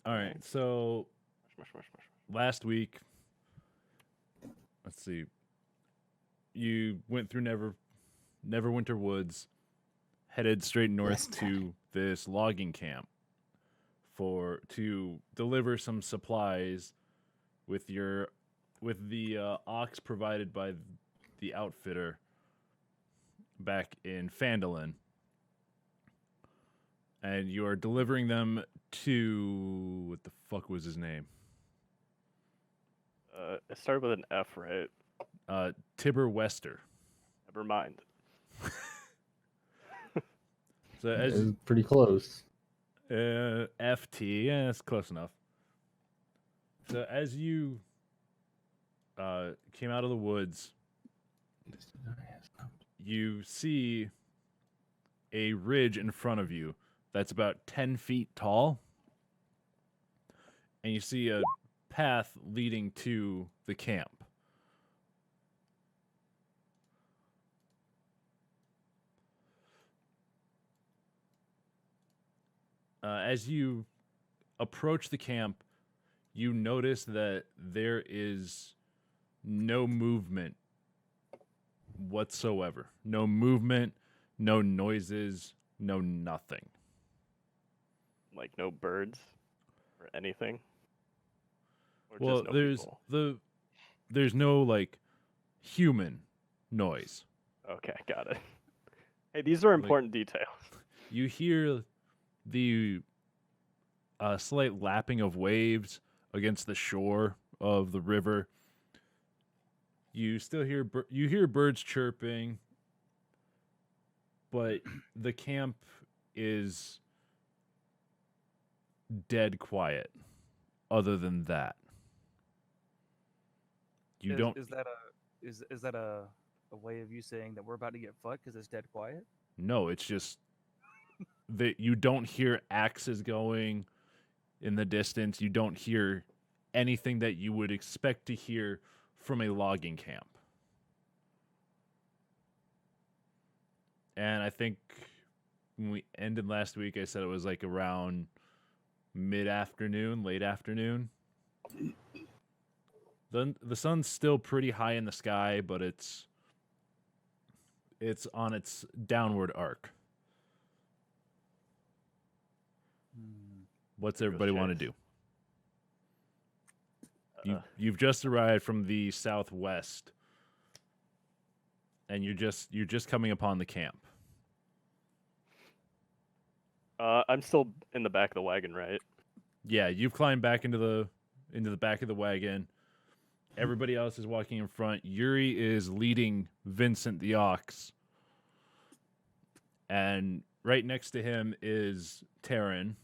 All right. So last week, let's see. You went through Neverwinter Woods, headed straight north to this logging camp to deliver some supplies with the ox provided by the outfitter back in Phandalin. And you are delivering them to what the fuck was his name? It started with an F, right? Tibber Wester. Never mind. So as It's pretty close. FT, yeah, it's close enough. So as you came out of the woods, you see a ridge in front of you that's about 10 feet tall, and you see a path leading to the camp. As you approach the camp, you notice that there is no movement whatsoever. No movement, no noises, no nothing. Like no birds or anything? Or Well, just no people? there's no like human noise. Okay, got it. Hey, these are important details. You hear the slight lapping of waves against the shore of the river. You still hear birds chirping, but the camp is dead quiet. Other than that, Is that a way of you saying that we're about to get fucked because it's dead quiet? No, it's just that you don't hear axes going in the distance. You don't hear anything that you would expect to hear from a logging camp. And I think when we ended last week, I said it was like around mid-afternoon, late afternoon. The sun's still pretty high in the sky, but it's on its downward arc. What's everybody want to do? You've just arrived from the southwest, and you're just coming upon the camp. I'm still in the back of the wagon, right? Yeah, you've climbed back into the back of the wagon. Everybody else is walking in front. Yuri is leading Vincent the ox, and right next to him is Taryn.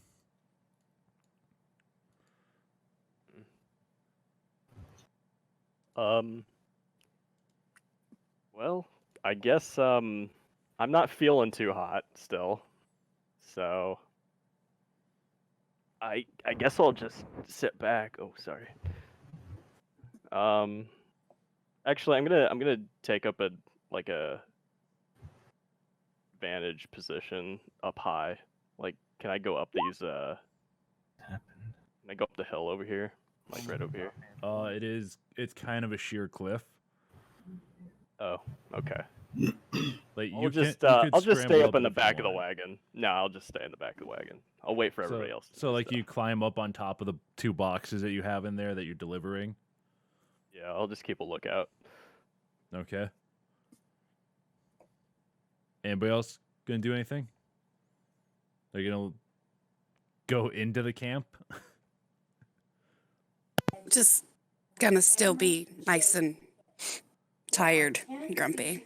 Well, I guess I'm not feeling too hot still. So I guess I'll just sit back. Oh, sorry. Actually, I'm gonna take up a vantage position up high. Like, can I go up these? Can I go up the hill over here? Like right over here. It's kind of a sheer cliff. Oh, okay. Like I'll just stay up in the back of the wagon. No, I'll just stay in the back of the wagon. I'll wait for everybody else. So like you climb up on top of the two boxes that you have in there that you're delivering. Yeah, I'll just keep a lookout. Okay. Anybody else gonna do anything? Are you gonna go into the camp? Just gonna still be nice and tired, and grumpy,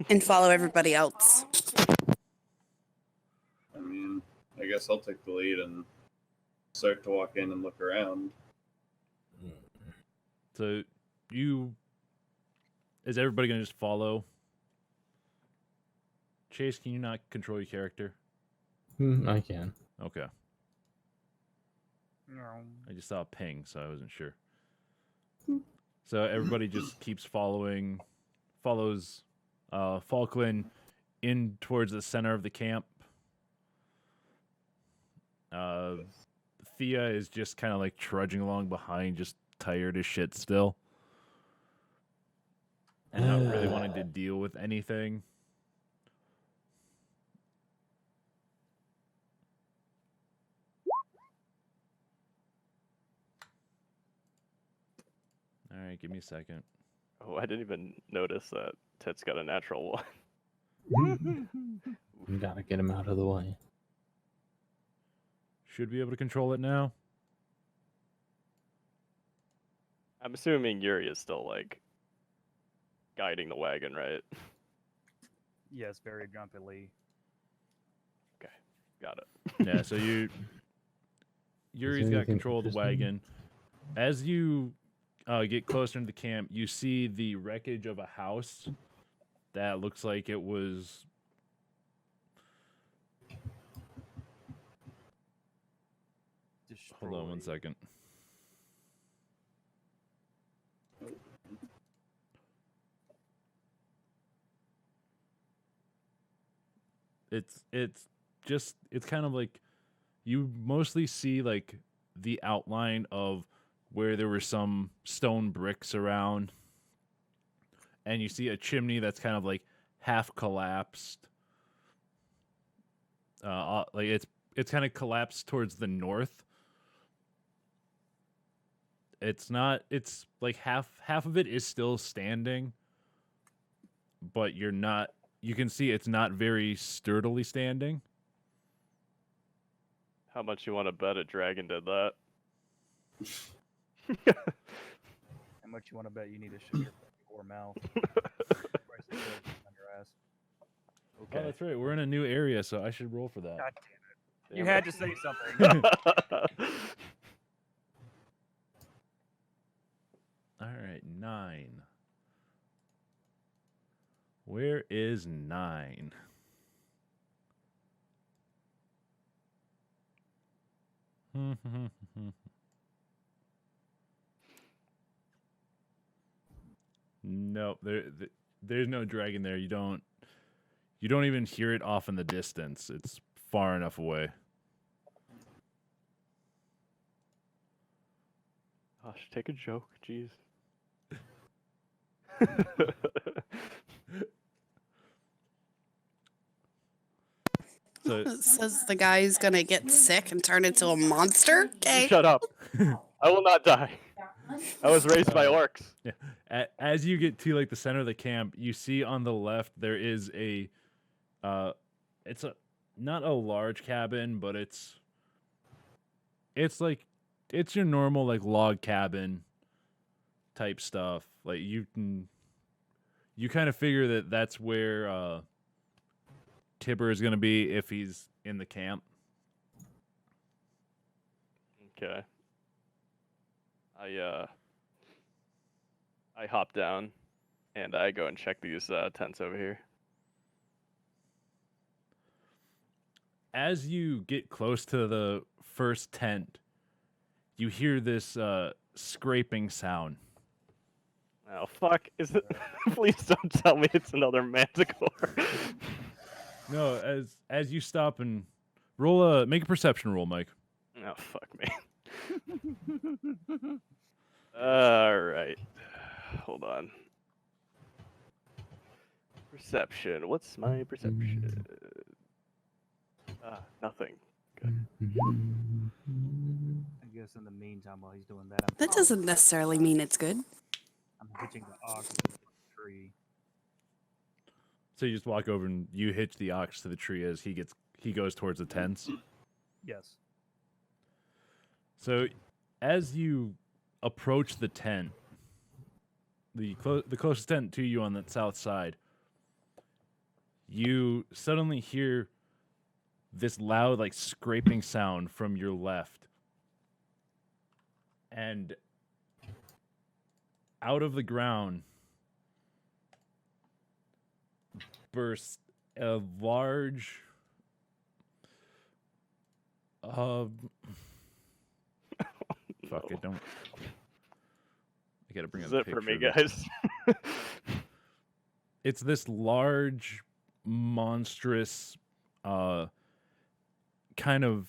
and follow everybody else. I mean, I guess I'll take the lead and start to walk in and look around. So is everybody gonna just follow? Chase, can you not control your character? I can. Okay. No. I just saw a ping, so I wasn't sure. So everybody just keeps follows Falkland in towards the center of the camp. Thea is just kind of like trudging along behind, just tired as shit still. And not really wanting to deal with anything. All right, give me a second. Oh, I didn't even notice that Ted's got a natural one. You gotta get him out of the way. Should be able to control it now. I'm assuming Yuri is still like guiding the wagon, right? Yes, very grumpily. Got it. Yeah, so Yuri's got anything control of the interesting? wagon. As you get closer to the camp, you see the wreckage of a house that looks like it was. Hold on one Destroyed. second. It's kind of like you mostly see like the outline of where there were some stone bricks around, and you see a chimney that's kind of like half collapsed. Like it's kind of collapsed towards the north. It's not. It's like half of it is still standing, but you're not. You can see it's not very sturdily standing. How much you want to bet a dragon did that? How much you want to bet you need to shut your poor mouth? Price of gold on your ass. Oh, Okay. that's right. We're in a new area, so I should roll for that. God damn it. You Damn had it. to say something. All right, 9. Where is 9? Nope, there's no dragon there. You don't even hear it off in the distance. It's far enough away. Gosh, take a joke, jeez. So It says the guy's gonna get sick and turn into a monster. Okay. Shut up. I will not die. I was raised by orcs. as you get to like the center of the camp, you see on the left there is a it's a not a large cabin, but it's like it's your normal like log cabin type stuff. Like you kind of figure that that's where Tibber is going to be if he's in the camp. Okay. I hop down and I go and check these tents over here. As you get close to the first tent, you hear this scraping sound. Oh fuck! Is it? Please don't tell me it's another manticore. No, as you stop and roll make a perception roll, Mike. Oh fuck me. All right. Hold on. Perception. What's my perception? Nothing. I guess in the meantime, while he's doing that, That doesn't necessarily mean it's good. I'm hitching the ox to the tree. So you just walk over and you hitch the ox to the tree as he goes towards the tents. Yes. So as you approach the tent, the closest tent to you on the south side, you suddenly hear this loud like scraping sound from your left. And out of the ground bursts a large fuck it, don't. I gotta bring This up is a it for me, picture of it. guys. It's this large, monstrous, kind of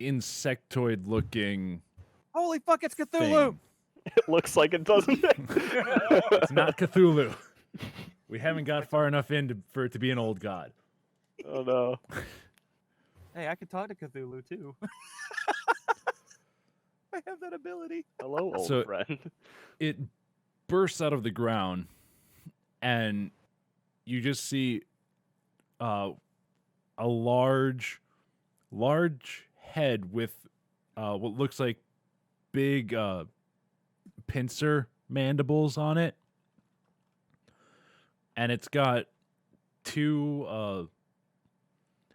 insectoid looking Holy fuck! It's Cthulhu. thing. It looks like it, doesn't it? It's not Cthulhu. We haven't got far enough in for it to be an old god. Oh no. Hey, I can talk to Cthulhu too. I have that ability. Hello, old So- friend. It bursts out of the ground, and you just see a large head with what looks like big pincer mandibles on it, and it's got two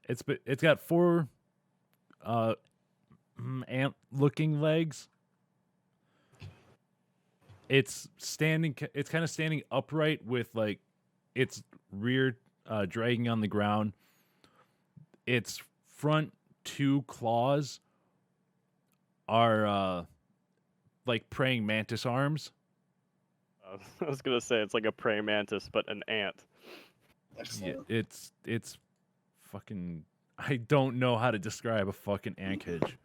it's got four ant looking legs. It's kind of standing upright with like its rear dragging on the ground. Its front two claws are like praying mantis arms. I was gonna say it's like a praying mantis, but an ant. Yeah, Excellent. it's fucking. I don't know how to describe a fucking ankage.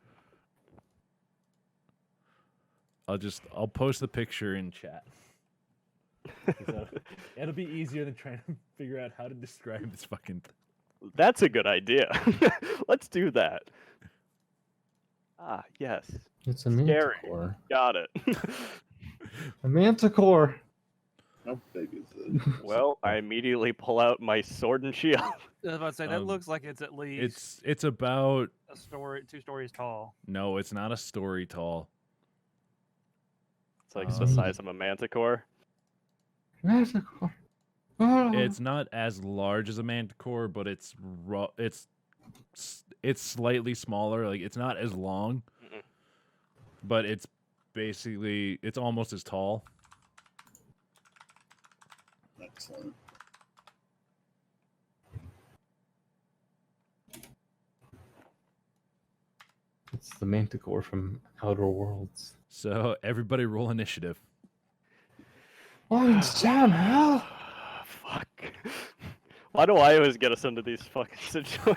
I'll post the picture in chat. 'Cause it'll be easier than trying to figure out how to describe this fucking thing. That's a good idea. Let's do that. Ah, yes. It's a Scary. manticore. Got it. A manticore. How big is it? Well, I immediately pull out my sword and shield. I was about to say that Um, looks like it's at least It's about a story, 2 stories tall. no, it's not a story tall. It's like the size of a manticore. Manticore. Oh. It's not as large as a manticore, but it's slightly smaller. Like it's not as long, Mm-mm. but it's basically it's almost as tall. Excellent. It's the manticore from Outer Worlds. So everybody roll initiative. Orange down, hell. Fuck. Why do I always get us into these fucking situations?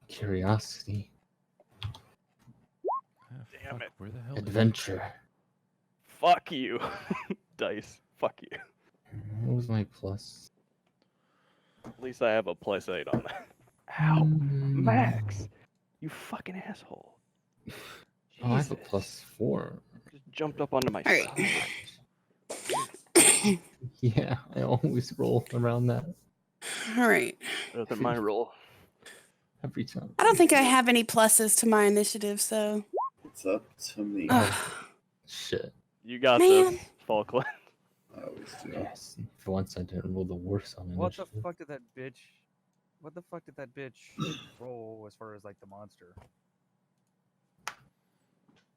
Curiosity. Ah, Damn fuck, it. Where the hell? is it? Adventure. Fuck you. Dice. Fuck you. What was my plus? At least I have a +8 on that. Ow. Mm. Max. You fucking asshole. Oh, I have a Jesus. +4. Just jumped up onto my All right. side. Yeah, I always roll around that All right. Better than my roll. every time. I don't think I have any pluses to my initiative, so. It's up to me. Ugh. Shit. You got Man. this, Falkland. I always do. Yes. For once, I didn't roll the worst on What the initiative. fuck did that bitch? What the fuck did that bitch roll as far as like the monster?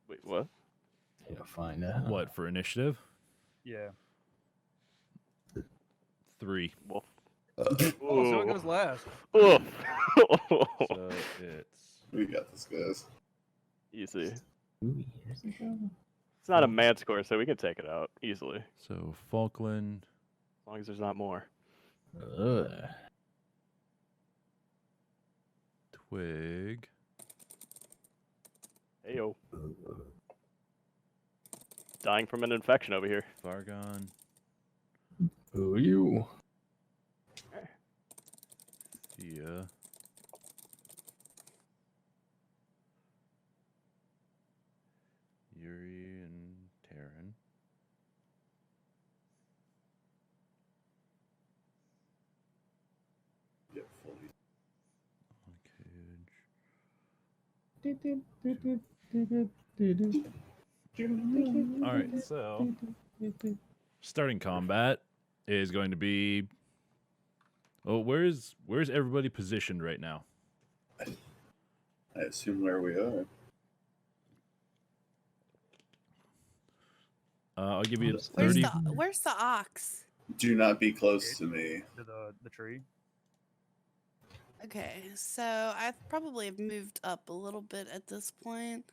Wait, what? Yeah, find out. What for initiative? Yeah. 3. Wolf. Oh, so it goes last. Oof. So it's We got this, guys. Easy. 2 years ago? It's not a manticore, so we can take it out easily. so Falkland, As long as there's not more. Ugh. Twig, Heyo. Dying from an infection over here. Vargon, Who are you? Thea, Yuri, and Terran. Get fully. All right, so starting combat is going to be. Oh, where's everybody positioned right now? I assume where we are. I'll give you Where's 30. where's the ox? Do not be close to me. To the tree. Okay, so I probably have moved up a little bit at this point.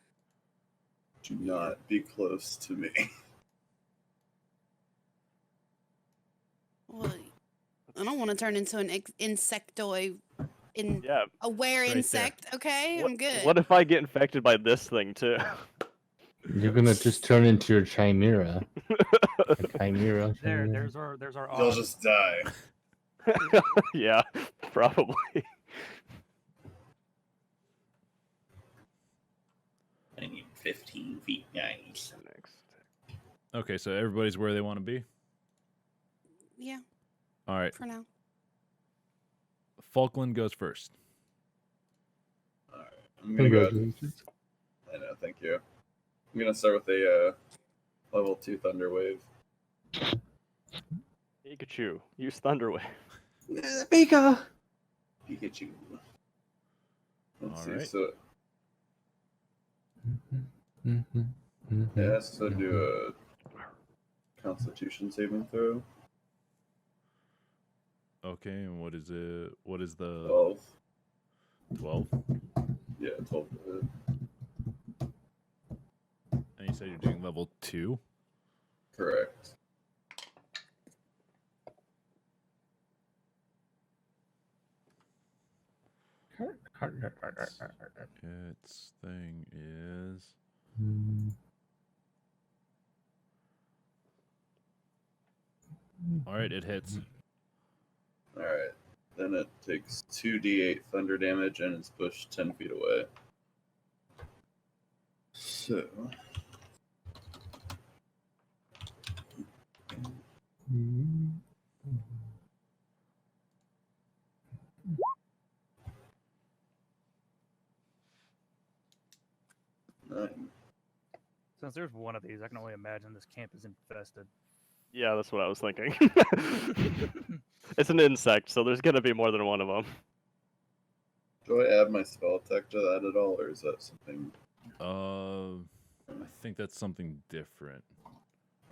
Do not be close to me. Well, I don't want to turn into an insectoid in Yeah. aware Right there. insect. Okay, I'm good. What if I get infected by this thing too? You're gonna just turn into your chimera. A chimera. There, chimera. there's our You'll odds. just die. Yeah, probably. I need 15 feet, guys. Next. Okay, so everybody's where they want to be. Yeah, All right, for now. Falkland goes first. Alright. I'm gonna go. Congratulations. I know, thank you. I'm gonna start with a level 2 Thunder Wave. Pikachu, use Thunder Wave. Pika. Pikachu. Let's Alright. see, so yeah, so do a Constitution saving throw. Okay, and what is it? What is the 12. 12? Yeah, 12 to hit. And you said you're doing level 2? Correct. Its thing is... Alright, it hits. Alright. Then it takes 2d8 thunder damage and it's pushed 10 feet away. So. Nine. Since there's one of these, I can only imagine this camp is infested. Yeah, that's what I was thinking. It's an insect, so there's gonna be more than one of them. Do I add my spell attack to that at all, or is that something? I think that's something different.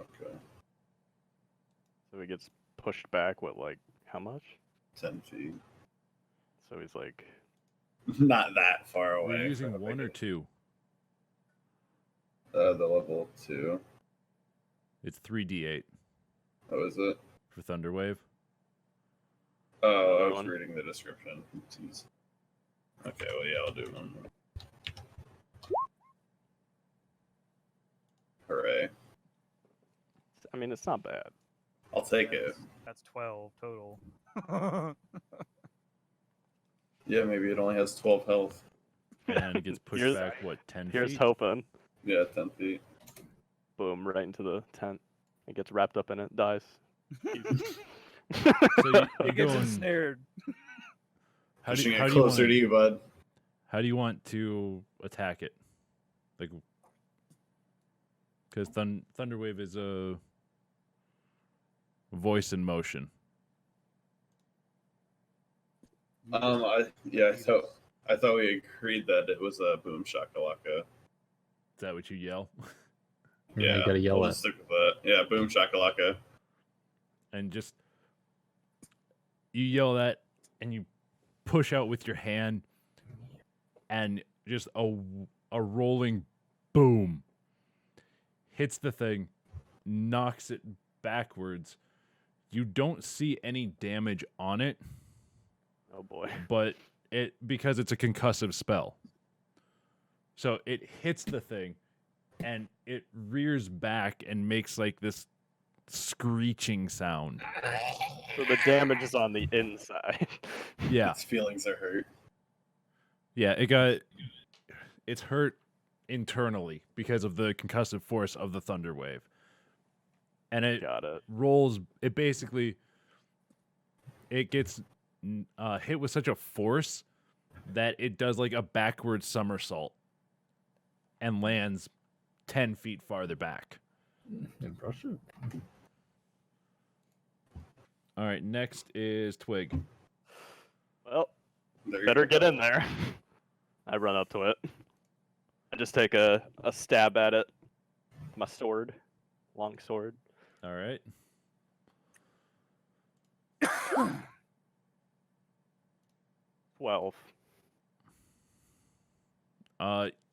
Okay. So he gets pushed back, what, like, how much? 10 feet. So he's like, Not that far away. We're using from 1 or it. 2? The level 2. It's 3d8 Oh, is it? for Thunderwave. Oh, I was One. reading the description. Jeez. Okay, well, yeah, I'll do one. Hooray. I mean, it's not bad. I'll take it. That's 12 total. Yeah, maybe it only has 12 health. And it gets pushed Here's- back, what, 10 Here's feet? hoping. Yeah, 10 feet. Boom, right into the tent. It gets wrapped up in it, dies. So you He gets going- ensnared. How do, Pushing how, it do you closer want, to you, bud. how do you want to attack it? Like, because Thunderwave is a voice in motion. I thought we agreed that it was a boom shakalaka. Is that what you yell? Yeah, you gotta yell we'll at. just stick with that. Yeah, boom shakalaka. And just you yell that, and you push out with your hand, and just a rolling boom hits the thing, knocks it backwards. You don't see any damage on it, Oh boy. but because it's a concussive spell. So it hits the thing, and it rears back and makes like this screeching sound. So the damage is on the inside. Yeah. Its feelings are hurt. Yeah, it's hurt internally because of the concussive force of the thunder wave. And it Got it. rolls, it gets hit with such a force that it does like a backward somersault and lands 10 feet farther back. Impressive. All right, next is Twig. Well, There you better go. get in there. I run up to it. I just take a stab at it. My sword. Long sword. All right. Well,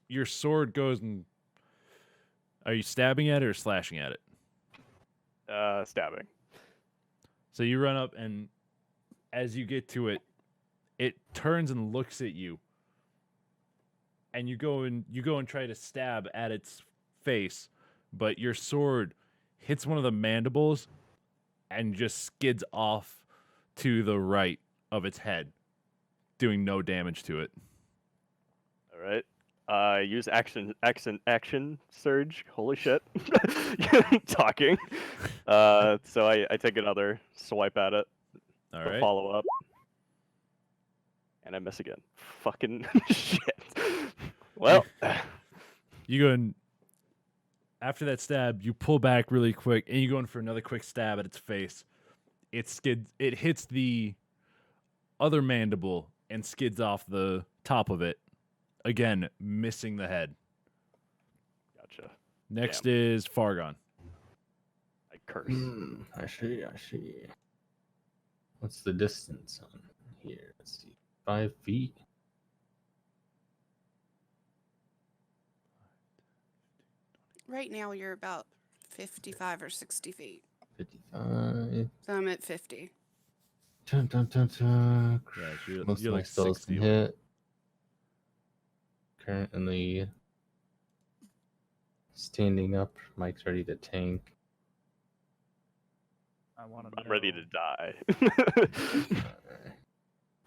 Your sword goes and are you stabbing at it or slashing at it? stabbing. So you run up and as you get to it, it turns and looks at you, and you go and try to stab at its face, but your sword hits one of the mandibles and just skids off to the right of its head, doing no damage to it. All right. Use action surge. Holy shit. Talking. So I take another swipe at it. All to right. follow up. And I miss again. Fucking shit. Well, You go and after that stab, you pull back really quick, and you go in for another quick stab at its face. It hits the other mandible and skids off the top of it, again missing the head. gotcha. Next is Fargon. I curse. I see. What's the distance on here? Let's see. 5 feet. Right now, you're about 55 or 60 feet. 55. So I'm at 50. Dun, dun, dun, dun. Yeah, you're, Most you're of my like spells 60 can away. hit. Currently standing up. Mike's ready to tank. I want to. I'm ready to die.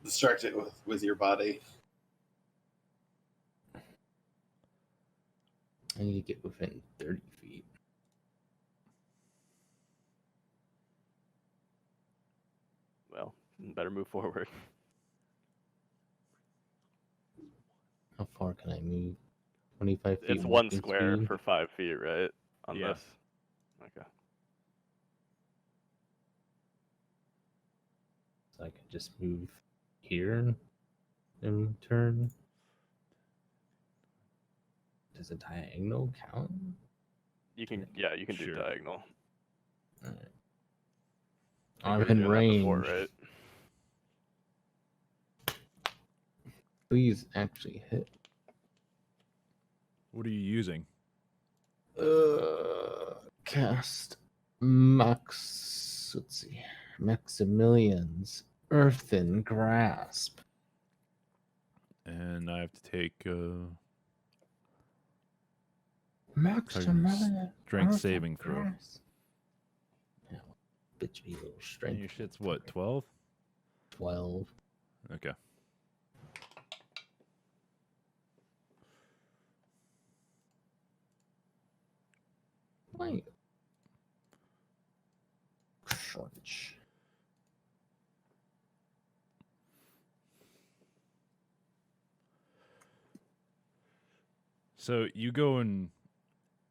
Distract it with your body. I need to get within 30 feet. Well, better move forward. How far can I move? 25 feet. It's one walking square speed? for 5 feet, right? On Yeah. this. Okay. So I can just move here and turn. Does a diagonal count? You can you can do Sure. diagonal. Alright. I think I'm we were in doing that before, range. right? Please actually hit. What are you using? Cast Max. Let's see. Maximilian's Earthen Grasp. And I have to take Maximilian. strength Earthen saving throw. Grasp. Yeah, bitch, me little And strength. your shit's what, 12? 12. Okay. Wait. Crunch. So you go and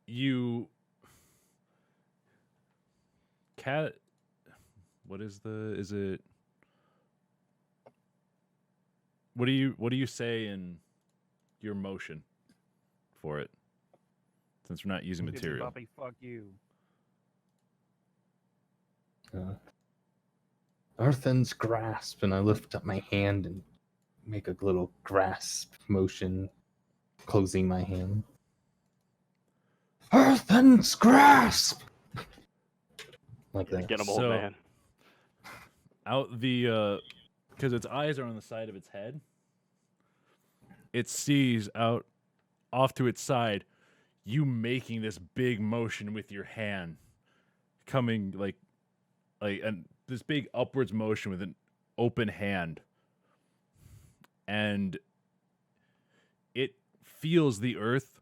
you cat what is it what do you say in your motion for it, since we're not using material? Puppy, fuck you. Earthen's Grasp, and I lift up my hand and make a little grasp motion, closing my hand. Earthen's Grasp! Like that. Get him, old So- man. Out the because its eyes are on the side of its head, it sees out off to its side you making this big motion with your hand, coming like this big upwards motion with an open hand, and it feels the earth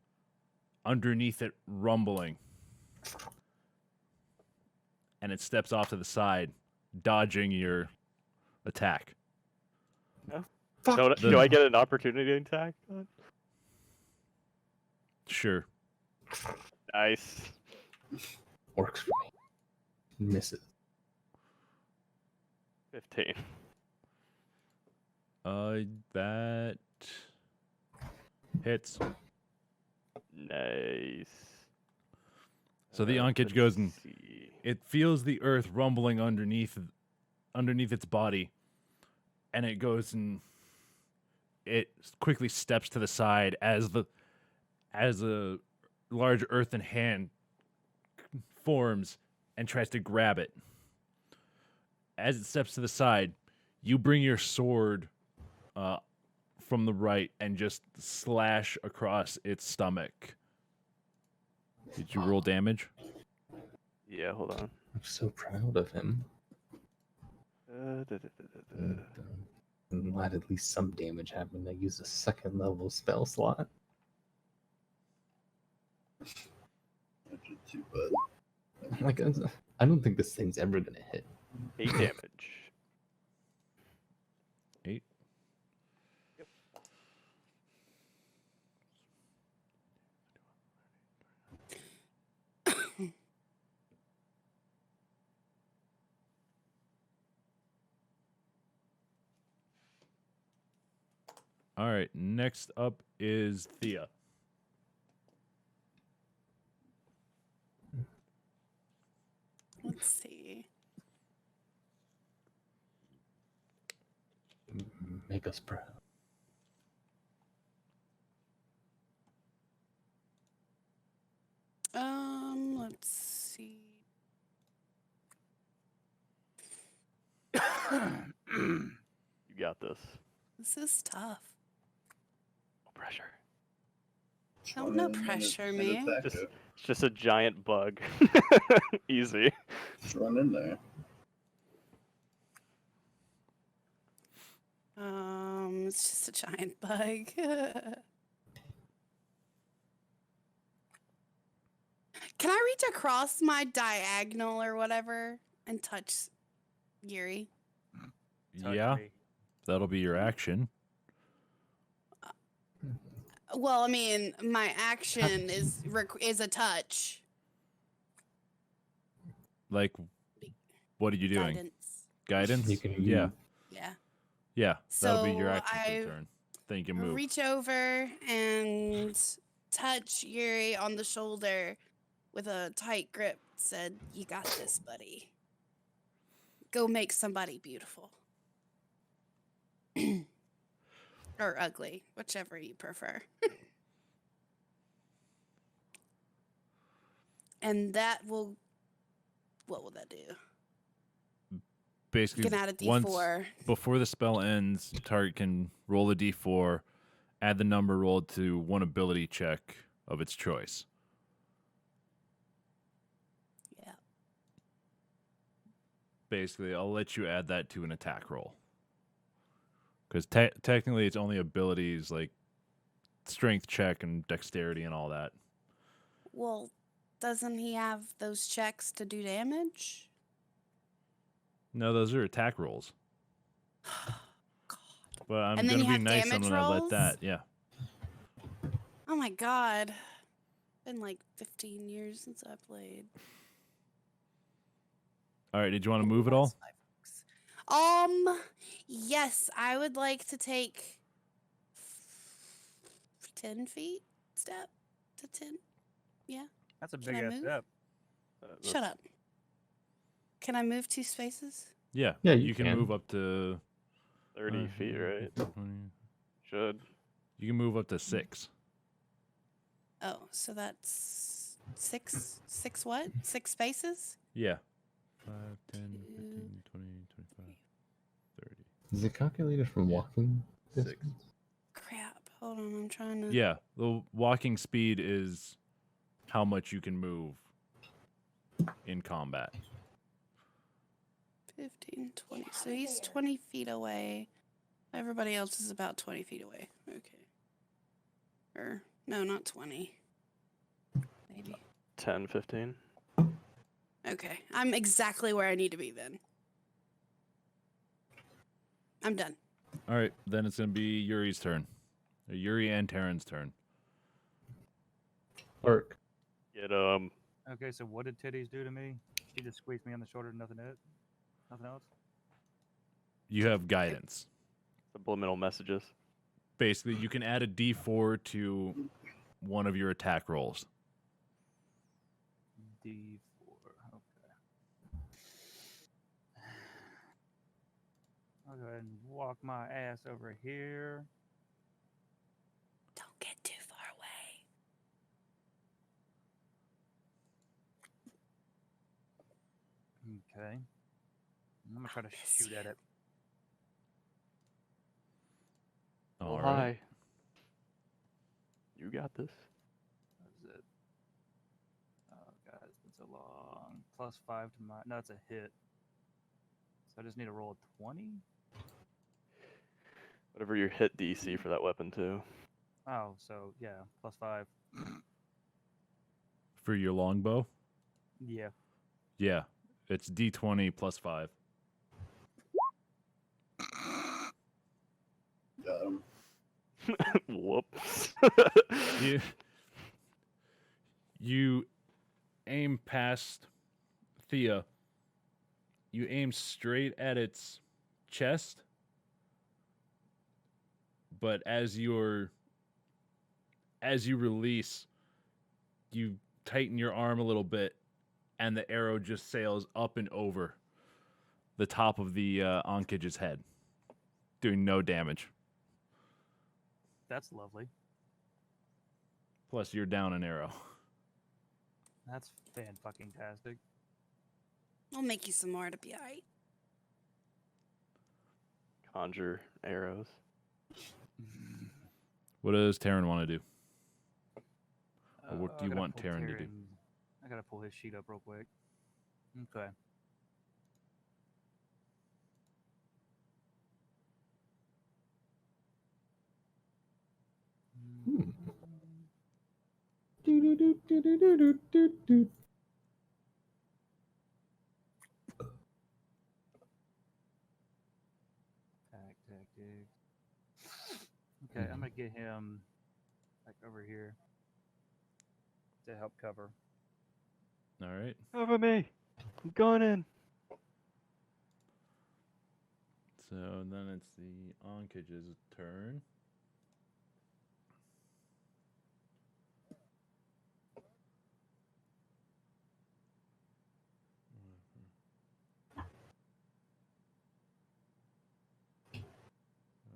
underneath it rumbling, and it steps off to the side, dodging your attack. Fuck. Do I get an opportunity attack? Sure. Nice. Works for me. Misses. 15. That hits. Nice. So the Ankh let's goes and see. it feels the earth rumbling underneath its body, and it goes and it quickly steps to the side as a large earthen hand forms and tries to grab it. As it steps to the side, you bring your sword from the right and just slash across its stomach. Did you roll damage? Yeah, hold on. I'm so proud of him. Da. I'm glad at least some damage happened. I used a second level spell slot. I did too bad. Like, I don't think this thing's ever gonna hit. 8 damage. 8. Yep. All right. Next up is Thea. Let's see. Make us proud. Let's see. You got this. This is tough. No pressure. Oh, Run no in and pressure, and man. attack Just- it. It's just a giant bug. Easy. Just run in there. It's just a giant bug. Can I reach across my diagonal or whatever and touch Yuri? Touch Yeah, me. that'll be your action. Well, I mean, my action is a touch. Like, what are you doing? Guidance. Guidance? You can Yeah. move. Yeah. Yeah. That'll be your So action for I the turn. Then you can move. reach over and touch Yuri on the shoulder with a tight grip. Said, "You got this, buddy. Go make somebody beautiful." Or ugly, whichever you prefer. And that will... What will that do? You Basically, can add a once D4. before the spell ends, target can roll a d4, add the number rolled to one ability check of its choice. Yeah. Basically, I'll let you add that to an attack roll. Because technically, it's only abilities like strength check and dexterity and all that. Well, doesn't he have those checks to do damage? No, those are attack rolls. God. But I'm And then gonna you be have nice. I'm damage gonna let rolls? that. Yeah. Oh my god. Been like 15 years since I played. All right. Did you want to move at all? Yes, I would like to take 10 feet step to 10. That's a Can big I ass move? step. Shut up. Can I move 2 spaces? Yeah. Yeah, You you can can. move up to 30 feet, right? 20. Should. You can move up to 6. Oh, so that's six what? 6 spaces? Yeah. 5, 10, 15, 20, 25, 30. Is it calculated from walking? 6. distance? Crap. Hold on, I'm trying to... Yeah. The walking speed is how much you can move in combat. 15, 20. So he's 20 feet away. Everybody else is about 20 feet away. Okay. Or, no, not 20. Maybe. 10, 15. Okay. I'm exactly where I need to be then. I'm done. All right. Then it's going to be Yuri's turn. Yuri and Terran's turn. Get Arc. Okay, so what did titties do to me? She just squeezed me on the shoulder, nothing else? You have guidance. subliminal messages. Basically, you can add a d4 to one of your attack rolls. D4. Okay. I'll go ahead and walk my ass over here. Don't get too far away. Okay. I'm gonna try to miss shoot at you. it. All right. Hi. You got this. What is it? Oh god, it's been so long. +5 to my. No, it's a hit. So I just need to roll a 20. Whatever your hit DC for that weapon too. Oh, so yeah, +5. For your longbow? Yeah. Yeah. It's D20 plus 5. Got him. Whoops. You aim past Thea. You aim straight at its chest. But as you release, you tighten your arm a little bit, and the arrow just sails up and over the top of the Onkage's head, doing no damage. That's lovely. Plus, you're down an arrow. That's fan-fucking-tastic. I'll make you some more to be alright. Conjure arrows. What does Taryn want to do? Or what I do you gotta want pull Taryn to do? I gotta pull his sheet up real quick. Okay. Hmm. Do-do-do-do-do-do-do-do. Tactics. Okay, I'm gonna get him like over here to help cover. All right. Cover me. I'm going in. So then it's the Onkage's turn.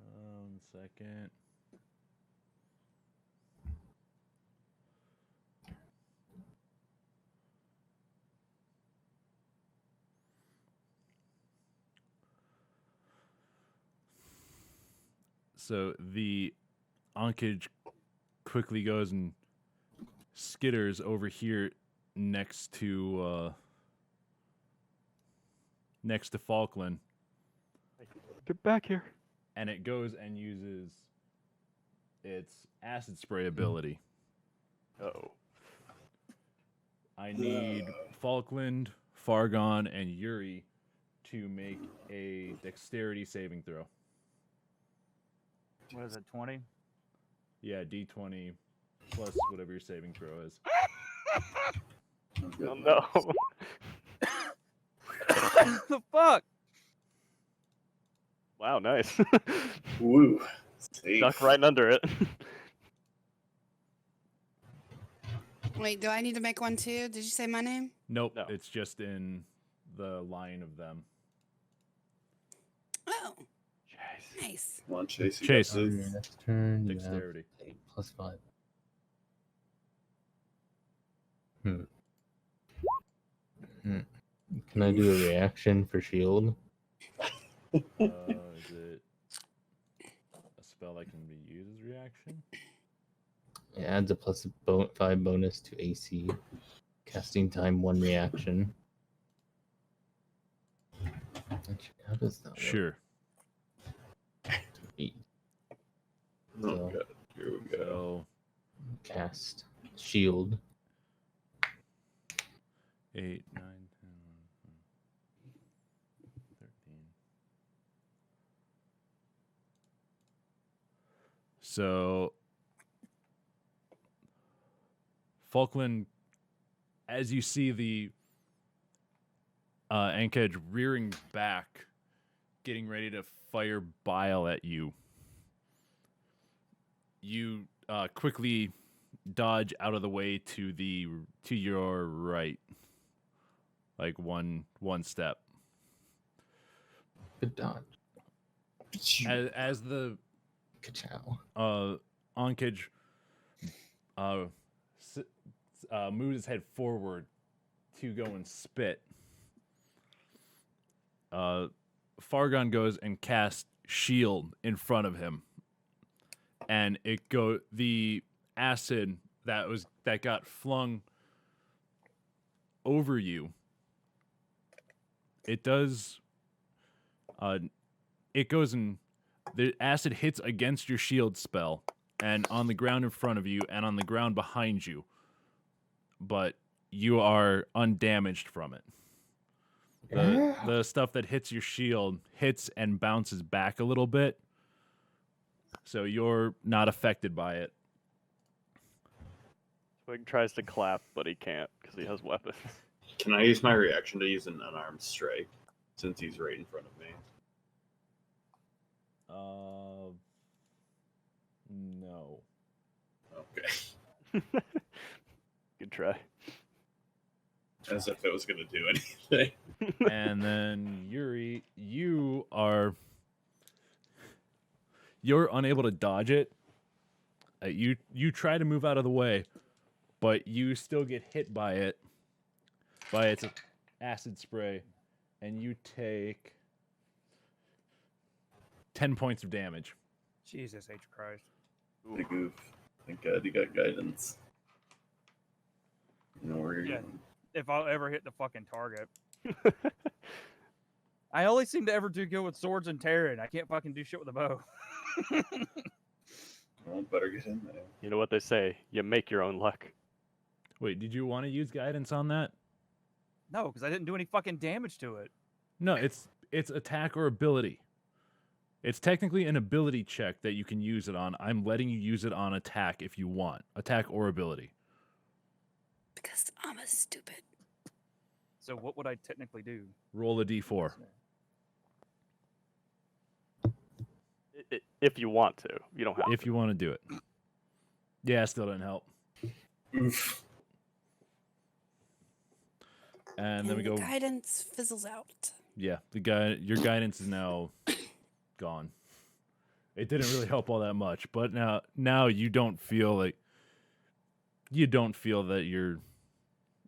One second. So the Onkage quickly goes and skitters over here next to Falkland, Get back here. and it goes and uses its acid spray ability. Oh. I need Falkland, Fargon, and Yuri to make a dexterity saving throw. What is it, 20? Yeah, D20 plus whatever your saving throw is. Oh no. The fuck? Wow, nice. Woo. Safe. Duck right under it. Wait, do I need to make one too? Did you say my name? Nope, No. it's just in the line of them. Oh, Jeez. nice. Come on, Chase. You Chase. got On this. your next turn, you have Dexterity. a +5. Can I do a reaction for shield? Is it a spell that can be used as reaction? It adds a +5 bonus to AC. Casting time 1 reaction. Actually, how does that work? Sure. Eight. Oh, So God. Here we go. So cast shield. 8, 9, 10, 13. So Falkland, as you see the Ankage rearing back, getting ready to fire bile at you, you quickly dodge out of the way to your right, like one step. Good dodge. As the Ka-chow. Onkage moves his head forward to go and spit. Fargon goes and casts shield in front of him. and the acid that got flung over you. It does. It goes and the acid hits against your shield spell, and on the ground in front of you, and on the ground behind you. But you are undamaged from it. The stuff that hits your shield hits and bounces back a little bit, so you're not affected by it. Twig tries to clap, but he can't because he has weapons. Can I use my reaction to use an unarmed strike since he's right in front of me? No. Okay. Good try. As if it was going to do anything. And then Yuri, you're unable to dodge it. You try to move out of the way, but you still get hit by its acid spray, and you take 10 points of damage. Jesus H. Christ. The goof. Thank God you got guidance. You know where you're Yeah. going. If I'll ever hit the fucking target. I only seem to ever do good with swords and Terran. I can't fucking do shit with a bow. Well, better get in there. You know what they say? You make your own luck. Wait, did you want to use guidance on that? No, because I didn't do any fucking damage to it. No, it's attack or ability. It's technically an ability check that you can use it on. I'm letting you use it on attack if you want. Attack or ability. Because I'm a stupid. So what would I technically do? Roll a d4. If you want to. You don't have If to. you want to do it. Yeah, still didn't help. Oof. And then we the go. guidance fizzles out. Yeah, your guidance is now gone. It didn't really help all that much, but now you don't feel that you're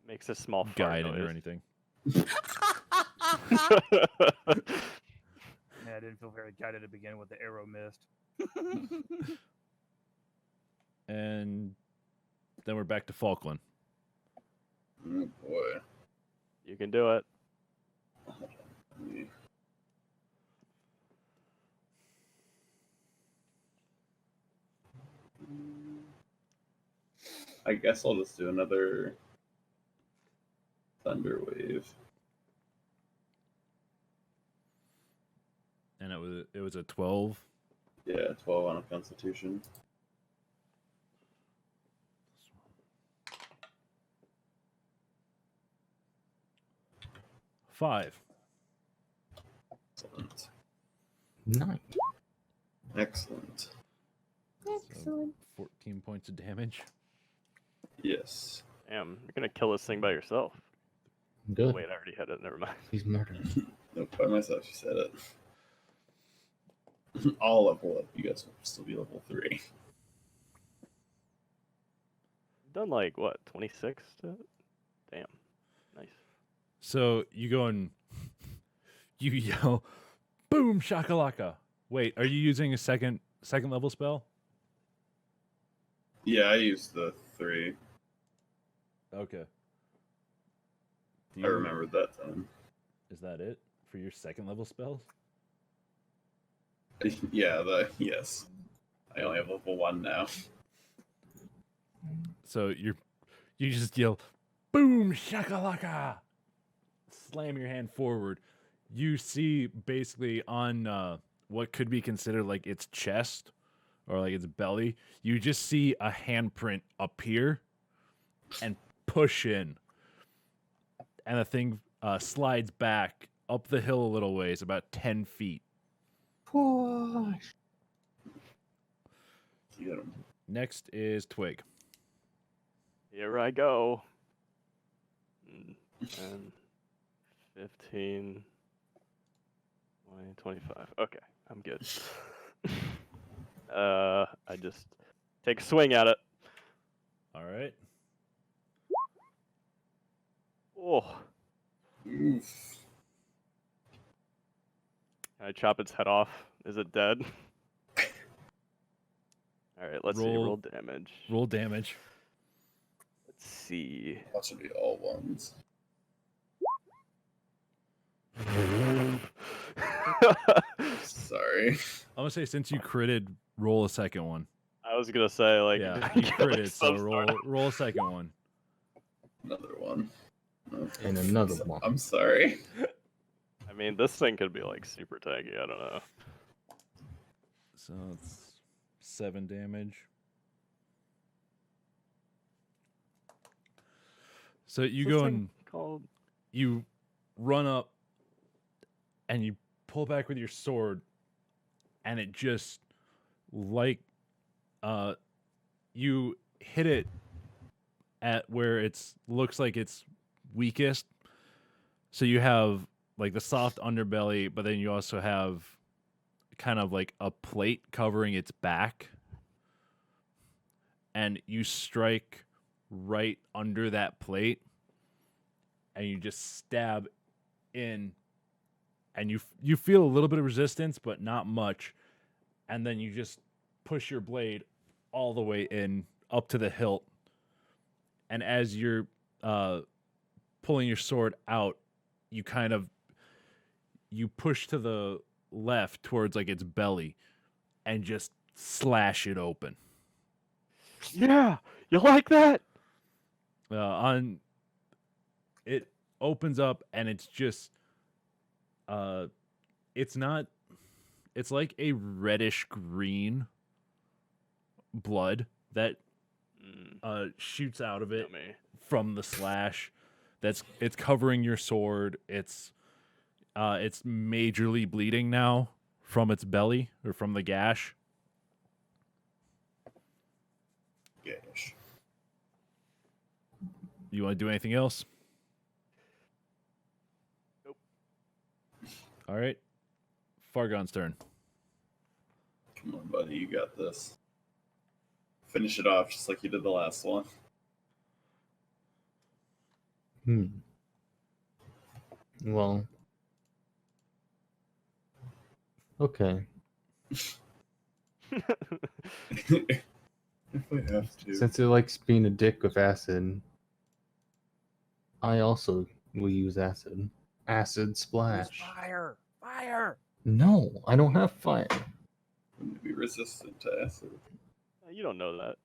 Makes a small fart guided or noise. anything. Yeah, I didn't feel very guided to begin with. The arrow missed. And then we're back to Falkland. Oh boy. You can do it. I guess I'll just do another thunder wave. And it was a 12. Yeah, 12 on a Constitution. Five. Excellent. Nice. Excellent. So 14 points of damage. Yes. Damn, you're gonna kill this thing by yourself. Good. Wait, I already had it. Never mind. He's murdered. Nope, by myself, you said it. I'll level up. You guys will still be level 3. Done like what, 26? Damn, nice. So you go and you yell, "Boom shakalaka!" Wait, are you using a second level spell? Yeah, I used the 3. Okay. Do I remembered that time. Is that it for your second level spells? Yeah, yes. I only have level 1 now. So you just yell, "Boom shakalaka!" Slam your hand forward. You see basically on what could be considered like its chest or like its belly. You just see a handprint appear and push in, and the thing slides back up the hill a little ways, about 10 feet. Push. You got him. Next is Twig. Here I go. 10, 15, 20, 25. Okay, I'm good. I just take a swing at it. All right. Oh, Oof. can I chop its head off? Is it dead? right, let's see. Roll damage. Roll damage. Let's see. That should be all ones. Sorry. I'm gonna say since you critted, roll a second one. I was gonna say like Yeah, you get, critted, like, so some roll sort of- roll a second one. Another one. Okay. And another one. I'm sorry. I mean, this thing could be like super tanky. I don't know. So it's 7 damage. So you What's go this and thing called? you run up and you pull back with your sword, and it just like you hit it at where it's looks like it's weakest. So you have like the soft underbelly, but then you also have kind of like a plate covering its back, and you strike right under that plate, and you just stab in, and you feel a little bit of resistance, but not much, and then you just push your blade all the way in up to the hilt, and as you're pulling your sword out, you push to the left towards like its belly and just slash it open. Yeah, you like that? It opens up, and it's just it's like a reddish green blood that shoots out of it Yummy. from the slash. It's covering your sword. It's majorly bleeding now from its belly, or from the gash. Gash. You want to do anything else? Nope. All right. Fargon's turn. Come on, buddy, you got this. Finish it off just like you did the last one. Well. Okay. If we have to. Since it likes being a dick with acid, I also will use acid. Acid splash. Fire! Fire! No, I don't have fire. Wouldn't it be resistant to acid? You don't know that.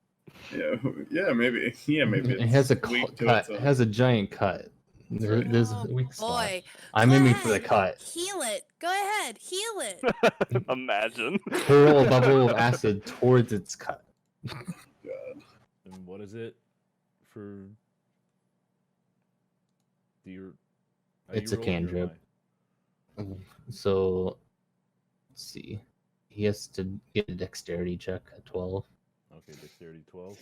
Yeah, maybe. Yeah, maybe. It has a weak to cut. its It own- has a giant cut. There's Oh, a weak spot. boy. I'm Go aiming for the ahead. cut. Heal it. Go ahead. Heal it. Imagine. Hurl a bubble of acid towards its cut. God. And what is it for? Do you? It's a cantrip. So, let's see. He has to get a dexterity check at 12. Okay, dexterity 12.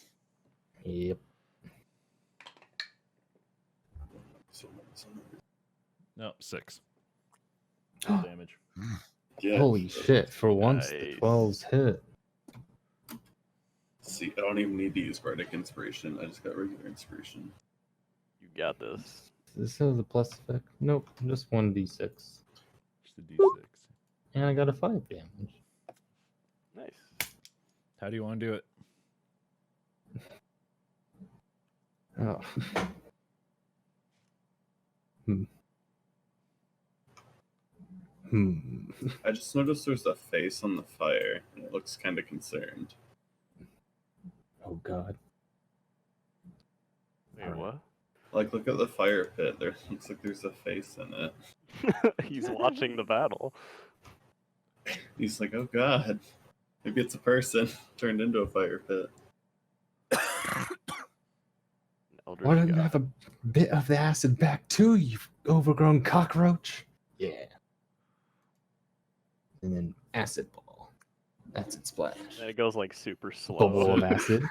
Yep. No, 6. Damage. Yeah. Holy shit, for once the Nice. 12's hit. See, I don't even need to use Bardic Inspiration. I just got regular Inspiration. You got this. This has a plus effect? Nope, just 1d6. Just a d6. And I got a 5 damage. Nice. How do you want to do it? Oh. I just noticed there's a face on the fire, and it looks kind of concerned. Oh god. Wait, Alright. what? Like, look at the fire pit. There looks like there's a face in it. He's watching the battle. He's like, oh god. Maybe it's a person turned into a fire pit. Eldritch Why don't you God. have a bit of the acid back too, you overgrown cockroach? Yeah. And then acid ball. Acid splash. And it goes like super slow. Bubble of acid.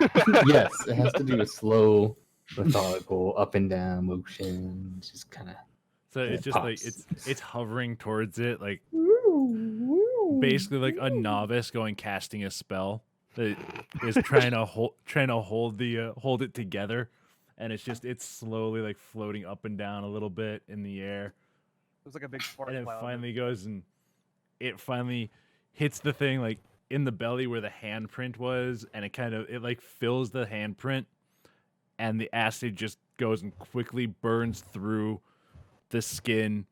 Yes, it has to do a slow, methodical, up and down motion. Just kind of. So And it's it just like pops. it's hovering towards it, like basically like a novice going casting a spell that is trying to hold it together, and it's slowly like floating up and down a little bit in the air, It was like a big spark and it cloud. finally goes and it finally hits the thing, like in the belly where the handprint was, and it like fills the handprint, and the acid just goes and quickly burns through the skin,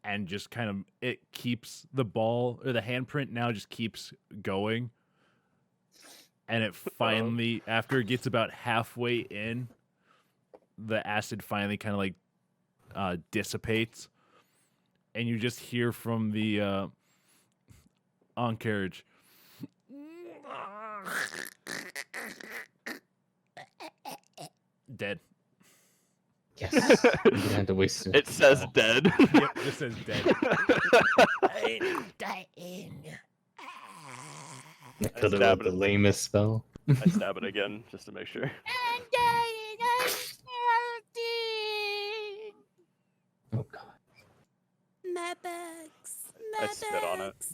and just kind of it keeps the ball or the handprint now just keeps going, and it finally after it gets about halfway in, the acid finally kind of like dissipates, and you just hear from the on carriage. Dead. Yes. You didn't have to waste It says dead. Yep, this says dead. I'm dying. I could have stab the it. lamest spell. I stab it again just to make sure. I'm dying. I'm melting. Oh god. Madbags. I spit on it. Madbags.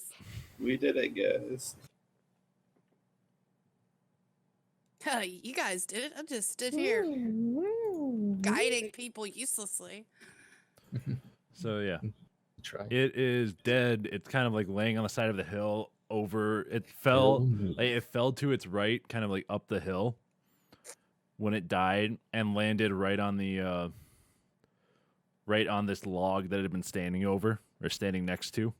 We did it, guys. You guys did it. I just stood here guiding people uselessly. So yeah, Try. it is dead. It's kind of like laying on the side of the hill. It fell. Like, it fell to its right, kind of like up the hill, when it died, and landed right on the right on this log that it had been standing over or standing next to.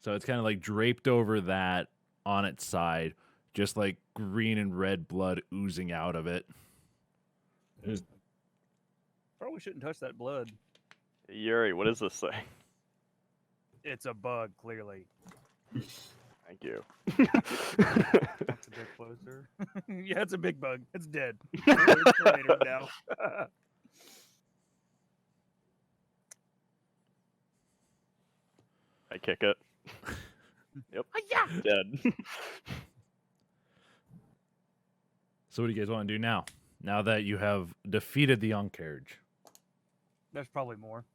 So it's kind of like draped over that on its side, just like green and red blood oozing out of it. Probably shouldn't touch that blood. Yuri, what is this thing? It's a bug, clearly. Thank you. That's a bit closer. Yeah, it's a big bug. It's dead. It's later now. I kick it. Yep. Dead. So what do you guys want to do now? Now that you have defeated the young carriage. There's probably more.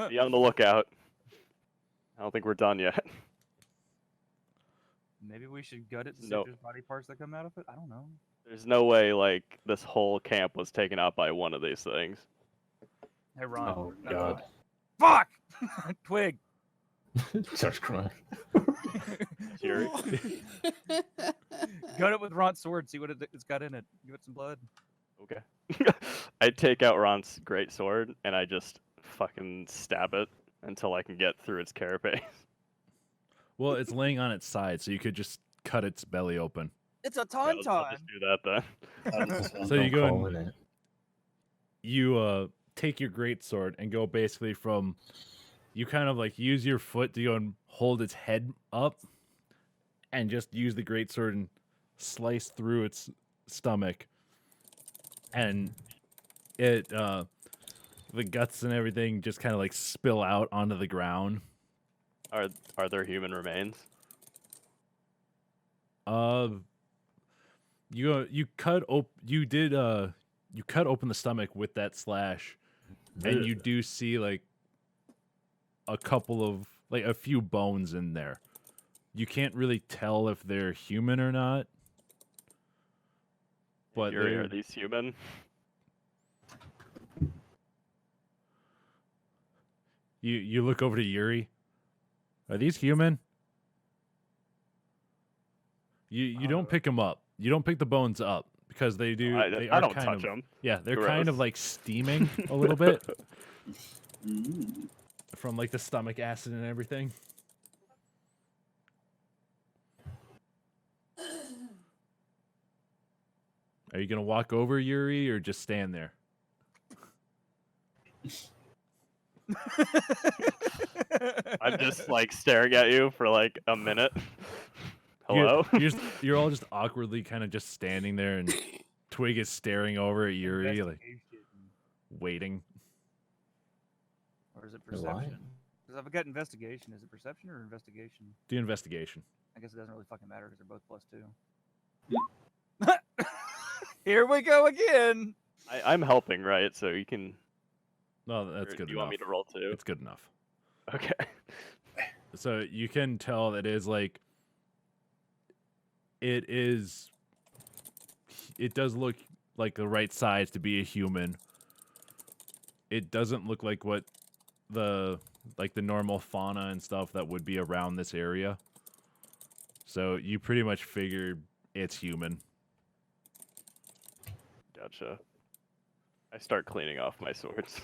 Be on the lookout. I don't think we're done yet. Maybe we should gut it to see No. if there's body parts that come out of it. I don't know. There's no way like this whole camp was taken out by one of these things. Hey, Ron. Oh god. Fuck! Twig. Starts crying. Yuri. Gut it with Ron's sword. See what it's got in it. Give it some blood. Okay. I take out Ron's great sword and I just fucking stab it until I can get through its carapace. Well, it's laying on its side, so you could just cut its belly open. It's a Yeah, tauntaun. I'll just do that then. So you go Call and in it. you take your great sword and go basically from you kind of like use your foot to go and hold its head up and just use the great sword and slice through its stomach, and it the guts and everything just kind of like spill out onto the ground. Are there human remains? You cut open the stomach with that slash, and you do see like a few bones in there. You can't really tell if they're human or not, but Yuri, are they're- these human? you look over to Yuri. Are these human? You don't pick them up. You don't pick the bones up because they do. They I are don't kind touch of, them. Yeah, they're kind of Gross. like steaming a little bit Mm. from like the stomach acid and everything. Are you gonna walk over Yuri or just stand there? I'm just like staring at you for like a minute. Hello? You're all just awkwardly kind of just standing there, and Twig is staring over at Yuri, like Investigation. waiting. Or is it You're lying. perception? Because I've got investigation. Is it perception or investigation? Do investigation. I guess it doesn't really fucking matter because they're both +2. Here we go again. I'm helping, right? So you can. No, that's or good do you enough. want me to roll too? It's good enough. Okay. So you can tell that it is like it is. It does look like the right size to be a human. It doesn't look like what the normal fauna and stuff that would be around this area. So you pretty much figure it's human. Gotcha. I start cleaning off my swords.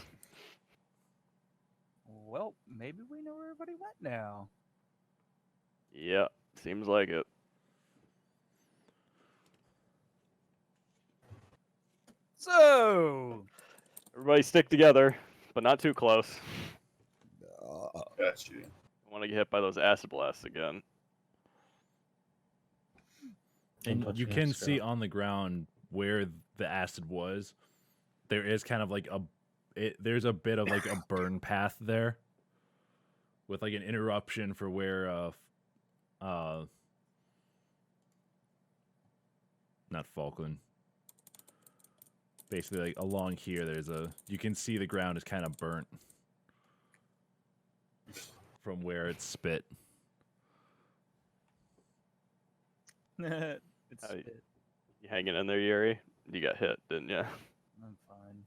Well, maybe we know where everybody went now. Yeah, seems like it. So, Everybody stick together, but not too close. Got you. I want to get hit by those acid blasts again. And touch you me, can Scott. see on the ground where the acid was, there is kind of like there's a bit of like a burn path there with like an interruption for where not Falkland. Basically like along here you can see the ground is kind of burnt from where it's spit. it's How you- spit. You hanging in there, Yuri? You got hit, didn't you? I'm fine.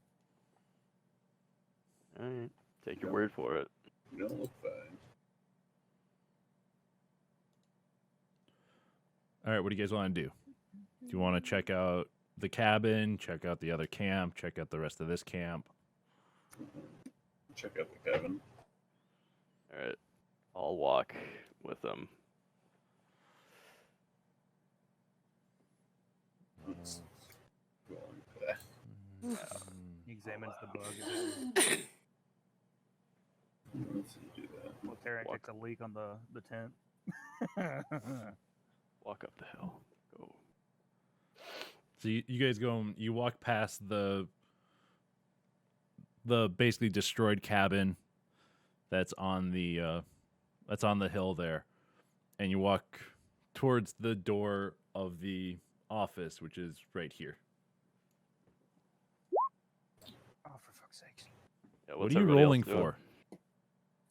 Alright. Take your word for it. You don't look fine. All right, what do you guys want to do? Do you want to check out the cabin, check out the other camp, check out the rest of this camp? Check out the cabin. Alright. I'll walk with them. Let's go on with that. He examines the bug. Let's do that. Well, Taryn Walk. takes a leak on the tent. Walk up the hill. Go. So you guys you walk past the basically destroyed cabin that's on the hill there, and you walk towards the door of the office, which is right here. Oh, for fuck's sake. Yeah, What what's are you everybody else rolling doing? for?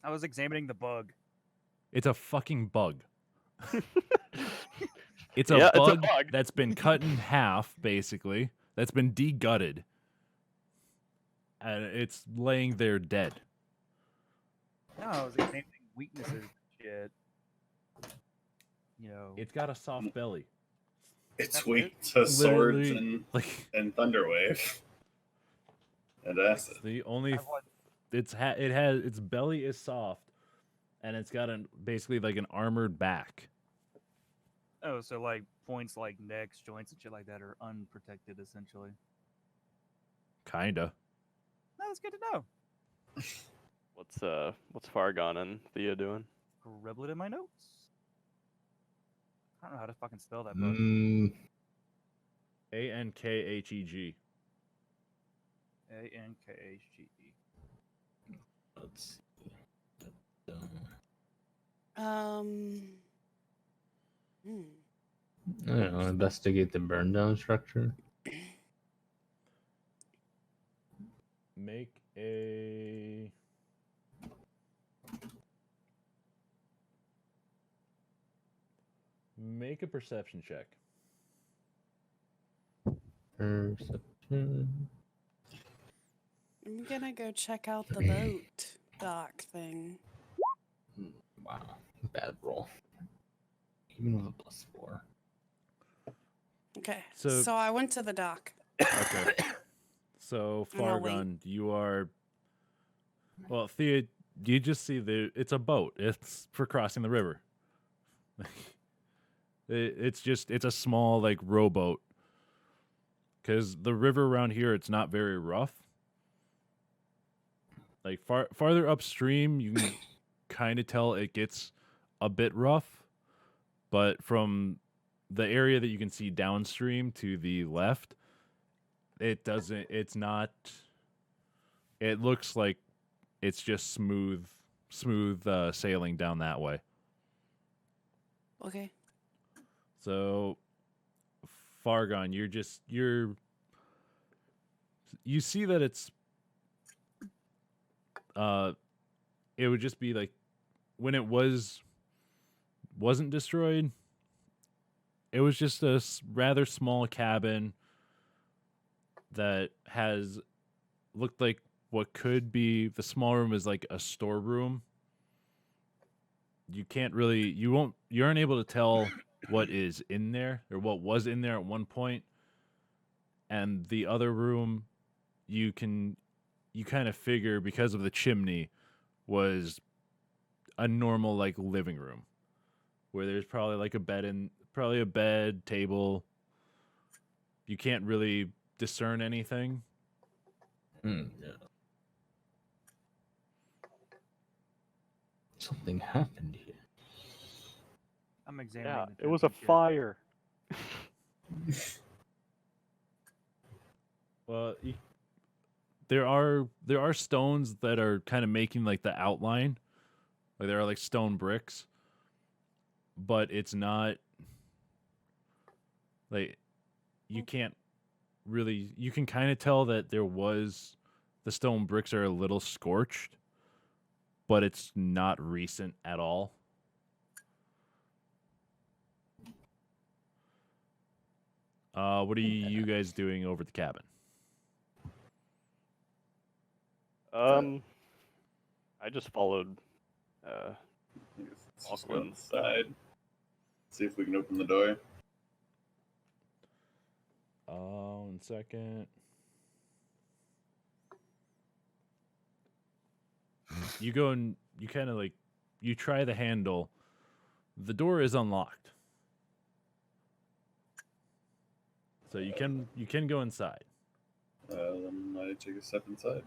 I was examining the bug. It's a fucking bug. It's a Yeah, it's a bug bug. that's been cut in half, basically. That's been de-gutted. And it's laying there dead. No, I was examining weaknesses and shit. You know. It's got a soft belly. It's That's weak to swords Literally, like and Thunderwave. And acid. it's the only I want- its belly is soft, and it's got basically like an armored back. Oh, so like points like necks, joints, and shit like that are unprotected essentially. Kinda. No, that's good to know. What's Fargon and Thea doing? Scribble it in my notes. I don't know how to fucking spell that bug. Ankheg. Ankhge. Let's see. I don't know. Investigate the burn down structure. Make a perception check. Perception. I'm gonna go check out the boat dock thing. Wow, bad roll. Even with a +4. Okay. So- So I went to the dock. Okay. So And I'll wait. Fargon, you are well, Thea, you just see it's a boat. It's for crossing the river. It's a small like rowboat. Cause the river around here it's not very rough. Like farther upstream, you can kind of tell it gets a bit rough, but from the area that you can see downstream to the left, it doesn't. It's not. It looks like it's just smooth sailing down that way. Okay. So, Fargon, you see that it's it would just be like when it wasn't destroyed, it was just a rather small cabin that has looked like what could be the small room is like a storeroom. You aren't able to tell what is in there or what was in there at one point, and the other room you kind of figure because of the chimney was a normal like living room where there's probably like a bed, table. You can't really discern anything. Yeah. Something happened here. I'm examining. Yeah, the it was tents a and shit. fire. Well, there are stones that are kind of making like the outline. Like there are like stone bricks, but it's not like you can't really. You can kind of tell that the stone bricks are a little scorched, but it's not recent at all. What are you guys doing over at the cabin? I just followed. Let's just go Auckland. inside. See if we can open the door. 1 second. You go and you kind of like you try the handle. The door is unlocked, so you can go inside. Then I take a step inside.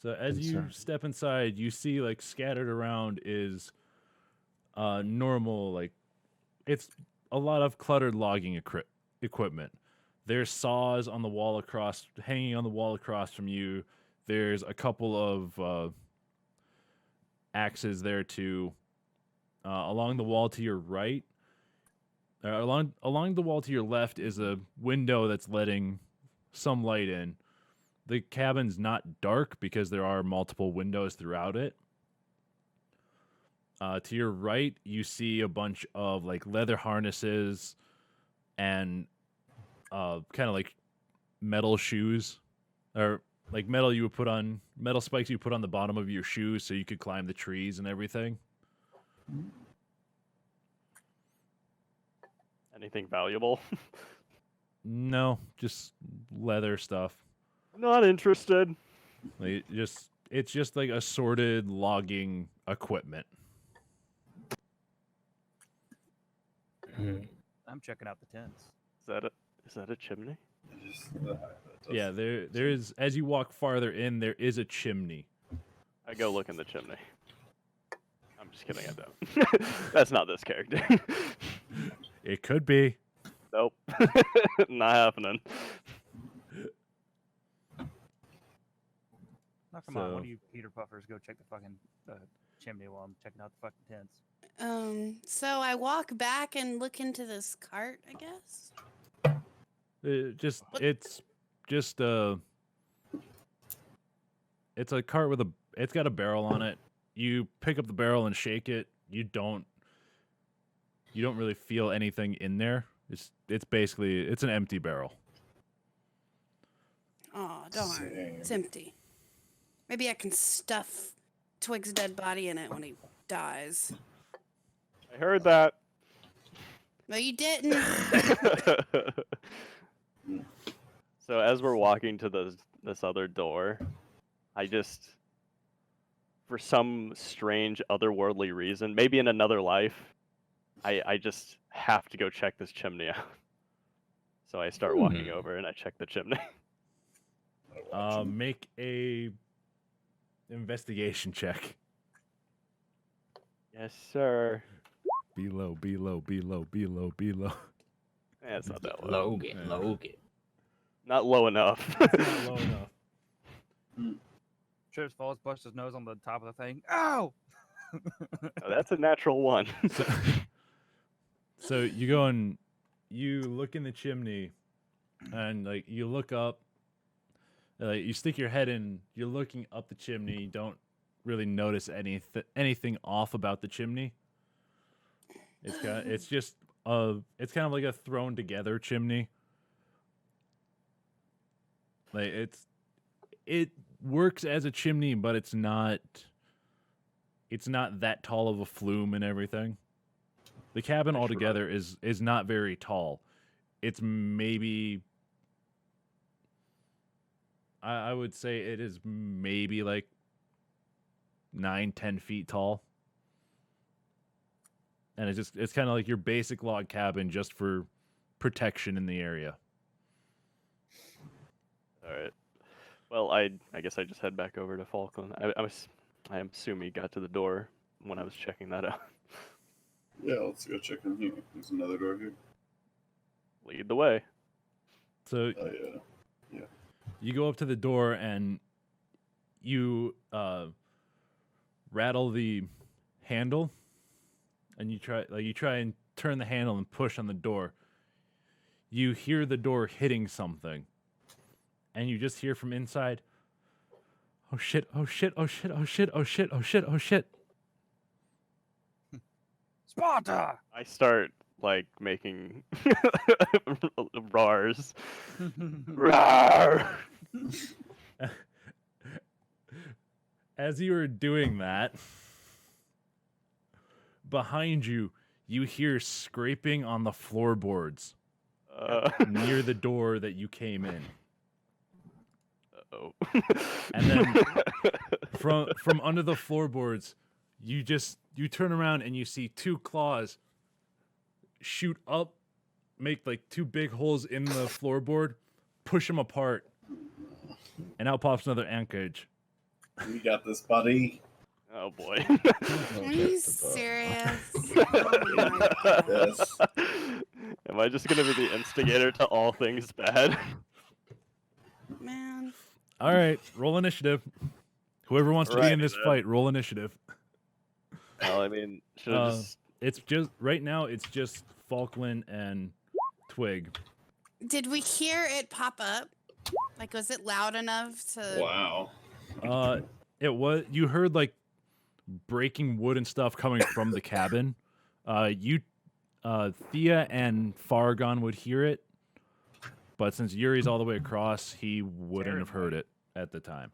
So as you Inside. step inside, you see like scattered around is normal, like it's a lot of cluttered logging equipment. There's saws on the wall hanging on the wall across from you. There's a couple of axes there too. Along the wall to your right, along the wall to your left is a window that's letting some light in. The cabin's not dark because there are multiple windows throughout it. To your right, you see a bunch of like leather harnesses and kind of like metal shoes, or like metal spikes you put on the bottom of your shoes so you could climb the trees and everything. Anything valuable? No, just leather stuff. Not interested. Like it's just like assorted logging equipment. I'm checking out the tents. Is that a chimney? Yeah, there is. As you walk farther in, there is a chimney. I go look in the chimney. I'm just kidding. I don't. That's not this character. It could be. Nope. Not happening. Now, come on, one So- of you Peter Puffers go check the fucking chimney while I'm checking out the fucking tents. So I walk back and look into this cart, I guess. It's a cart it's got a barrel on it. You pick up the barrel and shake it. You don't really feel anything in there. It's basically it's an empty barrel. Oh, darn. Same. It's empty. Maybe I can stuff Twig's dead body in it when he dies. I heard that. No, you didn't. So as we're walking to this other door, I just, for some strange otherworldly reason, maybe in another life, I just have to go check this chimney out. So I start walking over and I check the chimney. Make a investigation check. Yes, sir. Be low. Yeah, it's not that low. Logan, Yeah. Logan. Not low enough. Not low enough. Trips falls, busts his nose on the top of the thing. Ow! Oh, that's a natural one. So you go and you look in the chimney, and like you look up, like you stick your head in. You're looking up the chimney. You don't really notice anything off about the chimney. It's kind of like a thrown together chimney. Like it works as a chimney, but it's not it's not that tall of a flume and everything. The cabin Extra altogether is not very tall. It's maybe I would say it is maybe like 9-10 feet tall. And it's kind of like your basic log cabin just for protection in the area. All right. Well, I guess I just head back over to Falkland. I assume he got to the door when I was checking that out. Yeah, let's go check in here. There's another door here. Lead the way. So Oh yeah. you go up to the door and you rattle the handle, and you try and turn the handle and push on the door. You hear the door hitting something, and you just hear from inside, "Oh shit! Oh shit! Oh shit! Oh shit! Oh shit! Oh shit! Oh shit!" Sparta! I start like making roars. Rawr! As you are doing that, behind you, you hear scraping on the floorboards near the door that you came in. Uh-oh. And then from under the floorboards, you turn around and you see two claws shoot up, make like two big holes in the floorboard, push them apart, and out pops another anchorage. We got this, buddy. Oh boy. Are you serious? Oh my God. Yes. Am I just gonna be the instigator to all things bad? Man. All right, roll initiative. Whoever wants to be in Alrighty this then. fight, roll initiative. Well, I mean, should I just It's just right now. It's just Falkland and Twig. Did we hear it pop up? Like, was it loud enough to? Wow. It was you heard like breaking wood and stuff coming from the cabin. Thea and Fargon would hear it, but since Yuri's all the way across, he wouldn't Taryn have heard it at the time.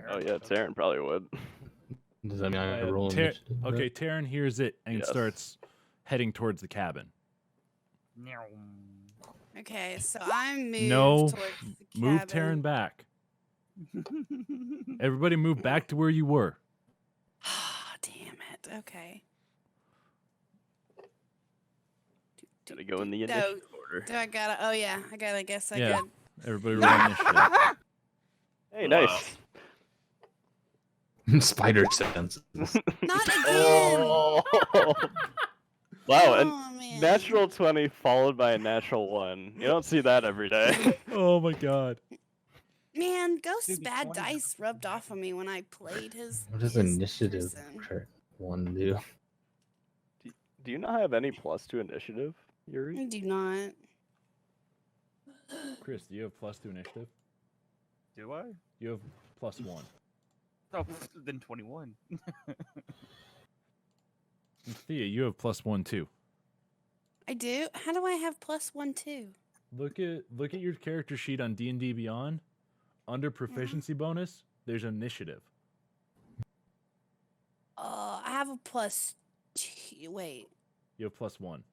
Oh yeah, Taryn probably would. Does that mean I roll Tar- initiative? okay, Taryn hears it and Yes. starts heading towards the cabin. Okay, so I moved No, towards the Move cabin. Taryn back. Everybody move back to where you were. Ah, damn it. Okay. Gotta go in the No, initiative order. do I gotta? Oh yeah, I gotta. I guess I Yeah. could. Everybody roll initiative. Hey, nice. Spider senses. Not again. Oh. Wow, and Oh, man. natural 20 followed by a natural 1. You don't see that every day. Oh my god. Man, Ghost's Dude, bad 20. dice rubbed off on me when I played his. What does his initiative person. one do? Do you not have any plus to initiative, I Yuri? do not. Chris, do you have +2 initiative? Do I? You have +1. Oh, then 21. And Thea, you have +1 too. I do. How do I have +1 too? Look at your character sheet on D&D Beyond. Under proficiency bonus, there's initiative. I have a +2. Wait. You have +1.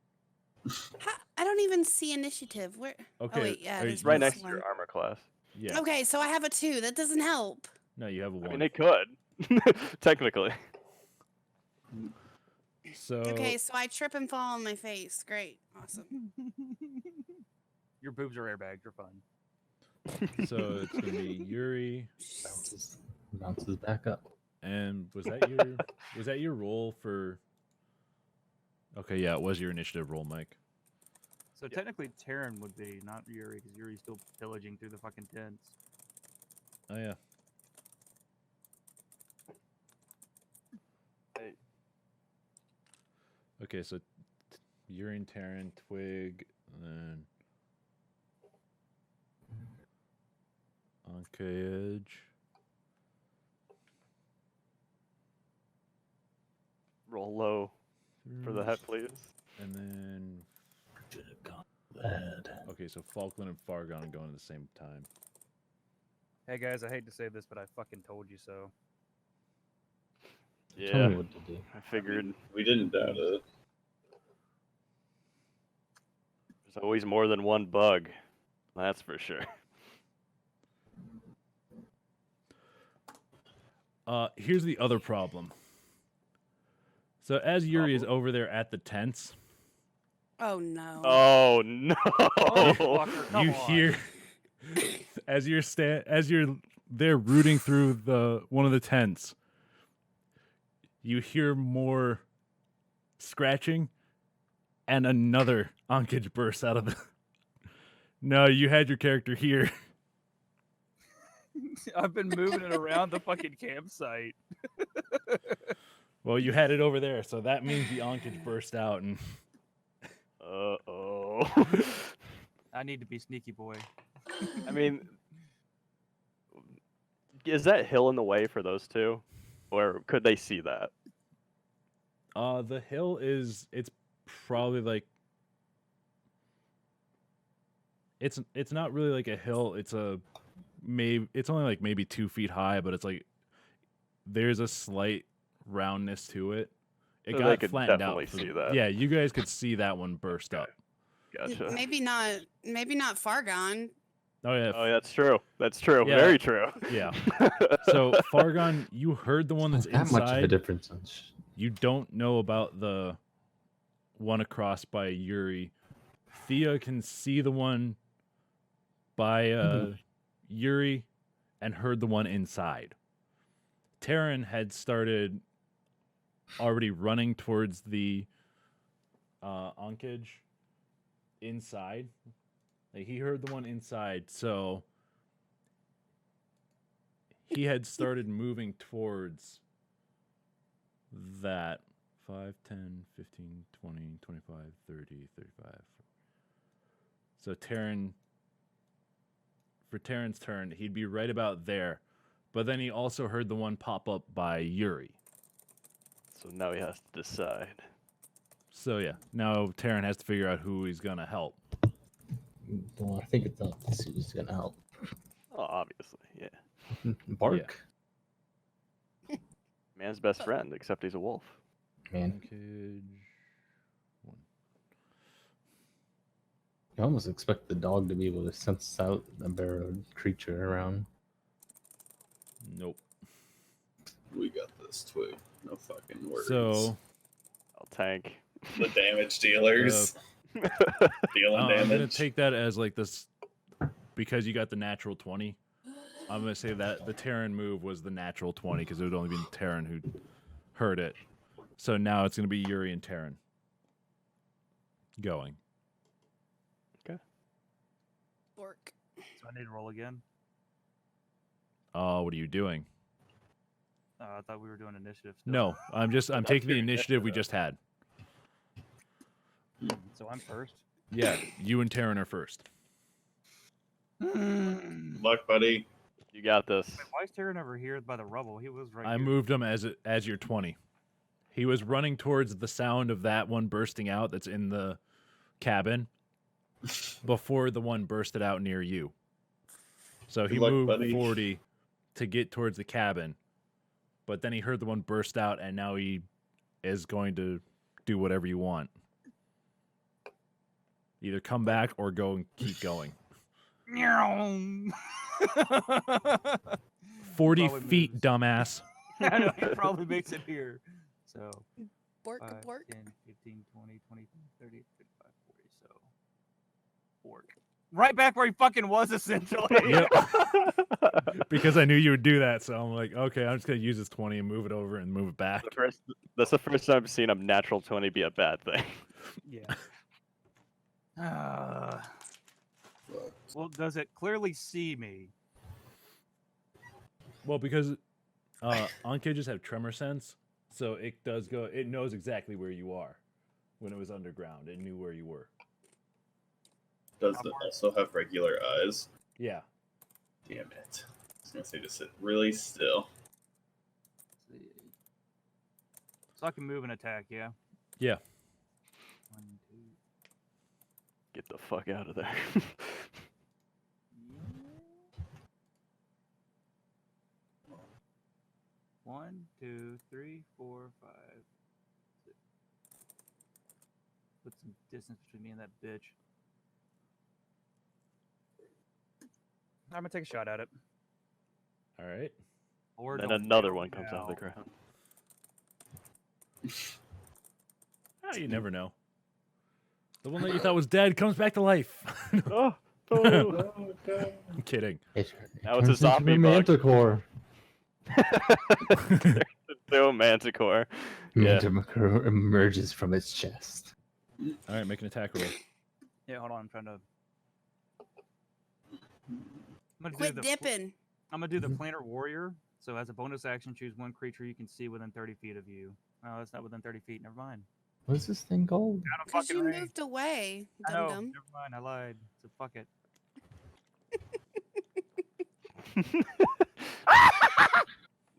I don't even see initiative. Where? Okay. Oh wait, yeah. are It is Right you- next to +1. your armor class. Yeah. Okay, so I have a 2. That doesn't help. No, you have a 1. I mean, it could. Technically. So Okay, so I trip and fall on my face. Great. Awesome. Your boobs are airbagged. You're fine. so it's gonna be Yuri. Bounces back up. And was that your roll for? Okay, yeah, it was your initiative roll, Mike. So technically, Taryn would be, not Yuri, because Yuri's still pillaging through the fucking tents. Oh yeah. Hey. Okay, so Yuri and Taryn, Twig, and then Anka Edge. Roll low for the head, please. And then Should have gone bad. okay, so Falkland and Fargon are going at the same time. Hey guys, I hate to say this, but I fucking told you so. Tell Yeah, me what to do. I figured We didn't doubt it. there's always more than one bug. That's for sure. Here's the other problem. So as Yuri is over there at the tents, Oh no. Oh no! Oh, fucker, come you on. hear as you're there rooting through the one of the tents, you hear more scratching, and another Ankage bursts out of the. No, you had your character here. I've been moving it around the fucking campsite. Well, you had it over there, so that means the Ankage burst out, and Uh-oh. I need to be sneaky boy. I mean, is that hill in the way for those two? Or could they see that? the hill it's probably like it's not really like a hill. It's only like maybe 2 feet high, but it's like there's a slight roundness to it. It So they got could flattened definitely out. see that. Yeah, you guys could see that one burst up. Gotcha. Maybe not Fargon. Oh yeah, Oh, that's true. That's true. Yeah. Very true. yeah. So Fargon, you heard the one that's Not that much of a inside. difference on You don't know about the one across by Yuri. Thea can see the one by Yuri and heard the one inside. Terran had started already running towards the Ankage inside. Like he heard the one inside, so he had started moving towards that 5, 10, 15, 20, 25, 30, 35. So for Terran's turn, he'd be right about there. But then he also heard the one pop up by Yuri. So now he has to decide. So yeah, now Terran has to figure out who he's gonna help. Well, I think it's not this who's gonna help. Oh, obviously, yeah. Bark, Man's best friend, except he's a wolf. man. Ankage. You almost expect the dog to be able to sense out a burrowed creature around. Nope. We got this, Twig. No fucking worries. So I'll tank. the damage dealers dealing I'm gonna damage. take that as like this because you got the natural 20. I'm gonna say that the Terran move was the natural 20 because it would only be Terran who heard it. So now it's gonna be Yuri and Terran going. Bork. So I need to roll again. Oh, what are you doing? I thought we were doing initiative. Still. No, I'm taking the initiative we just had. So I'm first. Yeah, you and Terran are first. Luck, buddy. You got this. Wait, why is Terran over here by the rubble? He was right I here. moved him as your 20. He was running towards the sound of that one bursting out that's in the cabin before the one bursted out near you. So he Good luck, moved buddy. 40 to get towards the cabin, but then he heard the one burst out, and now he is going to do whatever you want. Either come back or go and keep going. 40 Probably feet, moves. dumbass. I know, he probably makes it here. So Bork, 5, bork. 10, 15, 20, 25, 30, 35, 40. So Bork. Right back where he fucking was, essentially. Yep. Because I knew you would do that, so I'm like, okay, I'm just gonna use this 20 and move it over and move it back. That's the first time I've seen a natural 20 be a bad thing. Yeah. Well, does it clearly see me? Well, because Ankages have tremor sense, so it does go. It knows exactly where you are when it was underground. It knew where you were. Does it also have regular eyes? Yeah. Damn it. I was gonna say just sit really still. So I can move and attack, yeah? Yeah. 1, 2. Get the fuck out of there. 1, 2, 3, 4, 5, 6. Put some distance between me and that bitch. I'm gonna take a shot at it. All right. Or Then don't another fail one comes out of the now. ground. Oh, you never know. The one that you thought was dead comes back to life. Oh, Oh, no. God. I'm kidding. Now it's a turns into zombie bug. manticore. No manticore. Yeah. Manticore emerges from its chest. All right, make an attack roll. Yeah, hold on. I'm trying to. I'm Quit gonna dipping. do the Planter Warrior. So as a bonus action, choose one creature you can see within 30 feet of you. Oh, that's not within 30 feet. Never mind. What's this thing called? Out of Because fucking you range. moved away, I know. dum dum. Never mind. I lied. So fuck it.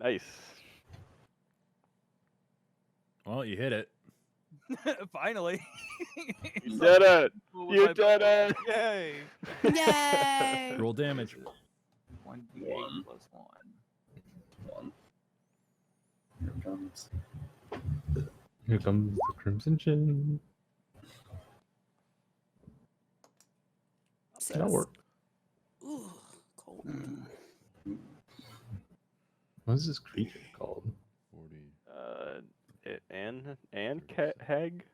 Nice. Well, you hit it. Finally. You did it. With You my did bow. it. Yay. Yay! Roll damage. 1d8 One. plus 1. One. Here it comes. Here comes the Crimson Chin. That'll Six. work. Ooh, cold. What's this creature called? 40. Hag?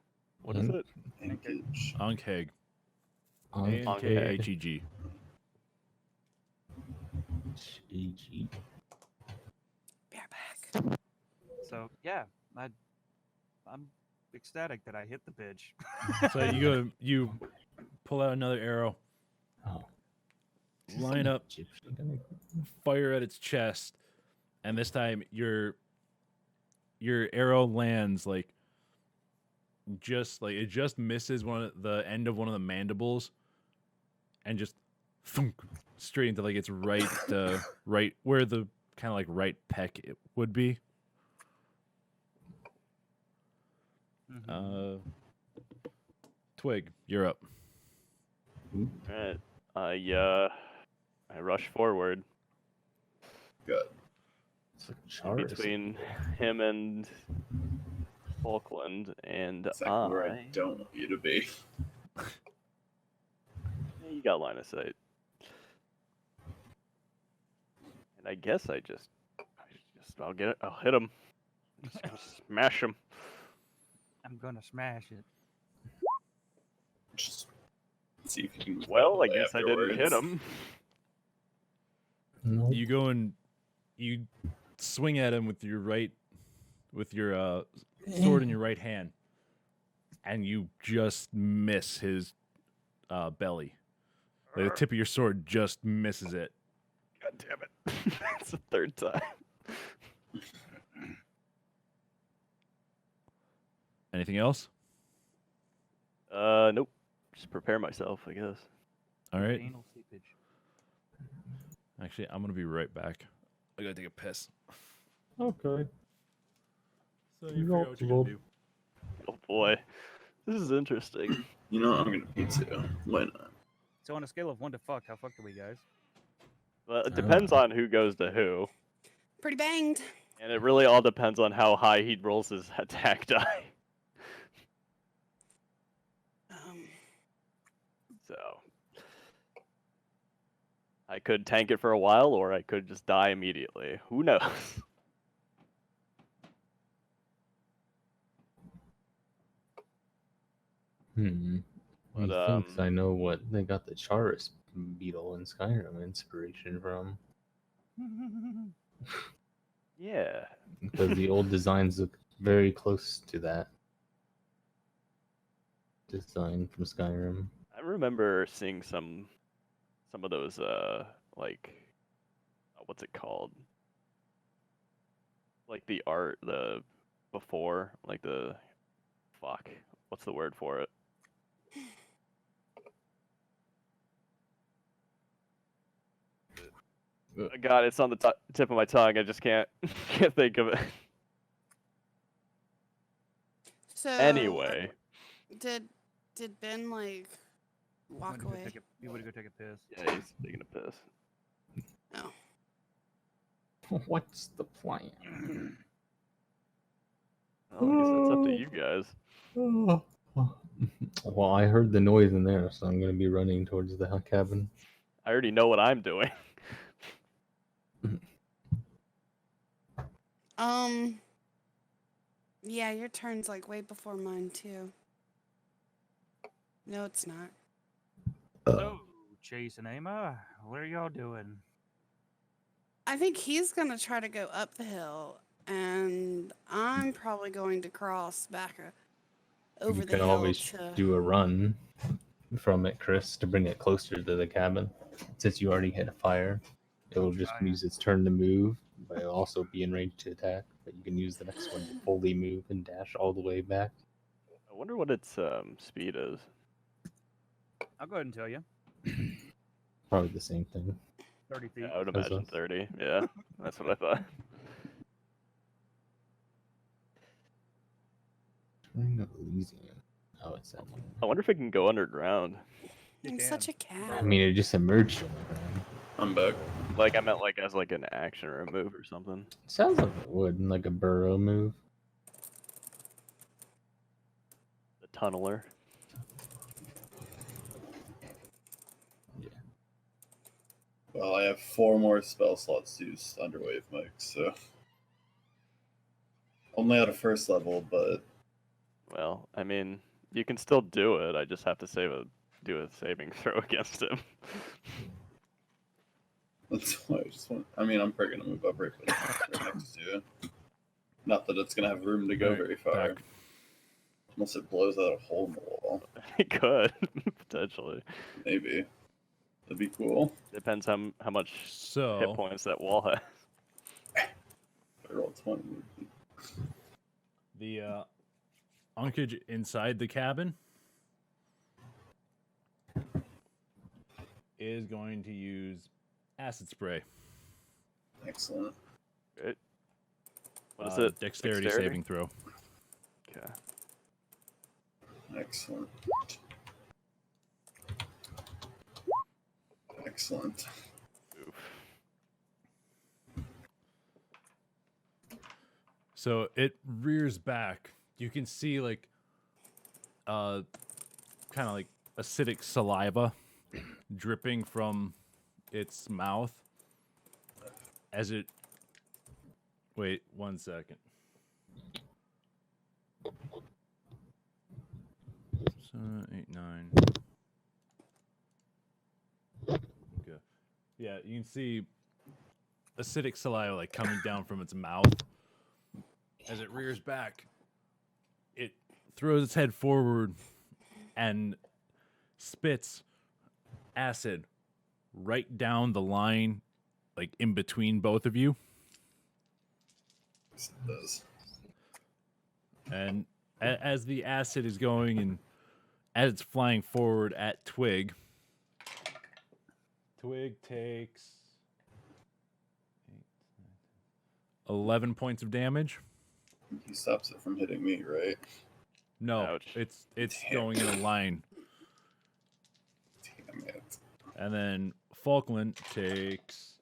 What is An- it? Ankage. Ankheg. Ankheg. A-N-K-H-E-G. GG. Bareback. So yeah, I'm ecstatic that I hit the bitch. So you pull out another arrow, Oh. line up, Egyptian gonna- fire at its chest, and this time your arrow lands like it just misses the end of one of the mandibles, and just thunk, straight into like its right right where the kind of like right peck it would be. Mhm. Twig, you're up. Alright. I rush forward Good. It's like Charizard. between him and Falkland, and Exactly where I don't want you to be. You got line of sight. And I guess I'll get it. I'll hit him. Just gonna smash him. I'm gonna smash it. Just see if you can. Well, I play guess I didn't hit afterwards. him. Nope. You go and you swing at him with your sword in your right hand, and you just miss his belly. Like the tip of your sword just misses it. God damn it. It's the third time. Anything else? Nope. Just prepare myself, I guess. All right. Anal seepage. Actually, I'm gonna be right back. I gotta take a piss. Okay. So you figure out what you're gonna do. Oh boy. This is interesting. You know, I'm gonna pee too. Why not? So on a scale of 1 to fucked, how fucked are we, guys? Well, it depends on who goes to who. Pretty banged. And it really all depends on how high he rolls his attack die. So I could tank it for a while, or I could just die immediately. Who knows? But, He thinks I know what they got the Charis beetle in Skyrim inspiration from. Yeah. Because the old designs look very close to that design from Skyrim. I remember seeing some of those like what's it called? Like the art before, like what's the word for it? God, it's on the tip of my tongue. I just can't think of it. So Anyway, did Ben like walk away? He would go take a piss. yeah, he's taking a piss. Oh, What's the plan? Well, I guess it's up to you guys. Well, I heard the noise in there, so I'm gonna be running towards the cabin. I already know what I'm doing. Yeah, your turn's like way before mine too. No, it's not. So, Chase and Ama, what are y'all doing? I think he's gonna try to go up the hill, and I'm probably going to cross back over You the can hill always to. do a run from it, Chris, to bring it closer to the cabin. Since you already hit a fire, it will just Oh, yeah. use its turn to move, but it'll also be in range to attack. But you can use the next one to fully move and dash all the way back. I wonder what its speed is. I'll go ahead and tell you. Probably the same thing. 30 feet. Yeah, I would That's imagine us. 30. Yeah, that's what I thought. Turning of Elysium. Oh, it's that one. I wonder if it can go underground. You I'm can. such a I cat. mean, it just emerged on the ground. I'm back. Like I meant like as like an action or a move or something. Sounds like it would, like a burrow move. The tunneler. Well, I have 4 more spell slots to use Thunderwave Mike, so only at a first level, but Well, I mean, you can still do it. I just have to do a saving throw against him. that's why I just want. I mean, I'm probably gonna move up right next to you. Not that it's gonna have room to go Right, very far, back. unless it blows out a hole in the wall. He could potentially. Maybe that'd be cool. Depends how much hit So points that wall has. I roll 20. the unkage inside the cabin is going to use acid spray. Excellent. Good. What is Uh, it? Dexterity saving throw. Okay. Excellent. Excellent. Oof. So it rears back. You can see like kind of like acidic saliva dripping from its mouth as it wait 1 second. 7, 8, 9. Okay. Yeah, you can see acidic saliva like coming down from its mouth. As it rears back, it throws its head forward and spits acid right down the line, like in between both of you. Yes, it does. And as the acid is going and as it's flying forward at Twig, Twig takes 11 points of damage. He stops it from hitting me, right? No, Ouch. it's Damn. going in a line. Damn it. And then Falkland takes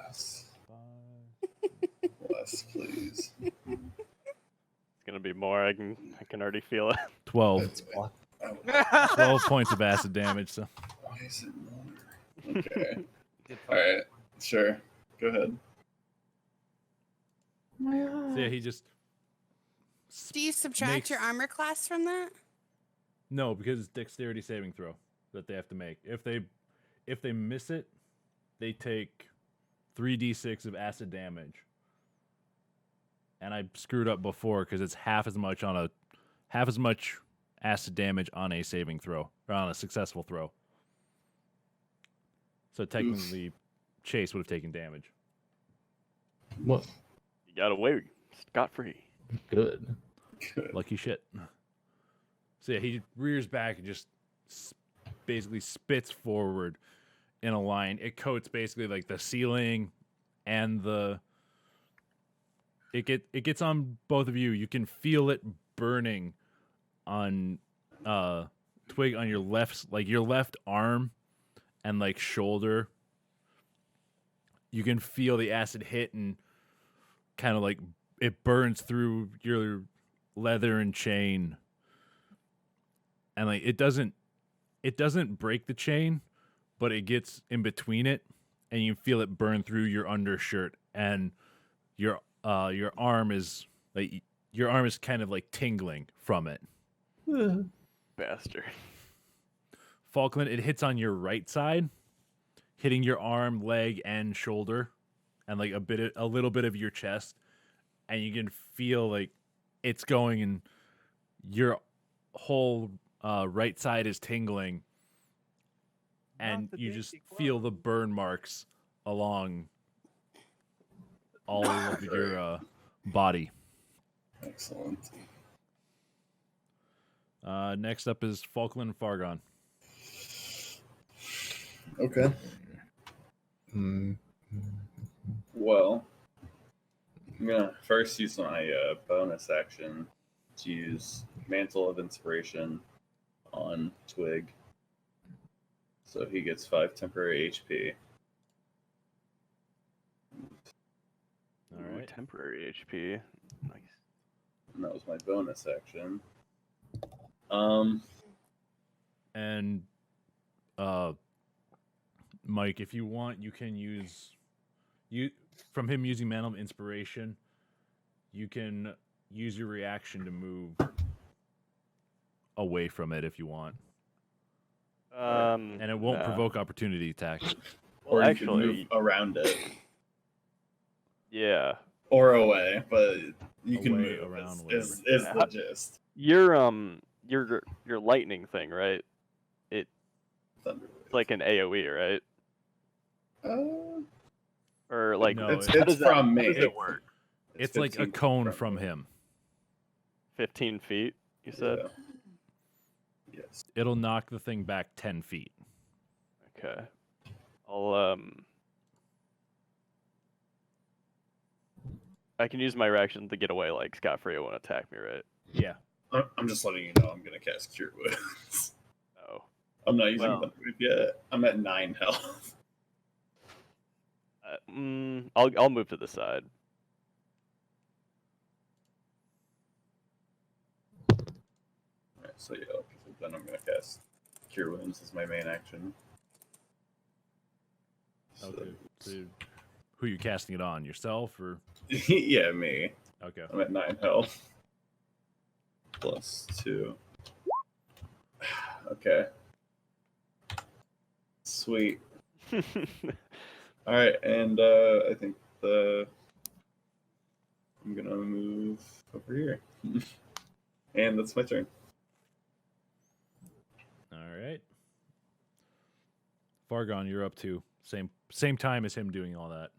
Less. 5. Less, please. It's gonna be more. I can already feel it. 12. That's fine. 12 points of acid damage. So Why is it more? Okay. Good All right. Sure. Go ahead. yeah, he just Do you subtract your Makes- armor class from that? no, because it's dexterity saving throw that they have to make. If they miss it, they take 3d6 of acid damage. And I screwed up before because it's half as much acid damage on a saving throw or on a successful throw. So technically, Chase would have taken damage. What? You got away scot free. Good. Good. Lucky shit. So yeah, he rears back and just basically spits forward in a line. It coats basically like the ceiling and it gets on both of you. You can feel it burning on Twig on your left arm and like shoulder. You can feel the acid hit and kind of like it burns through your leather and chain, and like it doesn't break the chain, but it gets in between it, and you feel it burn through your undershirt, and your arm is kind of like tingling from it. Bastard. Falkland, it hits on your right side, hitting your arm, leg, and shoulder, and like a little bit of your chest, and you can feel like it's going, and your whole right side is tingling, and Not the you just Daisy feel Club. the burn marks along all of your body. Excellent. Next up is Falkland and Fargon. Okay. Mm, Well, I'm gonna first use my bonus action to use Mantle of Inspiration on Twig. So he gets 5 temporary HP. All Ooh, right. temporary HP. Nice. And that was my bonus action. And Mike, if you want, you can use from him using Mantle of Inspiration, you can use your reaction to move away from it if you want. And it won't nah. provoke opportunity attacks. Or Well, you can move around it. yeah. Or away, but you can Away, move. around, Is whatever. the gist. Your lightning thing, right? Thunder It's like an AoE, right? Wave. Or like No, It's, it- how it's does that- from me. How does it work? It's like a 15 cone from him. 15 feet, you said? Yeah. Yes. It'll knock the thing back 10 feet. Okay. I'll I can use my reaction to get away like scot-free. It won't attack me, right? Yeah. I'm just letting you know I'm gonna cast Cure Wounds. Oh. I'm not using Well. Thunder Wave yet. I'm at 9 health. I'll move to the side. Alright, so yeah, then I'm gonna cast Cure Wounds as my main action. So- Okay. So who you casting it on? Yourself or yeah, me. okay. I'm at 9 health. Plus 2. Okay. Sweet. Alright, and I think I'm gonna move over here. And that's my turn. All right. Fargon, you're up too. Same time as him doing all that.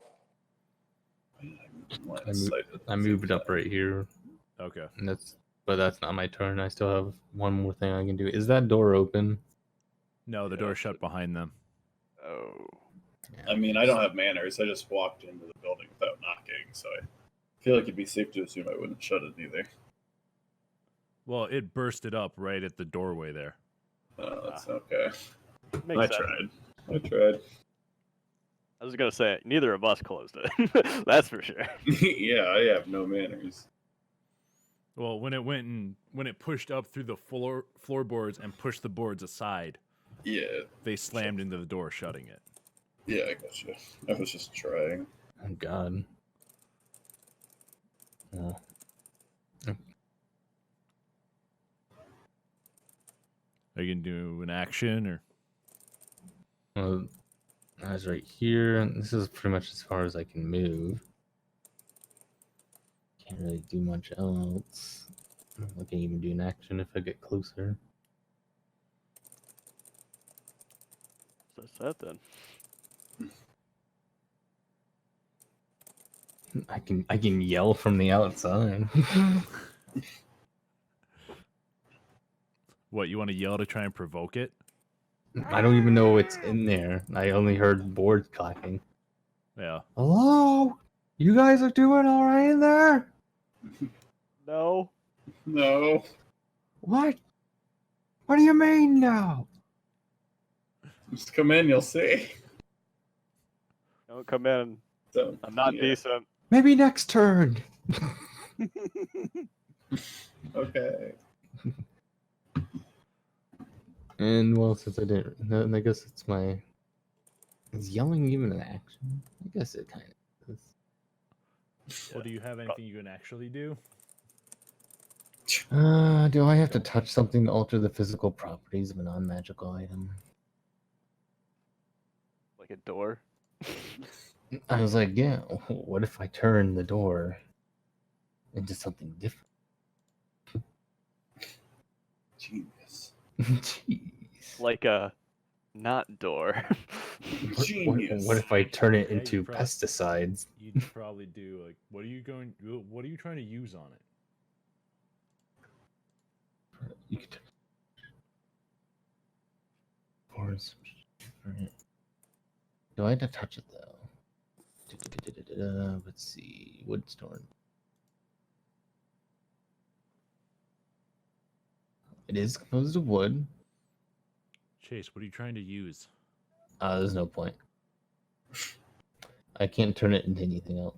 I moved up right here, Okay. and but that's not my turn. I still have one more thing I can do. Is that door open? No, the Yeah, door's shut behind them. Oh. I mean, I don't have manners. I just walked into the building without knocking, so I feel like it'd be safe to assume I wouldn't shut it either. Well, it bursted up right at the doorway there. That's okay. Makes I sense. tried. I was gonna say neither of us closed it. That's for sure. Yeah, I have no manners. Well, when it pushed up through the floorboards and pushed the boards aside, Yeah, they slammed into the door, shutting it. yeah, I gotcha. I was just trying. Oh God. Oh. Are you gonna do an action or? Well, I was right here, and this is pretty much as far as I can move. Can't really do much else. I can even do an action if I get closer. So that's that then. I can yell from the outside. What, you want to yell to try and provoke it? I don't even know what's in there. I only heard boards clacking. Yeah. Hello? You guys are doing all right in there? No. No. What? What do you mean no? Just come in, you'll see. Don't come in. So, I'm not yeah. decent. Maybe next turn. Okay. And well, since I didn't, no, I guess it's my. Is yelling even an action? I guess it kind of is. Well, do you have anything you can actually do? Do I have to touch something to alter the physical properties of a non-magical item? Like a door. I was like, yeah. What if I turn the door into something different? Genius. Jeez. Like a not door. Genius. What if I turn it Yeah, you into probably- pesticides? You'd probably do like, what are you trying to use on it? You could. Force. Do I have to touch it though? Let's see. Woodstorm. It is composed of wood. Chase, what are you trying to use? There's no point. I can't turn it into anything else.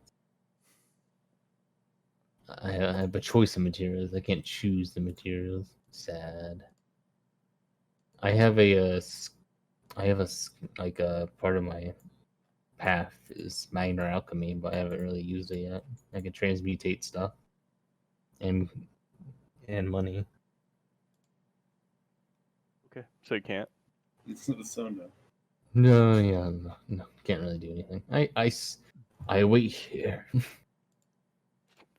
I have a choice of materials. I can't choose the materials. Sad. I have like a part of my path is minor alchemy, but I haven't really used it yet. I can transmutate stuff and money. Okay, so you can't. So no. No, yeah, no, can't really do anything. I wait here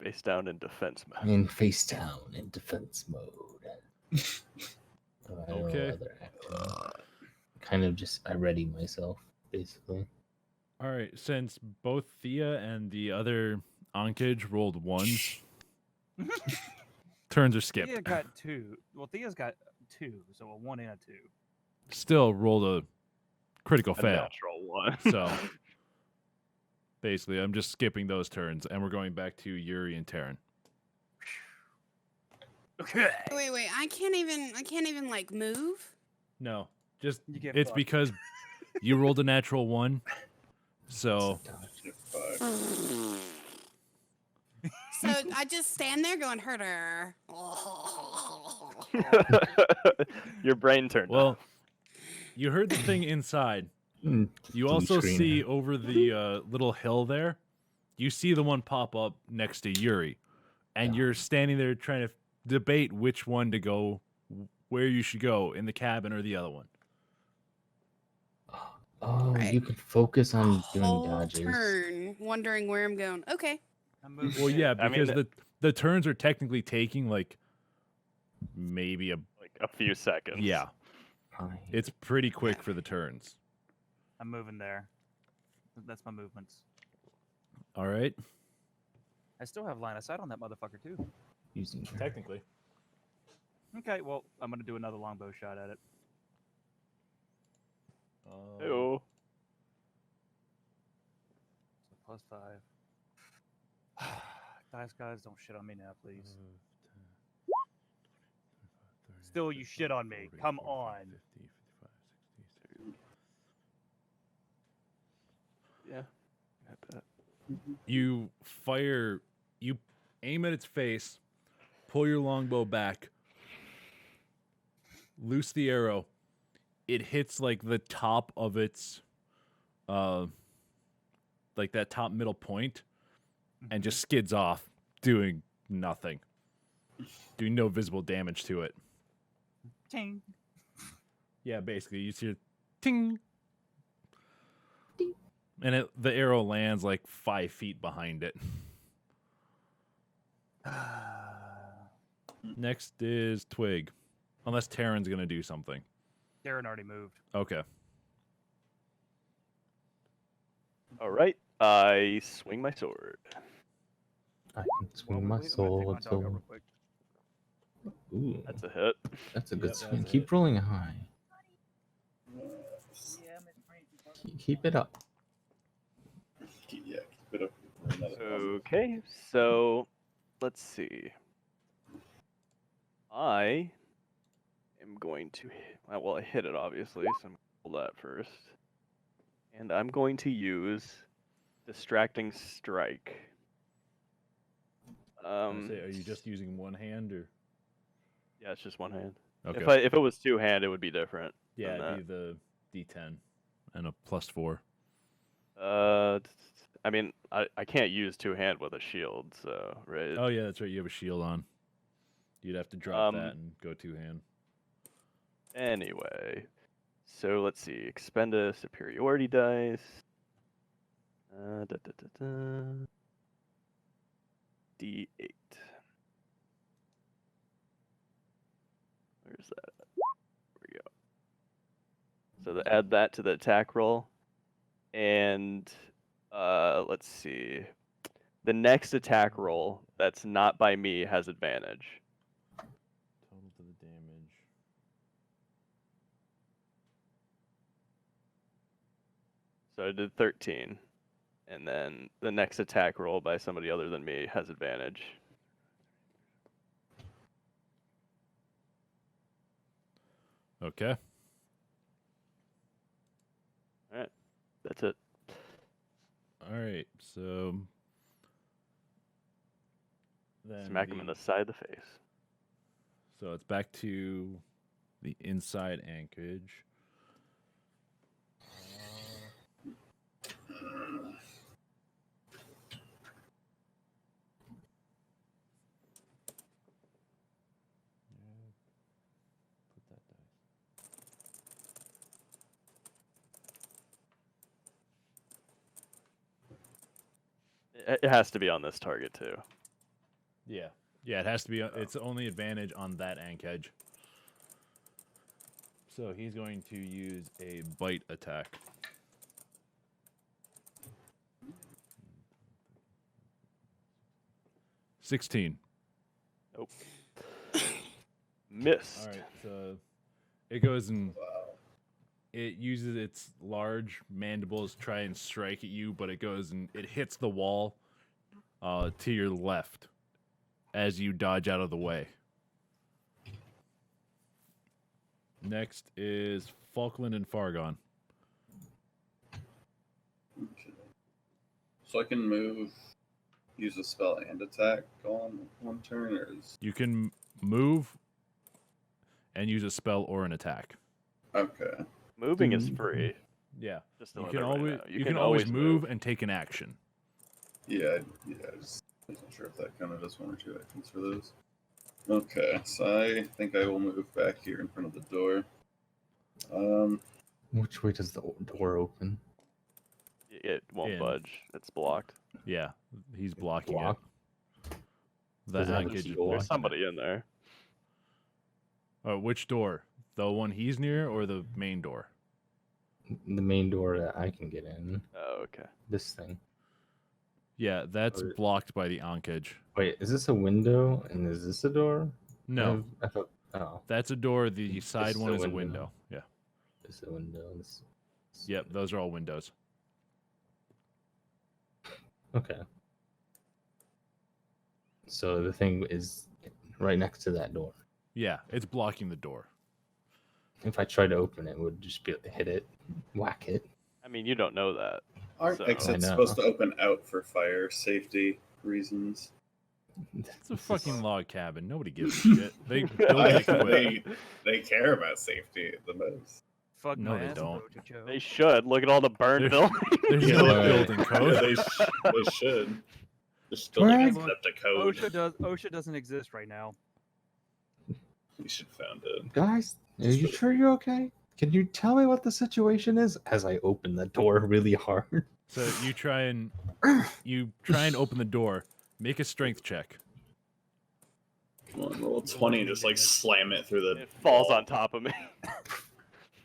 Face down in defense mode. in face down in defense mode. I don't know Okay. other action. Kind of just I ready myself basically. All right, since both Thea and the other Ankage rolled ones, turns are skipped. Thea got 2. Well, Thea's got 2, so a 1 and a 2. Still rolled a critical A fail. natural one. So basically, I'm just skipping those turns, and we're going back to Yuri and Terran. Okay. Wait, I can't even like move. No, just You get it's fucked. because you rolled a natural one. So So I just stand there going, herder. Your brain turned well, off. you heard the thing inside. You Blue also screen. see over the little hill there. You see the one pop up next to Yuri, and Yeah. you're standing there trying to debate which one to go, where you should go in the cabin or the other one. Oh, Right. you can focus on doing Whole dodges. turn, wondering where I'm going. Okay. I'm moving. Well, yeah, I mean, because the turns are technically taking like maybe a Like a few seconds. yeah. Fine. It's pretty quick for the turns. I'm moving there. That's my movements. All right. I still have line of sight on that motherfucker too. Using your- Technically. Okay, well, I'm gonna do another longbow shot at it. Ew. So +5. Dice guys, don't shit on me now, please. Still, you shit on me. Come on. Yeah. Got that. You fire, you aim at its face, pull your longbow back, loose the arrow. It hits like the top of its, like that top middle point, and just skids off, doing nothing, doing no visible damage to it. Ting. Yeah, basically, you see a ting. And the arrow lands like 5 feet behind it. Next is Twig. Unless Terran's going to do something. Darren already moved. Okay. All right. I swing my sword. I can swing Well, my wait, I'm gonna take soul my dog out until. real quick. Ooh, That's a hit. that's a good Yep, swing. that's Keep it. rolling high. Keep it up. Yeah, keep it up for another one. Okay, so let's see. I am going to hit, well, I hit it obviously, so I'm going to pull that first. And I'm going to use Distracting Strike. Are you just using one hand or? Yeah, it's just one hand. Okay. If it was two hand, it would be different. Yeah, than it'd be the D10 and a +4. I mean, I can't use two hand with a shield, so right. Oh yeah, that's right. You have a shield on. You'd have to drop that Um, and go two hand. Anyway, so let's see. Expend a superiority dice. D8. Where's that? There we go. So add that to the attack roll, and let's see. The next attack roll that's not by me has advantage. Total to the damage. So I did 13. And then the next attack roll by somebody other than me has advantage. Okay. Alright. That's it. All right. So then Smack him in the side of the face. So it's back to the inside anchorage. Put that dice. It has to be on this target too. Yeah. Yeah, it has to be. It's only advantage on that anchorage. So he's going to use a bite attack. $16. Nope. Missed. All right, so it goes and Wow. it uses its large mandibles to try and strike at you, but it goes and it hits the wall to your left as you dodge out of the way. Next is Falkland and Fargon. Okay. So I can move, use a spell and attack on one turn, or is You can move and use a spell or an attack. okay. Moving is free. Yeah. Just to You let can everybody always know. you can always move and take an action. Yeah, I just wasn't sure if that counted as one or two actions for those. Okay, so I think I will move back here in front of the door. Which way does the door open? It won't In. budge. It's blocked. Yeah, he's blocking Block? it. The Does it have a anchorage is key? blocking There's it. somebody in there. Which door? The one he's near or the main door? The main door that I can get in. Oh, okay. This thing. Yeah, that's Or- blocked by the anchorage. Wait, is this a window and is this a door? No, I thought. Oh, that's a door. The side is one a is a window. window. Yeah. it's a window. Yep, those are all windows. Okay. So the thing is right next to that door. Yeah, it's blocking the door. If I try to open it, it would just be able to hit it, whack it. I mean, you don't know that. Aren't So- exits I know. supposed to open out for fire safety reasons? It's a fucking log cabin. Nobody gives a shit. They build I- it quick. they care about safety the most. Fuck No, my they ass, don't. Mojo. They should. Look at all the burned There's- buildings. There's Yeah, no right. building Yeah, code. they should. They're still Right. not up to code. OSHA doesn't exist right now. We should found it. Guys, are you sure you're okay? Can you tell me what the situation is? As I open the door really hard. So you try and open the door. Make a strength check. Come on, roll 20 and just like slam it through the. It falls wall. on top of me.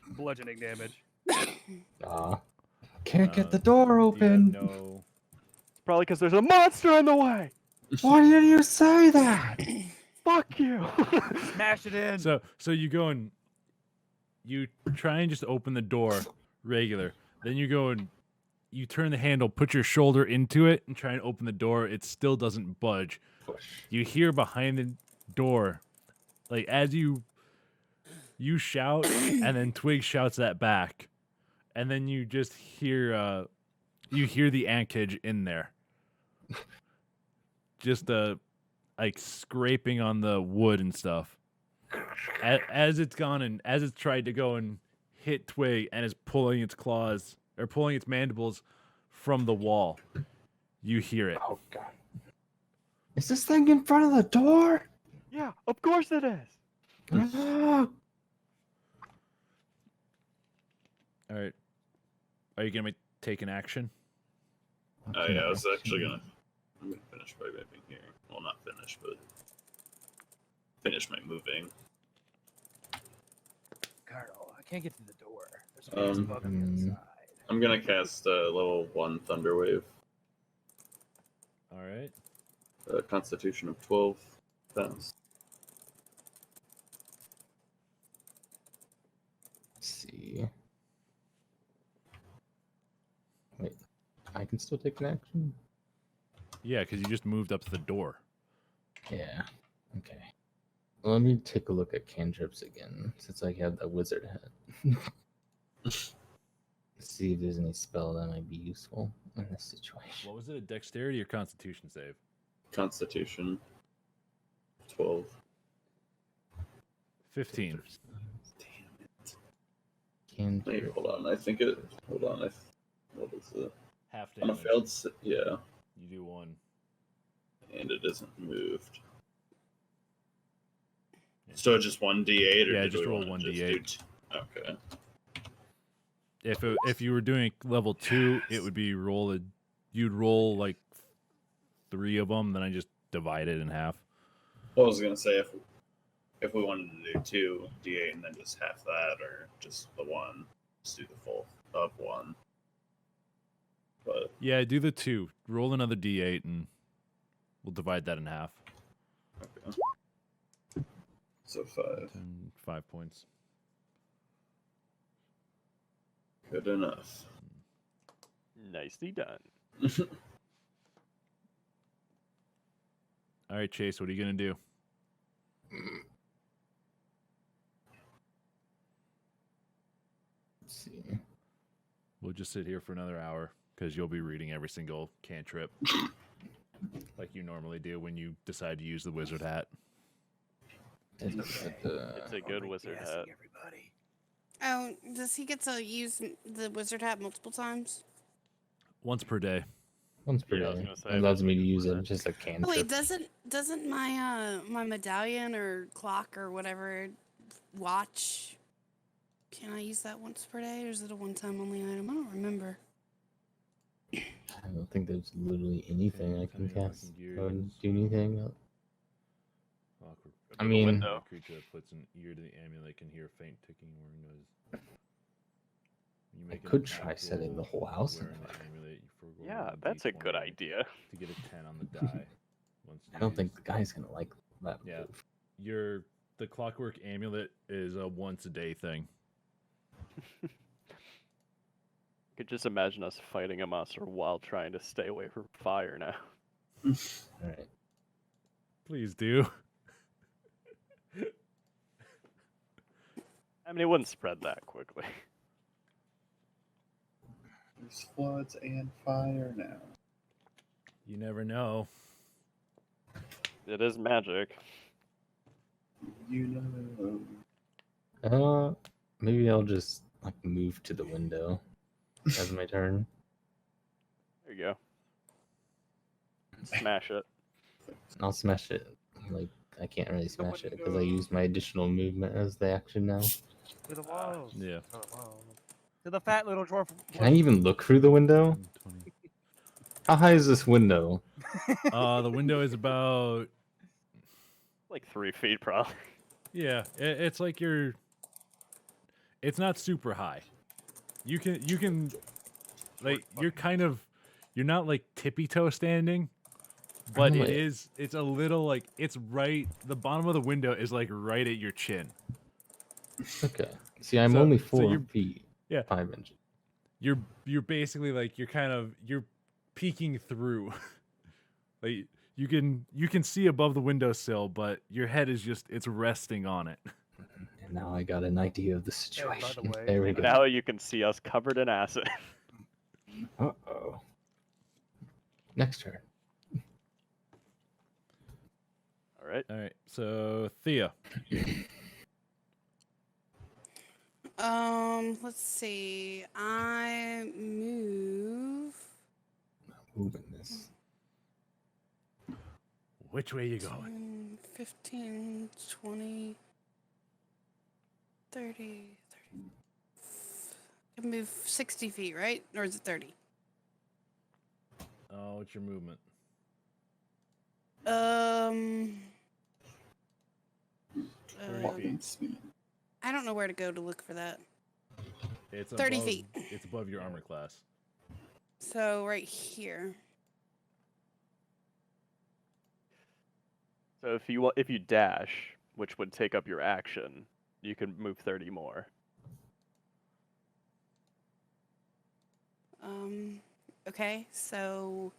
Bludgeoning damage. Can't get the Do door you have open. no. It's probably because there's a monster in the way. Why did you say that? Fuck you. Smash it in. So you go and you try and just open the door regular. Then you go and you turn the handle, put your shoulder into it, and try and open the door. It still doesn't budge. Push. You hear behind the door, like as you shout, and then Twig shouts that back, and then you just hear the anchorage in there. Just like scraping on the wood and stuff. As it's gone and as it's tried to go and hit Twig and is pulling its claws or pulling its mandibles from the wall, you hear it. Oh god. Is this thing in front of the door? Yeah, of course it is. Ah! All right. Are you gonna take an action? Oh yeah, I was actually gonna. I'm gonna finish by moving here. Well, not finish, but finish my moving. Carl, I can't get through the door. There's a man's bug on the inside. I'm gonna cast level 1 Thunder Wave. All right. Constitution of 12. Defense. Let's see. Wait, I can still take an action? Yeah, because you just moved up to the door. Yeah. Okay. Let me take a look at cantrips again, since I have that wizard hat. See if there's any spell that might be useful in this situation. What was it? A dexterity or constitution save? Constitution. 12. 15. Damn it. Cantrip. Wait, hold on. I think it. Hold on. What is it? Half On a damage. failed. Yeah. You do 1. And it isn't moved. Yeah. So just 1d8 or Yeah, did just we roll wanna 1d8. just do okay. If you were doing level 2, it would be you'd roll like 3 of them, then I just divide it in half. Well, I was gonna say if we wanted to do 2d8 and then just half that, or just the 1, just do the full of 1. But Yeah, do the 2. Roll another d8 and we'll divide that in half. okay. So 5. 10, 5 points. Good enough. Nicely done. All right, Chase, what are you going to do? Let's see. We'll just sit here for another hour because you'll be reading every single cantrip like you normally do when you decide to use the wizard hat. It's It's a good wizard hat. Everybody. Oh, does he get to use the wizard hat multiple times? Once per day. Once per Yeah, I was day. gonna say, It allows me to that's use what it it just a Oh, cantrip. wait, doesn't my my medallion or clock or whatever watch? Can I use that once per day, or is it a one-time only item? I don't remember. I don't think there's literally anything I can Tell me cast fucking or gears. do anything. Awkward. I mean- window. A creature that puts an ear to the amulet can hear faint ticking or noise. You I make an could attack try setting the roll whole house on wearing the fire. amulet, you forego Yeah, rolling that's a good d20 idea. To get a 10 on the die. Once I don't think used. the guy's gonna like that. Yeah. move. The clockwork amulet is a once a day thing. I could just imagine us fighting a monster while trying to stay away from fire now. All right. Please do. I mean, it wouldn't spread that quickly. There's floods and fire now. You never know. It is magic. You know. Maybe I'll just like move to the window as my turn. There you go. Smash it. I'll smash it. Like I can't really smash it because I window. use my additional movement as the action now. To the walls. Yeah. To the walls. To the fat little dwarf. Can I even look through the window? 20. How high is this window? The window is about Like 3 feet, probably. yeah. It's like it's not super high. You can like you're not like tippy toe standing, but Oh, it's a little like it's right. The bottom of the window is like right at your chin. Okay. See, I'm So- only so 4 you're- feet. yeah. 5 inches. You're basically like you're peeking through. Like you can see above the windowsill, but your head is just it's resting on it. And now I got an idea of the by the situation. way, There we go. Now you can see us covered in acid. Uh-oh. Next turn. right. All right. So Thea. Let's see. I move. Moving this. Which way you going? 10, 15, 20, 30, 30. I can move 60 feet, right? Or is it 30? Oh, what's your movement? Um, 30 feet. Speed. I don't know where to go to look for that. It's 30 above, feet. It's above your armor class. So right here. So if you dash, which would take up your action, you can move 30 more. Okay, so,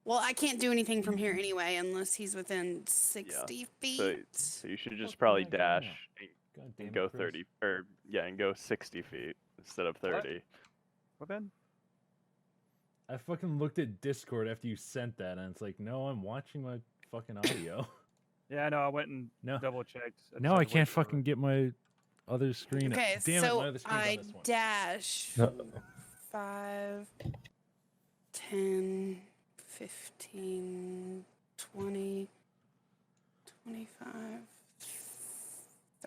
well, I can't do anything from here anyway unless he's within 60 feet. So you should just Fuck probably am I doing dash now? God damn and it, go Chris. 30 and go 60 feet instead of 30. What then? I fucking looked at Discord after you sent that, and it's like, no, I'm watching my fucking audio. Yeah, I know. I went and No. double checked. No, I can't fucking get my other screen. Okay, Damn it, so my other screen's I on this one. dash Uh-oh. 5, 10, 15, 20, 25,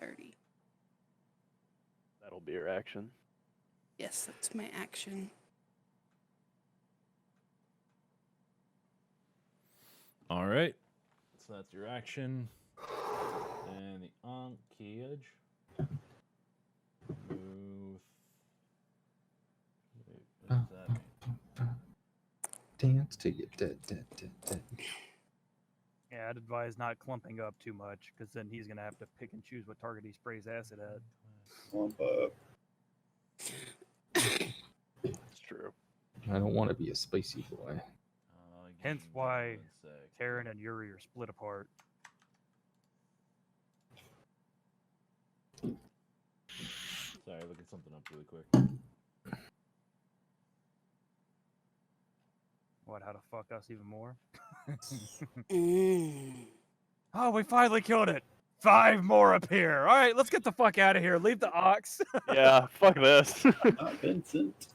30. That'll be your action. Yes, that's my action. All right. So that's your action. And the Ankh-Edge. Move. Wait, what does that mean? Dance till you're dead. Yeah, I'd advise not clumping up too much, because then he's gonna have to pick and choose what target he sprays acid at. Clump up. It's true. I don't want to be a spicy boy. Give Hence me why 1 sec. Taryn and Yuri are split apart. Sorry, looking something up really quick. What? How to fuck us even more? Mm. Oh, we finally killed it. 5 more appear. All right, let's get the fuck out of here. Leave the ox. Yeah, fuck this. Not Vincent.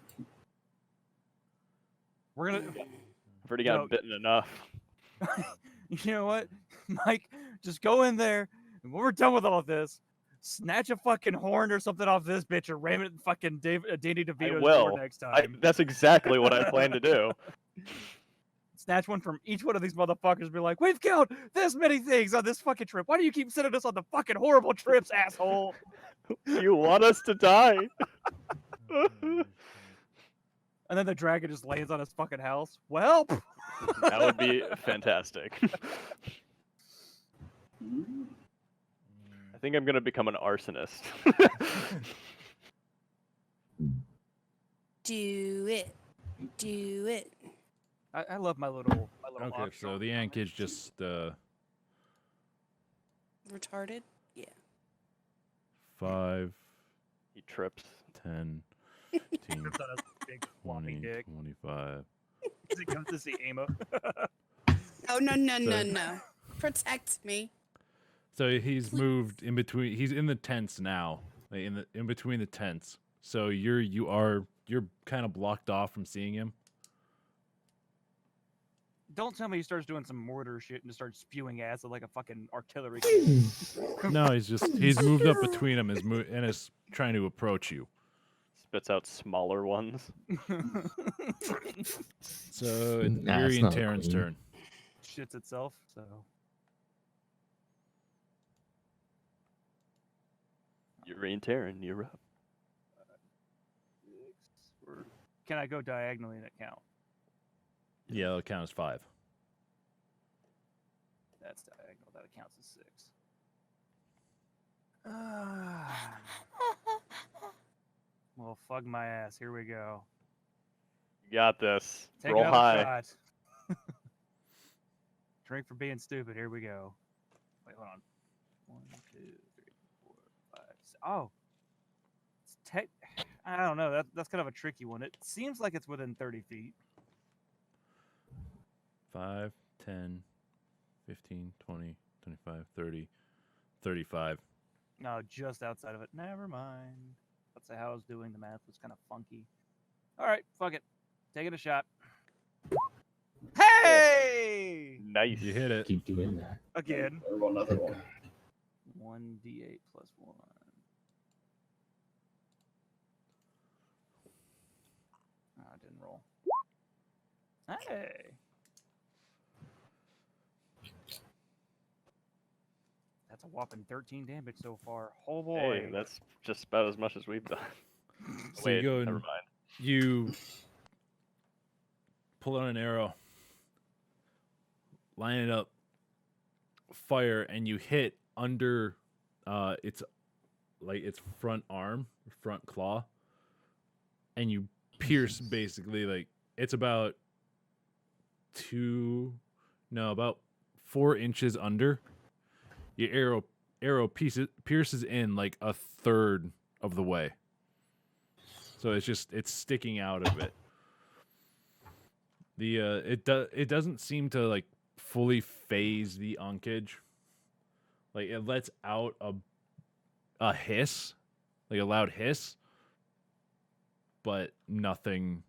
We're gonna. I've already got No. bitten enough. You know what, Mike? Just go in there, and when we're done with all this, snatch a fucking horn or something off this bitch and ram it in fucking Danny DeVito's door will. next time. That's exactly what I plan to do. Snatch one from each one of these motherfuckers and be like, we've killed this many things on this fucking trip. Why do you keep sending us on the fucking horrible trips, asshole? You want us to die? And then the dragon just lands on his fucking house. Well, That would be fantastic. Mm. I think I'm gonna become an arsonist. Do it. Do it. I love my little Okay, ox so dog the family. Yank is just Retarded? Yeah. 5, He trips. 10, 15, Trips on his big floppy 20, dick. 25. As he comes to see Amo. Oh, no, no, no, So- no. Protect me. So he's moved in between. He's in the tents now, like in between the tents. So you're kind of blocked off from seeing him. Don't tell me he starts doing some mortar shit and just starts spewing acid like a fucking artillery cannon. No, he's moved up between them and is trying to approach you. Spits out smaller ones. So it's Nah, Yuri it's and not Taryn's clean. turn. Shits itself, so. Yuri and Taryn, you're up. Can I go diagonally in that count? Yeah, it'll count as 5. That's diagonal. That counts as 6. Well, fuck my ass. Here we go. You got this. Take Roll another high. shot. Drink for being stupid. Here we go. Wait, hold on. 1, 2, 3, 4, 5, 6. Oh. It's I don't know. That's kind of a tricky one. It seems like it's within 30 feet. 5, 10, 15, 20, 25, 30, 35. No, just outside of it. Never mind. Let's say how I was doing the math was kind of funky. All right, fuck it. Taking a shot. Hey! Nice. You hit it. Keep doing that. Again. Or roll another one. 1d8 plus 1. Oh, I didn't roll. Hey! That's a whopping 13 damage so far. Oh boy. Hey, that's just about as much as we've done. So Wait, you go never and mind. you pull out an arrow, line it up, fire, and you hit under its front arm, front claw, and you pierce basically like it's about 4 inches under. Your arrow pierces in like a third of the way. So it's sticking out of it. It doesn't seem to like fully phase the Unkage. Like it lets out a hiss, like a loud hiss, but nothing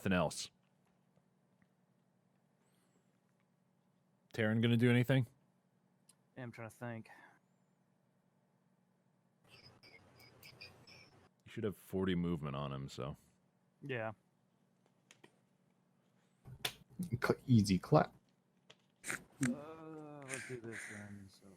else. Taryn gonna do anything? Yeah, I'm trying to think. You should have 40 movement on him, so. Yeah. Easy clap. Let's do this then. So.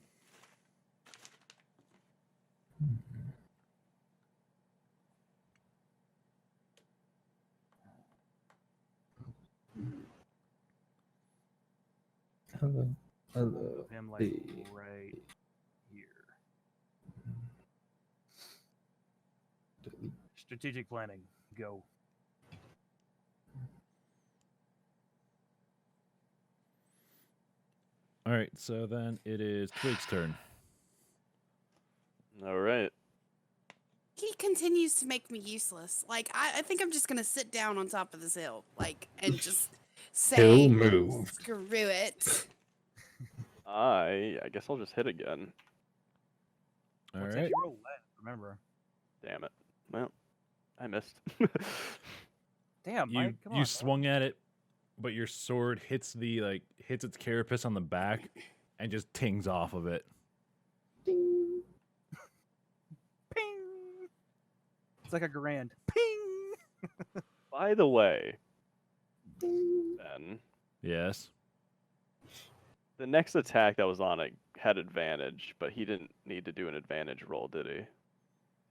Hello. Hello. Move him like Hey. right here. Strategic planning. Go. All right, so then it is Twig's turn. All right. He continues to make me useless. Like I think I'm just gonna sit down on top of this hill, like, and just say, move. screw it. I guess I'll just hit again. All What's right. that you roll left, remember. Damn it. Well, I missed. Damn, You Mike, come on. you dog. swung at it, but your sword hits its carapace on the back and just tings off of it. Ding. Ping! It's like a grand. Ping! By the way, Ding. Ben, Yes. the next attack that was on it had advantage, but he didn't need to do an advantage roll, did he?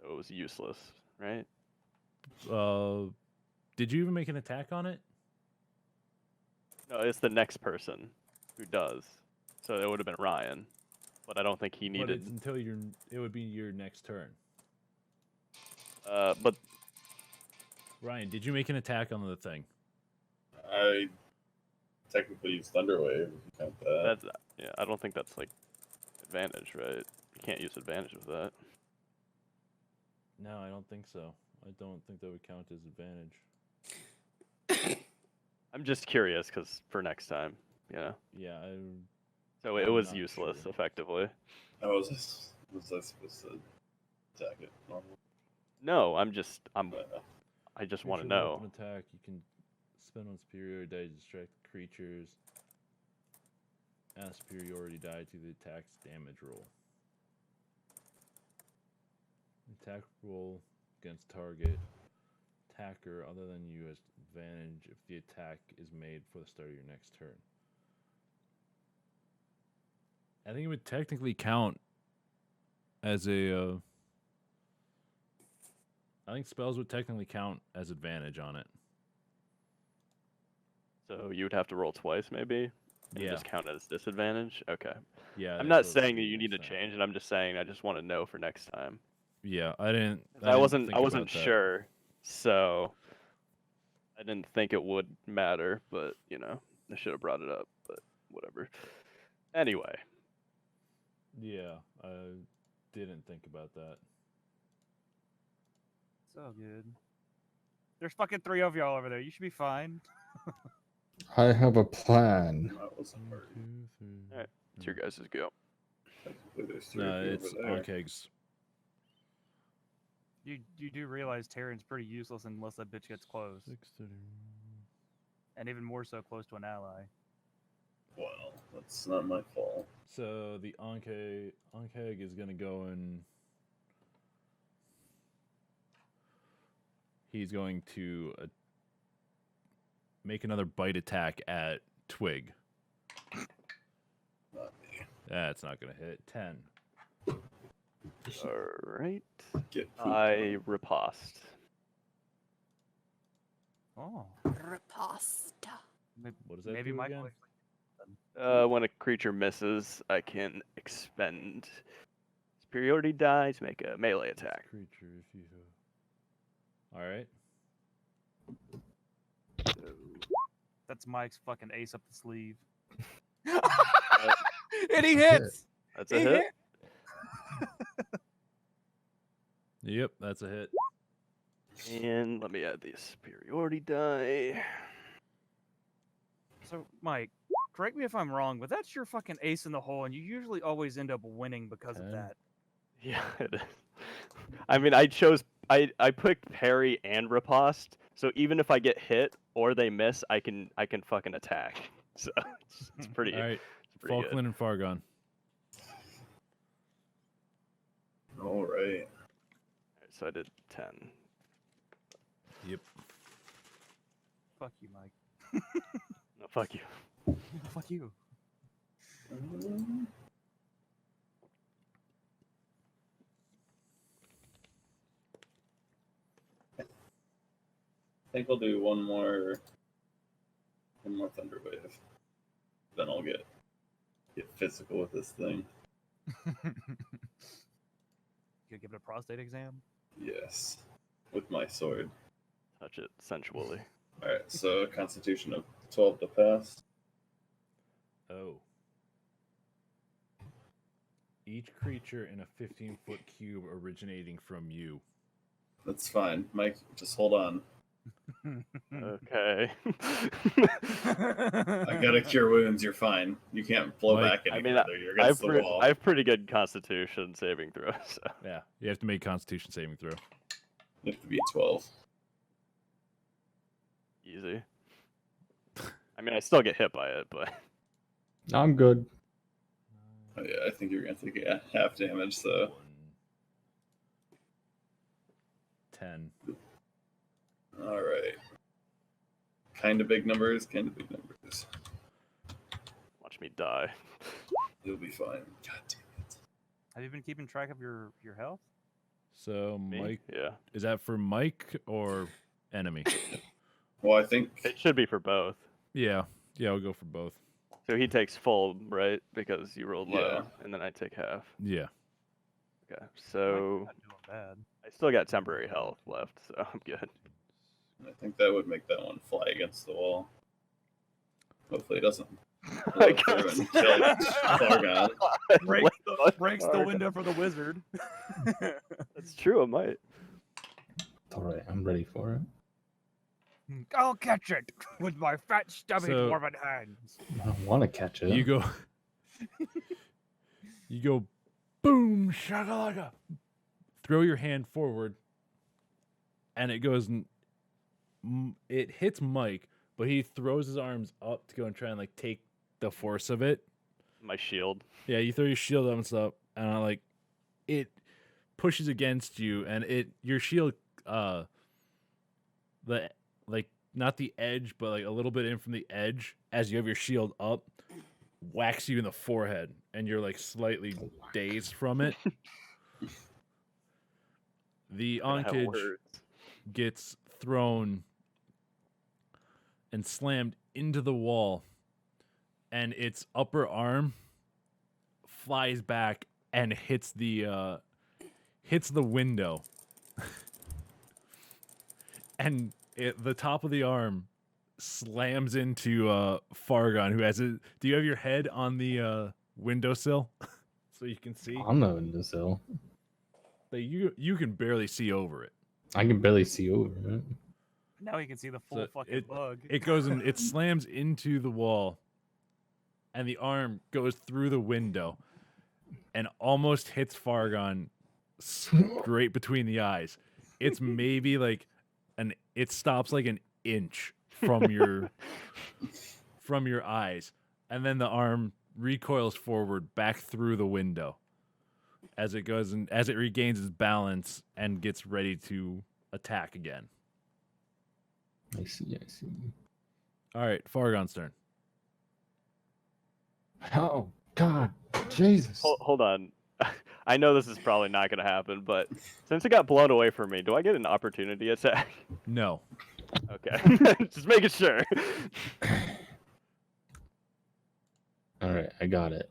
So it was useless, right? Did you even make an attack on it? No, it's the next person who does. So it would have been Ryan, but I don't think he But needed. it's until it would be your next turn. But Ryan, did you make an attack on the thing? I technically use Thunderwave. If you count that. that's yeah, I don't think that's like advantage, right? You can't use advantage with that. No, I don't think so. I don't think that would count as advantage. I'm just curious because for next time, you know. Yeah, So it I'm was not useless, sure. effectively. Was I supposed to attack it? Normal? No, I just Creature want to with know. open attack. You can spend on superiority die to distract creatures. Add superiority die to the attack's damage roll. Attack roll against target. Attacker other than you has advantage if the attack is made for the start of your next turn. I think it would technically count as a. I think spells would technically count as advantage on it. So you would have to roll twice, maybe, and Yeah, just count it as disadvantage. Okay. yeah. I'm that's not what saying that makes you need to sense. change it. I'm just saying I just want to know for next time. Yeah, I didn't. 'Cause I wasn't think about that. sure, so I didn't think it would matter. But you know, I should have brought it up. But whatever. Anyway, Yeah, I didn't think about that. So good. There's fucking 3 of y'all over there. You should be fine. I have a plan. That wasn't hard. 1, 2, 3. Alright, it's your guys' go. Technically, there's three No, of you it's over there. Ankegs. You do realize Terran's pretty useless unless that bitch gets close, and even more so close to an ally. Well, that's not my fault. So the Ankeg is gonna go and he's going to make another bite attack at Twig. Not me. That's not gonna hit. 10. All right. Get pooped I on. riposte. Oh, Riposta. What does that maybe do Michael. again? When a creature misses, I can expend superiority die to make a melee attack. Creature, if you. All right. That's Mike's fucking ace up the sleeve. Uh, And he hits. That's a He hit. Yep, that's a hit. And let me add the superiority die. So, Mike, correct me if I'm wrong, but that's your fucking ace in the hole, and you usually always end up winning because of 10. that. Yeah, it is. I mean, I picked parry and riposte, so even if I get hit or they miss, I can fucking attack. So it's pretty. All right, It's pretty good. Falkland and Fargon. All right. So I did 10. Yep. Fuck you, Mike. No, fuck you. Fuck you. I think I'll do one more thunder wave. Then I'll get physical with this thing. You give it a prostate exam? Yes, with my sword. Touch it sensually. All right, so Constitution of 12 to pass. Oh. Each creature in a 15-foot cube originating from you. That's fine, Mike. Just hold on. Okay. I gotta cure wounds. You're fine. You can't blow Mike, back any I mean, further. You're against the wall. I have pretty good Constitution saving throw. So. Yeah, you have to make Constitution saving throw. You have to be 12. Easy. I mean, I still get hit by it, but I'm good. Oh yeah, I think you're gonna take half damage. So 10. all right. Kind of big numbers. Kind of big numbers. watch me die. You'll be fine. God damn it. Have you been keeping track of your health? So Me? Mike, Yeah. is that for Mike or enemy? Well, I think It should be for both. Yeah, I'll go for both. So he takes full, right? Because you rolled low, Yeah. and then I take half. Yeah. Okay. So Not doing bad. I still got temporary health left, so I'm good. I think that would make that one fly against the wall. Hopefully, it doesn't blow I through guess. and kill Fargon. Breaks the window for the wizard. That's true. I might. All right, I'm ready for it. I'll catch it with my fat, stubby So- dwarven hands. I don't want to catch it. You go. You go. Boom! Shakalaka. Throw your hand forward, and it goes. It hits Mike, but he throws his arms up to go and try and like take the force of it. My shield. Yeah, you throw your shield up and stuff, and like it pushes against you, and your shield, the like not the edge, but like a little bit in from the edge, as you have your shield up, whacks you in the forehead, and you're like slightly dazed from it. The Gonna have onkage words. gets thrown and slammed into the wall, and its upper arm flies back and hits the window. And the top of the arm slams into Fargon, who has do you have your head on the windowsill so you can see? on the windowsill. But you can barely see over it. I can barely see over it. Now you can see the full So fucking bug. It goes and it slams into the wall, and the arm goes through the window, and almost hits Fargon straight between the eyes. It's maybe like it stops like an inch from your eyes, and then the arm recoils forward back through the window as it goes and as it regains its balance and gets ready to attack again. I see. All right, Fargon's turn. Oh God, Jesus! Hold on. I know this is probably not going to happen, but since it got blown away from me, do I get an opportunity attack? No. Okay. Just making sure. All right, I got it.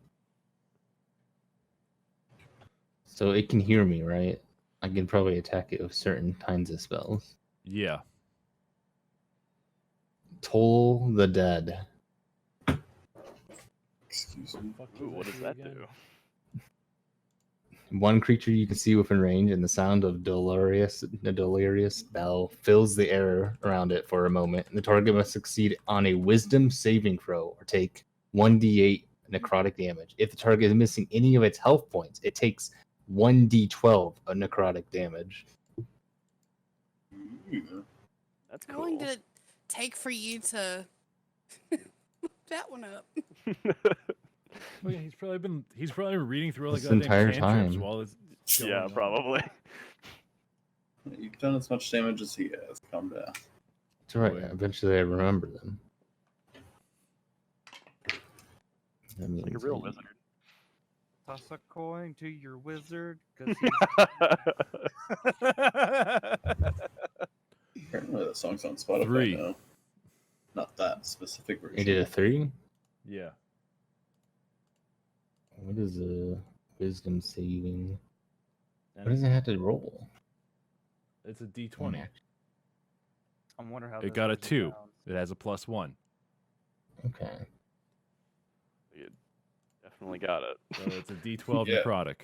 So it can hear me, right? I can probably attack it with certain kinds of spells. Yeah. Toll the Dead. Excuse me. Ooh, what does that do? One creature you can see within range, and the sound of the delirious bell fills the air around it for a moment. And the target must succeed on a Wisdom saving throw or take 1d8 necrotic damage. If the target is missing any of its health points, it takes 1d12 of necrotic damage. Ooh. That's How cool. long did it take for you to that one up? Well, yeah, he's probably been reading through all the This goddamn entire cantrips time. while it's going Yeah, on. probably. You've done as much damage as he has. Calm down. It's alright. Boy. Eventually, I remember them. That Like a means real I- wizard. Toss a coin to your wizard, cause Apparently that song's on Spotify 3. now. Not that specific version. It did a 3. Yeah. What is a Wisdom saving? What And does it have to roll? it's a D20. I wonder how It this got a wizard 2. sounds. It has a +1. Okay. You definitely got it. So it's a D12 Yeah. necrotic.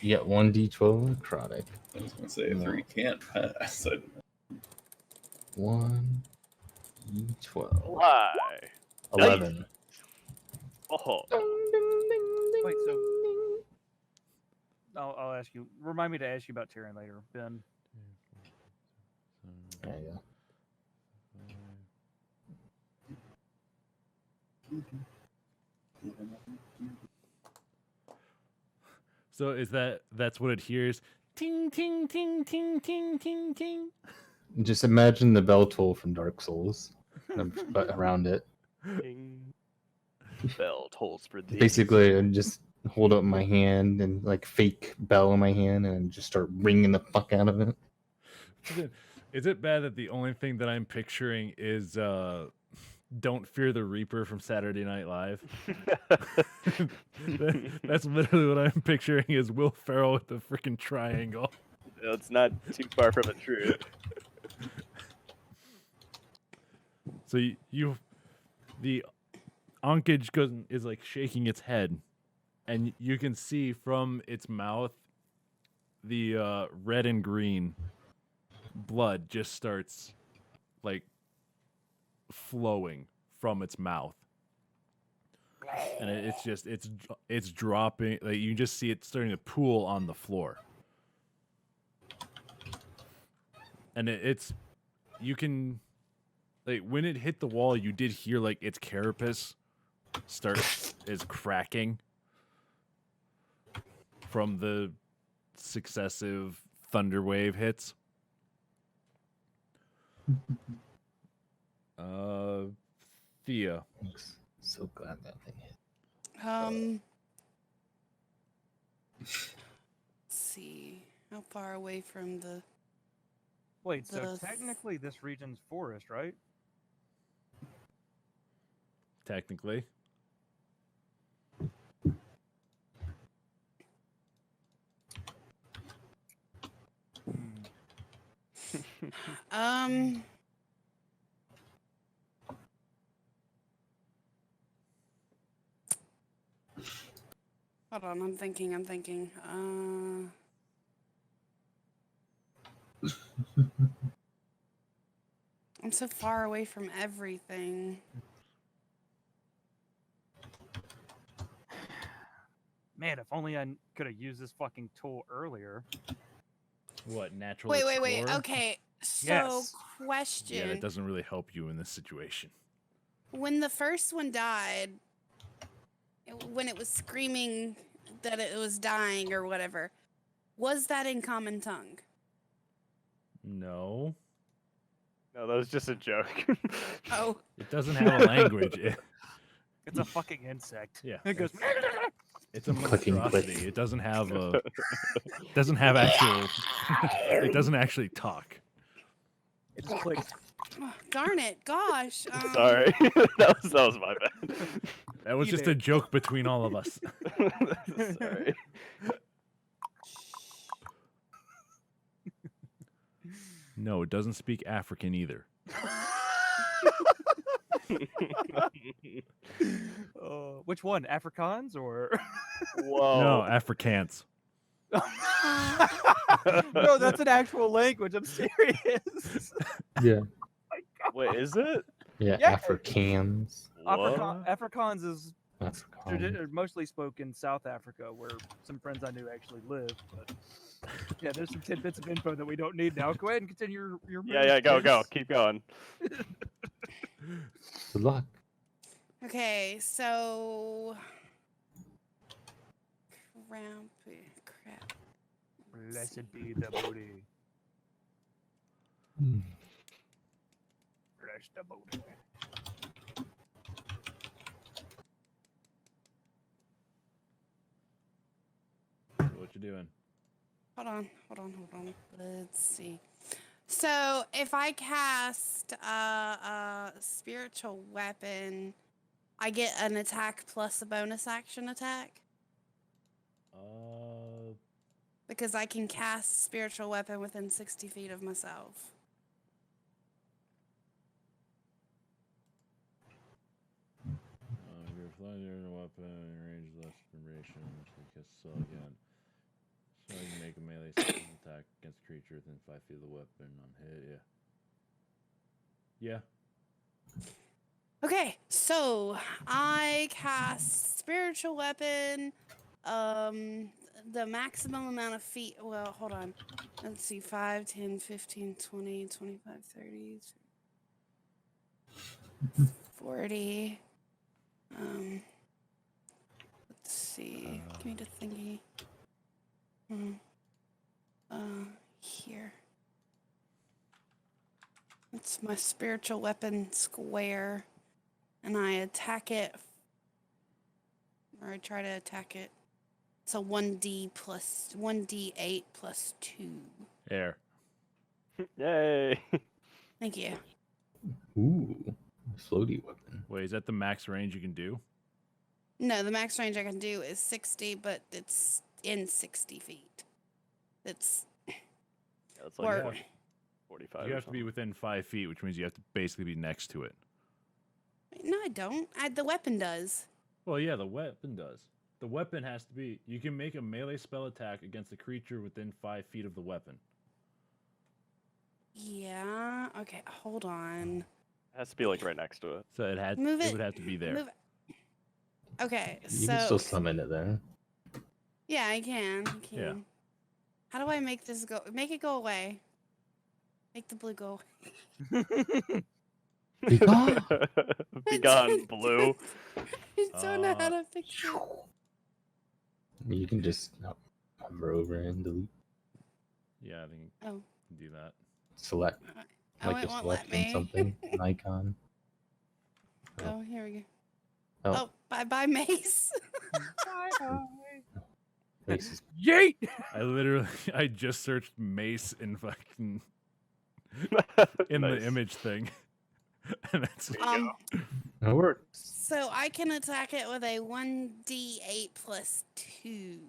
You get 1d12 necrotic. I was going to say, No. 3 can't pass. 1d12. Why? 11. Oh, Wait, so I'll ask you. Remind me to ask you about Tyrion later, Ben. There you go. So that's what it hears? Ting ting ting ting ting ting ting. Just imagine the bell toll from Dark Souls, but around it. ding. Bell tolls for thee. Basically, I just hold up my hand and like fake bell in my hand and just start ringing the fuck out of it. Is it bad that the only thing that I'm picturing is Don't Fear the Reaper from Saturday Night Live? That's literally what I'm picturing is Will Ferrell with the freaking triangle. It's not too far from the truth. So the Onkage is like shaking its head, and you can see from its mouth the red and green blood just starts like flowing from its mouth, and it's dropping. Like you just see it starting to pool on the floor, and you can like when it hit the wall, you did hear like its carapace is cracking from the successive thunder wave hits. Thea. So glad that thing hit. Let's see. How far away from the Wait, so The- technically this region's forest, right? Technically. um Hold on, I'm thinking. I'm so far away from everything. Man, if only I could have used this fucking tool earlier. What, natural Wait. explorer? Okay. So, Yes. question. Yeah, that doesn't really help you in this situation. When the first one died, when it was screaming that it was dying or whatever, was that in common tongue? No. No, that was just a joke. Oh, It doesn't have a language. It's a fucking insect. Yeah, It goes. It's a Clicking monstrosity. click. It doesn't have a. Doesn't have actual. It doesn't actually talk. It just clicks. oh, darn it. Gosh. Sorry, that was my bad. That was You just a did. joke between all of us. Sorry. No, it doesn't speak African either. Which one? Afrikaans or? Whoa. No, Afrikaans. No, that's an actual language. I'm serious. Yeah. Wait, is it? Yeah. Yeah. Afrikaans. What? Afrikaans is Afrikaans. mostly spoken in South Africa, where some friends I knew actually lived. But yeah, there's some tidbits of info that we don't need now. Go ahead and continue your Yeah, go, keep going. Good luck. Okay, so. Crap. Blessed be the booty. Hmm. Bless the booty. What you doing? Hold on. Let's see. So if I cast a spiritual weapon, I get an attack plus a bonus action attack because I can cast spiritual weapon within 60 feet of myself. You're flying near a weapon, range less duration, because so again. So you can make a melee attack against a creature within 5 feet of the weapon on hit, yeah. Okay, so I cast spiritual weapon. The maximum amount of feet. Well, hold on. Let's see. 5, 10, 15, 20, 25, 30, 40. Let's see. Give me the thingy. Here. It's my spiritual weapon square. And I attack it. Or I try to attack it. So 1d8 plus 2. Air. Yay. Thank you. Ooh. Floaty weapon. Wait, is that the max range you can do? No, the max range I can do is 60, but it's in 60 feet. It's That's or like 45. You or have to be something. within 5 feet, which means you have to basically be next to it. no, I don't. The weapon does. Well, yeah, the weapon does. The weapon has to be. You can make a melee spell attack against a creature within 5 feet of the weapon. Yeah. Okay, hold on. It has to be like right next to it. So it had. Move It it. would have to be there. Move it. Okay, You can so still summon it there. yeah, I can. Yeah. How do I make this go? Make it go away. Make the blue go away. Be gone. Be gone, blue. I don't know how to fix it. You can just hover over and delete. Yeah, I think you Oh. can do that. Select. Oh, Like it you're won't let selecting me. something. An icon. Oh, here we go. Oh. Oh, bye, Mace. Mace is Yeet! I just searched mace in fucking in Nice. the image thing, and that's That works. So I can attack it with a 1d8 plus 2.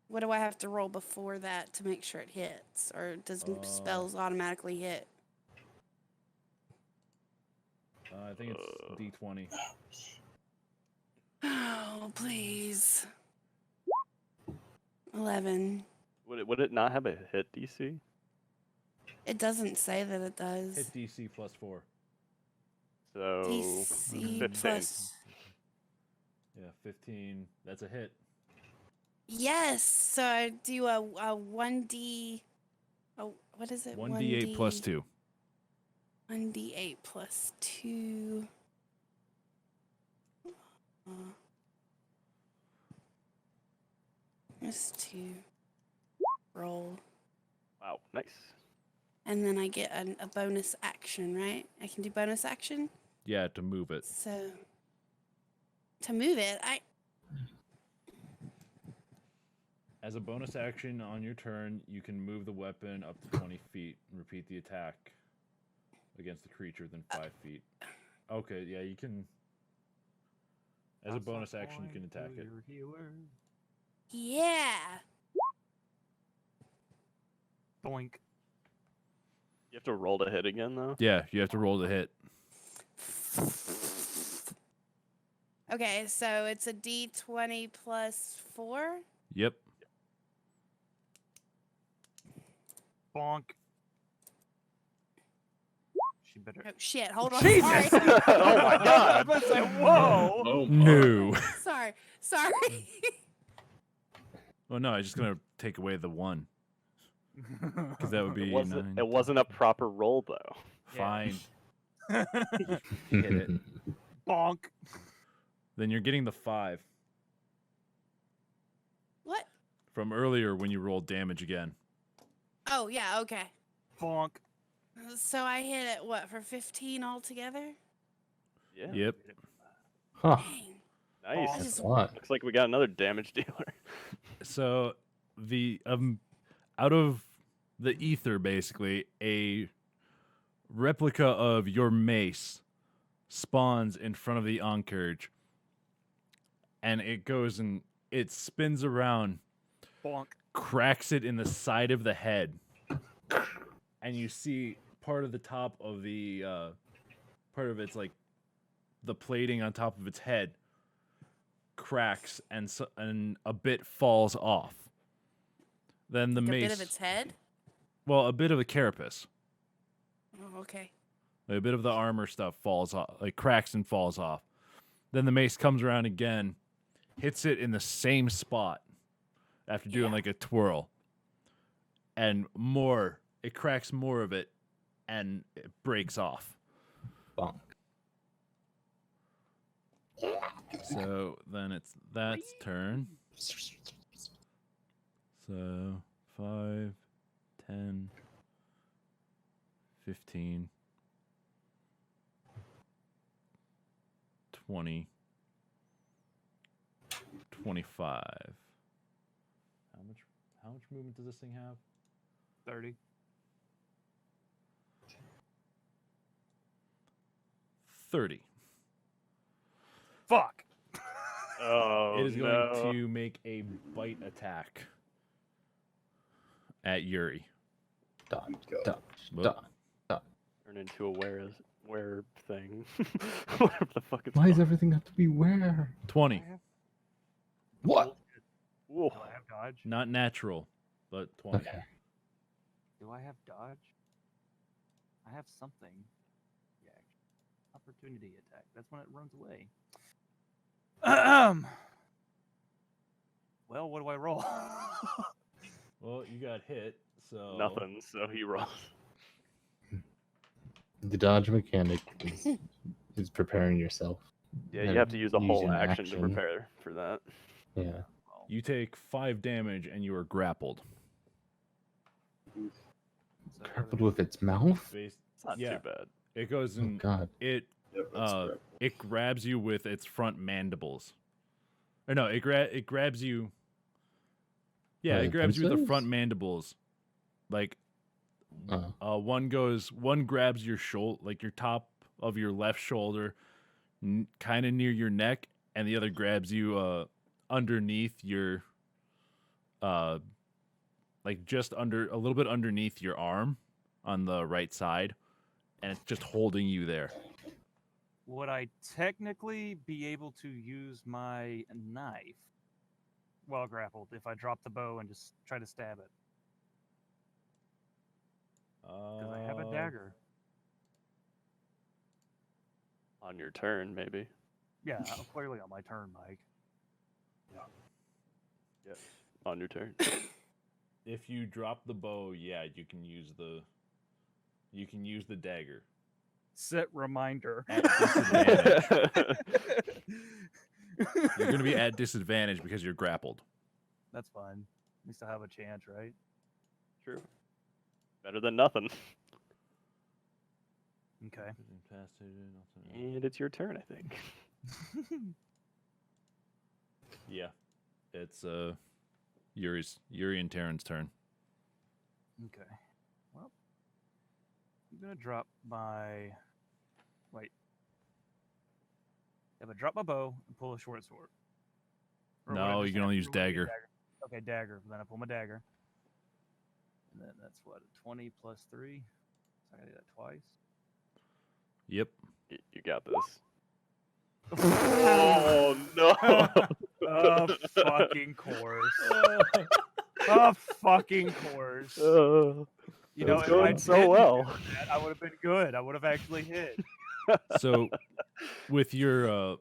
What do I have to roll before that to make sure it hits? Or does spells automatically hit? I think it's D20. Oh, please. 11. Would it not have a hit DC? It doesn't say that it does. Hit DC plus 4. So DC 15. plus. Yeah, 15. That's a hit. Yes. So I do a 1d. Oh, what is it? 1d8 plus 2. 1d8 plus 2. Just 2. Roll. Wow, nice. And then I get a bonus action, right? I can do bonus action. Yeah, to move it. So to move it, As a bonus action on your turn, you can move the weapon up to 20 feet and repeat the attack against the creature within 5 feet. Okay, yeah, you can. As a bonus action, you can attack it. yeah. Boink. You have to roll to hit again, though. Yeah, you have to roll to hit. Okay, so it's a d20 plus 4. Yep. Bonk. She better. Oh shit! Hold on. Jesus! Sorry. Oh my God. I was about to say, whoa! Oh my. No. Sorry. Oh no, I'm just gonna take away the 1 because that would be It wasn't, 9. it wasn't a proper roll, though. Fine. Hit it. Bonk. Then you're getting the 5 What? from earlier when you rolled damage again. Oh yeah. Okay. Bonk. So I hit it what for 15 altogether? Yeah. Yep. Huh. Dang. Nice. I That's just a lot. Looks like we got another damage dealer. So the out of the ether, basically, a replica of your mace spawns in front of the Oncourge, and it goes and it spins around, Bonk. cracks it in the side of the head, and you see part of the top of the part of its like the plating on top of its head cracks, and a bit falls off. Then the Like mace, a bit of its head. well, a bit of the carapace, Oh, okay. a bit of the armor stuff falls off, like cracks and falls off. Then the mace comes around again, hits it in the same spot after doing Yeah. like a twirl, and more. It cracks more of it, and it breaks off. Bonk. So then it's that's turn. So 5, 10, 15, 20, 25. How much movement does this thing have? 30. 30. Fuck. Oh, It is going no. to make a bite attack at Yuri. Dodge. Go. Dodge. Whoop. Dodge. Turn into a where thing. Whatever the fuck it's Why does called. everything have to be where? 20. What? Whoa. Do I have dodge? Not natural, but 20. Okay. Do I have dodge? I have something. Yeah. Opportunity attack. That's when it runs away. Well, what do I roll? Well, you got hit, so Nothing, so he rolls. The dodge mechanic is preparing yourself. Yeah, you And have to use a whole using action to action. prepare for that. Yeah. You take 5 damage and you are grappled. So Grappled with its mouth? Based, It's not Yeah. too bad. it goes Oh and god. it Yep, that's correct. it grabs you with its front mandibles. Or no, it grabs you. Yeah, By it the grabs you with the pincers? front mandibles. Like one grabs your shoulder, like your top of your left shoulder, kind of near your neck, and the other grabs you underneath your like just under a little bit underneath your arm on the right side, and it's just holding you there. would I technically be able to use my knife while grappled if I drop the bow and just try to stab it? Because I have a dagger. On your turn, maybe. Yeah, I'm clearly on my turn, Mike. Yes. On your turn. If you drop the bow, yeah, you can use the dagger. Set reminder. At disadvantage. You're gonna be at disadvantage because you're grappled. That's fine. At least I have a chance, right? True. Better than nothing. Okay. And it's your turn, I think. Yeah, it's Yuri and Terran's turn. Okay. Well, I'm gonna drop my. Wait. Yeah, but drop my bow and pull a short sword. Or would I No, just you can have- only or use would it be a dagger. Okay, dagger. Then I pull my dagger. And then that's what, 20 plus 3? So I gotta do that twice. Yep. You got this. Oh no! Of fucking course. Of fucking course. You know, It's if I going so didn't well. do that, I would have been good. I would have actually hit. So, with your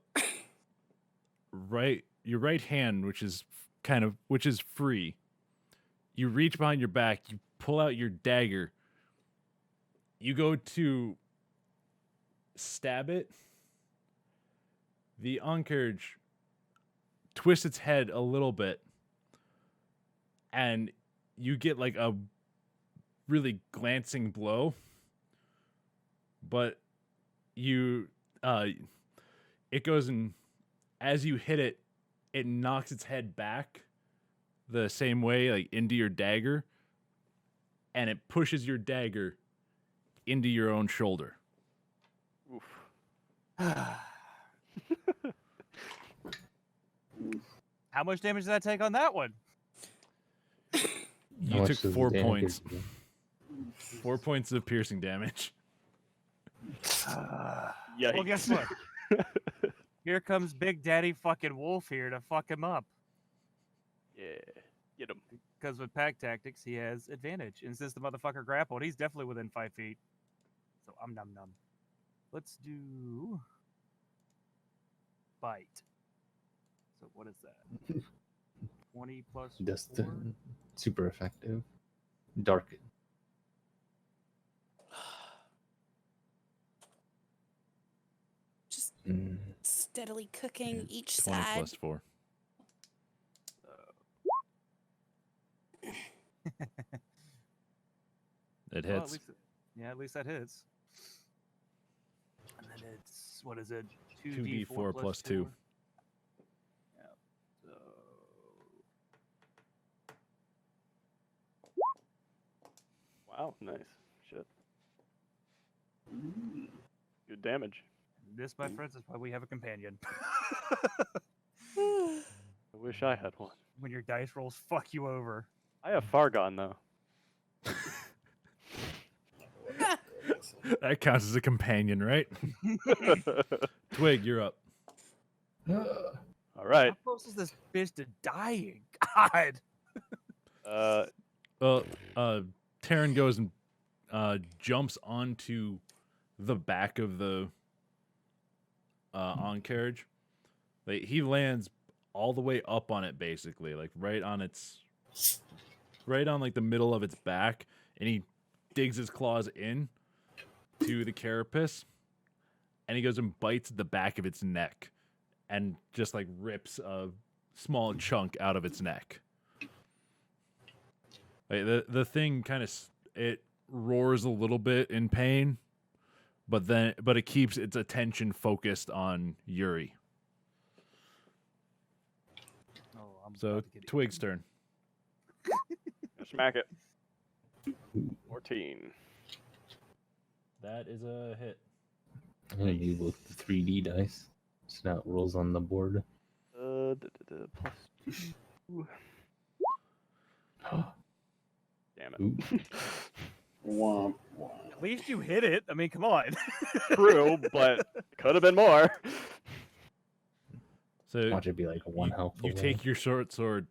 right hand, which is free, you reach behind your back, you pull out your dagger, you go to stab it. The Oncourage twists its head a little bit, and you get like a really glancing blow, but it goes, and as you hit it, it knocks its head back the same way, like into your dagger, and it pushes your dagger into your own shoulder. Oof. How much damage did I take on that one? You took 4 points. 4 points of piercing damage. Yikes. Well, guess what? Here comes Big Daddy fucking Wolf here to fuck him up. Yeah. Get him. Because with pack tactics, he has advantage. And since the motherfucker grappled, he's definitely within 5 feet. So I'm num num. Let's do bite. So what is that? 20 plus 4? Just super effective. Darken. Just Mm. steadily cooking each 20 side. plus 4. It Well, hits. at least that hits. And then it's, what is it? 2d4 plus 2. Yeah. So... Wow, nice. Shit. Good damage. This, my friends, is why we have a companion. I wish I had one. When your dice rolls fuck you over. I have Fargon though. That counts as a companion, right? Twig, you're up. All right. How close is this bitch to dying? God. Well, Terran goes and jumps onto the back of the on carriage. Like, he lands all the way up on it, basically, like right on like the middle of its back, and he digs his claws in to the carapace, and he goes and bites the back of its neck, and just like rips a small chunk out of its neck. Like, the thing kind of it roars a little bit in pain, but it keeps its attention focused on Yuri. Oh, I'm So about to get Twig's turn. Smack it. 14. That is a hit. I'm gonna use both the 3D dice. So now it rolls on the board. Plus 2. Damn it. Ooh. Womp, womp. At least you hit it. I mean, come on. True, but could have been more. So Watch it be like one health. you away. take your short sword,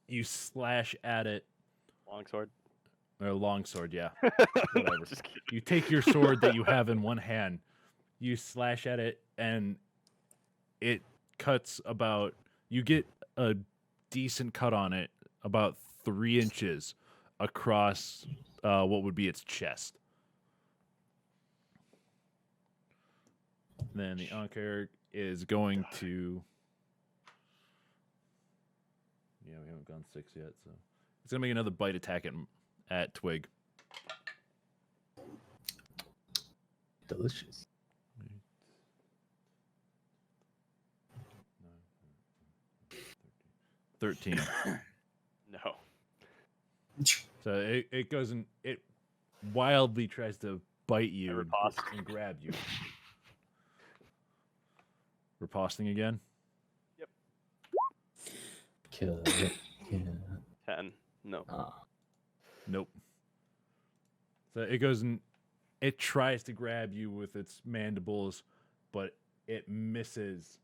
you slash at it, Longsword. or long sword, yeah. Whatever. Just kidding. You take your sword that you have in one hand, you slash at it, and it cuts about, you get a decent cut on it, about 3 inches across what would be its chest. Then the Ankh is going to. Yeah, we haven't gone 6 yet, so it's gonna make another bite attack at Twig. Delicious. 13. No. So it goes and it wildly tries to bite you riposte. and grab you. Riposting again? Kill it. Yeah. 10. No. Ah. Nope. So it goes and it tries to grab you with its mandibles, but it misses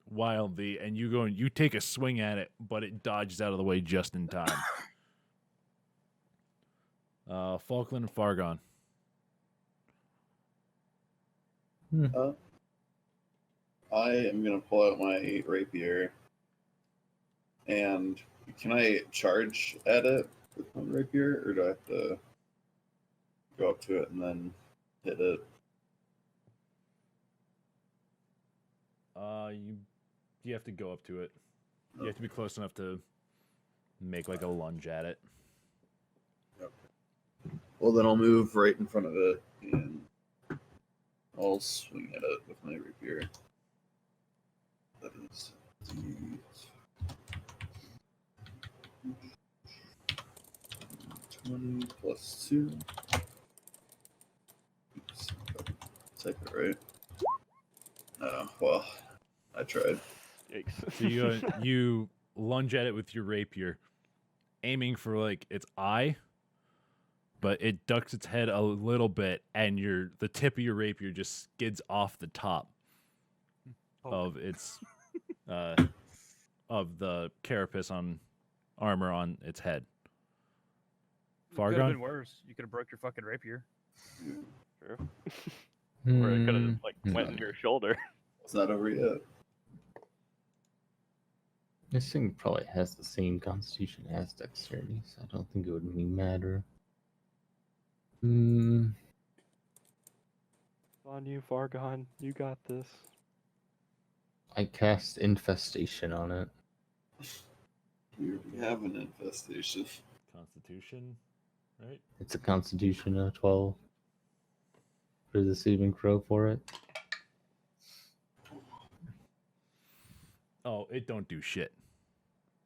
wildly, and you go and you take a swing at it, but it dodges out of the way just in time. Falkland and Fargon. I am gonna pull out my rapier, and can I charge at it with my rapier, or do I have to go up to it and then hit it? You have to go up to it. You have to be close enough to make like a lunge at it. Well, then I'll move right in front of it, and I'll swing at it with my rapier. That is the 20 plus 2. Oops, type it right. Oh, well, I tried. Yikes. So you lunge at it with your rapier, aiming for like its eye, but it ducks its head a little bit, and the tip of your rapier just skids off the top of its of the carapace on armor on its head. Could have been Fargon? worse. You could have broke your fucking rapier. True. Or it could have Hmm. just like went into your shoulder. It's not over yet. This thing probably has the same constitution as dexterity, so I don't think it would really matter. On you, Fargon. You got this. I cast infestation on it. We already have an infestation. Constitution, right? It's a constitution of 12 for the saving throw for it. Oh, it don't do shit. Oh,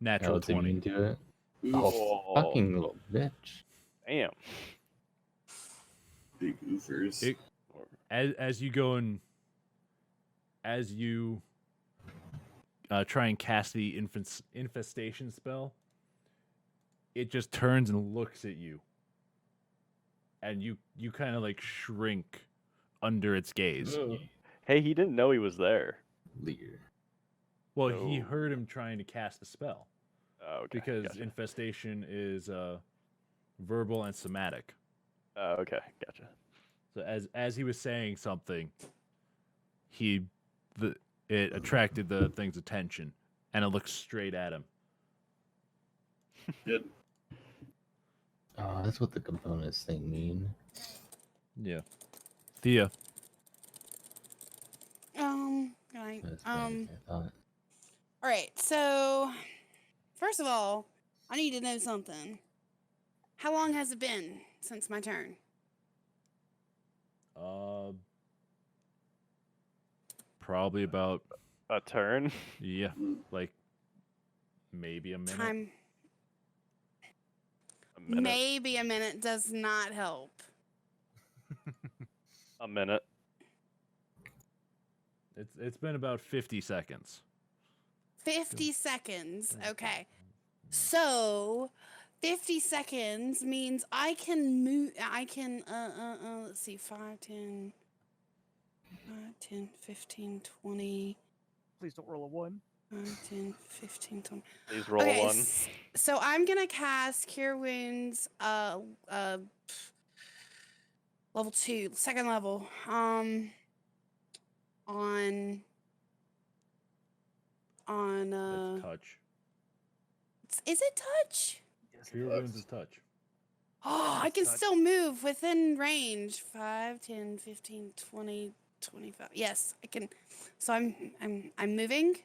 Natural it's 20. immune to it. Oof, Oh, fucking little bitch. Damn. big oofers. It- As you go and as you try and cast the infestation spell, it just turns and looks at you, and you kind of like shrink under its gaze. Ugh. Hey, he didn't know he was there. Leer. Well, he Oh. heard him trying to cast a spell Oh, okay. because gotcha. infestation is verbal and somatic. Oh, okay. Gotcha. So as he was saying something, it attracted the thing's attention, and it looked straight at him. Good. Oh, that's what the components thing mean. Yeah. Thea. Right. That's better than I thought. All right. So, first of all, I need to know something. How long has it been since my turn? Probably about A turn. yeah, like maybe a minute. Time. A minute. Maybe a minute does not help. A minute. It's been about 50 seconds. 50 seconds. Okay. So, 50 seconds means I can move. I can, let's see, 5, 10, 15, 20, Please don't roll a 1. 10, 15, 20. Please roll Okay, one. so I'm going to cast Cure Wounds, level 2, second level, on On That's touch. is it touch? Cure wounds is touch. Oh, I It's can touch. still move within range. 5, 10, 15, 20, 25. Yes, I can. So I'm moving.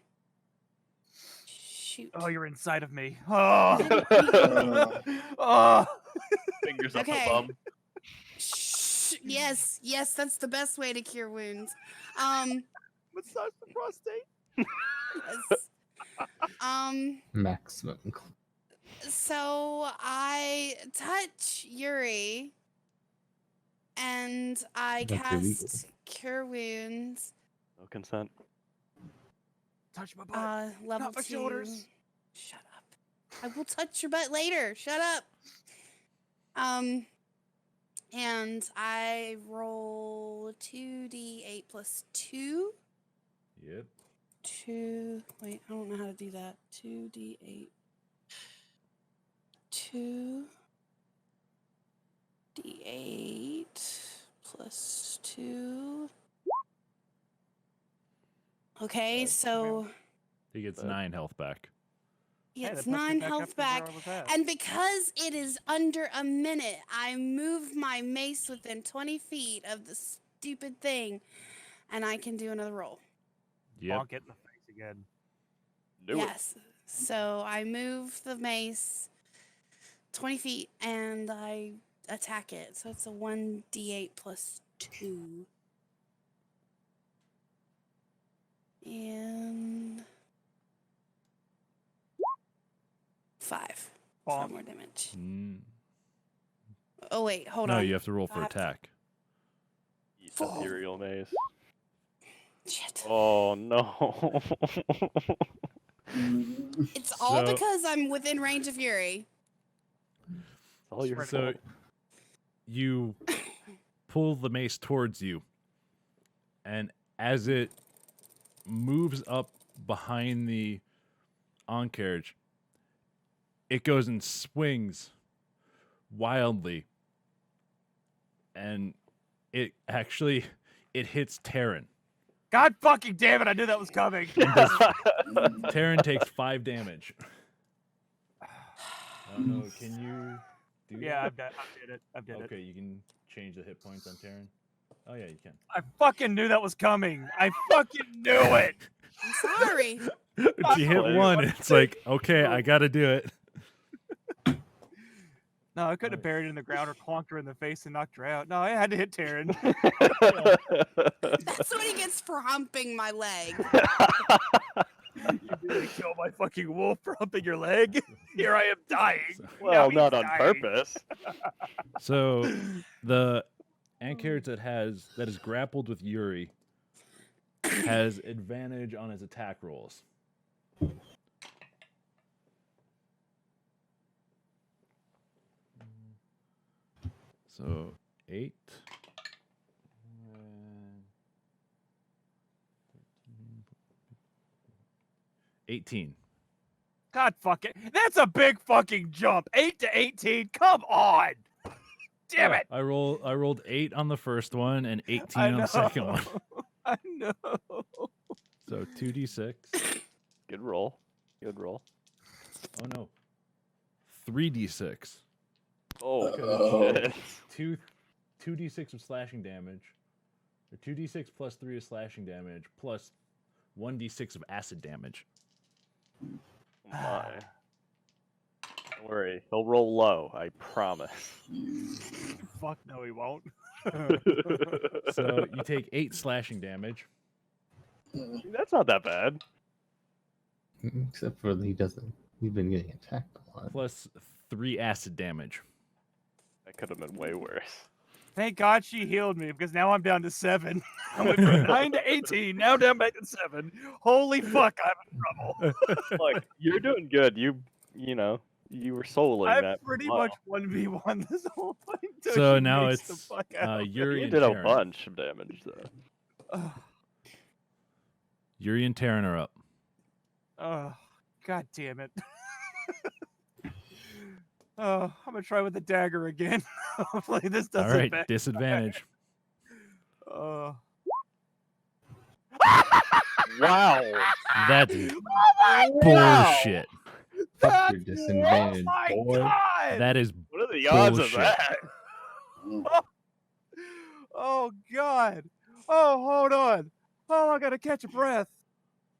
Shoot. Oh, you're inside of me. Oh. Uh, Oh. Fingers up Okay. the bum. Yes, that's the best way to cure wounds. Massage the prostate. Yes. Maximum. So I touch Yuri, and I That's illegal. cast Cure Wounds. No consent. Touch my butt. Level Not my 2. shoulders. Shut up. I will touch your butt later. Shut up. And I roll 2d8 plus 2. Yep. 2. Wait, I don't know how to do that. 2d8. 2d8 plus 2. Okay, so He gets But- 9 health back. he Hey, gets that pushed me 9 back health up to back. where I was at. And because it is under a minute, I move my mace within 20 feet of the stupid thing, and I can do another roll. Yep. Bonk it in the face again. Do Yes. So I move the mace 20 feet and I attack it. So it's a 1d8 plus 2. And 5. 5 Bonk. more damage. Mm. Oh, wait. Hold No, on. you have to roll for 5. attack. it. Eat ethereal maze. Shit. Oh no. It's all So- because I'm within range of Fury. All your Spread So fault. you pull the mace towards you, and as it moves up behind the on carriage, it goes and swings wildly, and it hits Terran. God fucking damn it! I knew that was coming. Terran takes 5 damage. I don't know. Can you do Yeah, that? I did it. I did it. Okay, you can change the hit points on Terran. Oh yeah, you can. I fucking knew that was coming. I fucking knew it. I'm sorry. If you hit Pleasure. 1, it's like, okay, I gotta do it. No, I couldn't have buried her in the ground or clonked her in the face and knocked her out. No, I had to hit Taryn. That's what he gets for humping my leg. You really killed my fucking wolf for humping your leg. Here I am dying. Well, he's not on dying. purpose. So the Ancarage that is grappled with Yuri has advantage on his attack rolls. So 8. 18. God fuck it. That's a big fucking jump. 8 to 18. Come on. Damn Yeah, it. I rolled 8 on the first one and 18 I on the second one. I know. So 2d6. Good roll. Good roll. Oh no. 3d6. Oh, Oh. shit. 2d6 of slashing damage. Or 2d6 plus 3 of slashing damage plus 1d6 of acid damage. Oh my. Don't worry. He'll roll low. I promise. Fuck no, he won't. So you take 8 slashing damage. That's not that bad. Except for he's been getting attacked a lot. Plus 3 acid damage. That could have been way worse. Thank God she healed me because now I'm down to 7. I went from 9 to 18. Now down back to 7. Holy fuck, I'm in trouble. Look, you're doing good. You know, you were soloing I that. pretty well. much 1v1 this whole thing. till So she now makes the it's fuck out. Yuri You and did a Terran. bunch of damage though. Ugh. Yuri and Terran are up. Oh, God damn it. Oh, I'm gonna try with the dagger again. Hopefully this All doesn't right, disadvantage. Wow. That's Oh bullshit. Fuck your Oh disadvantage, my boy. god! That is What are the odds Bullshit. of that? Oh god! Oh, hold on! Oh, I gotta catch a breath.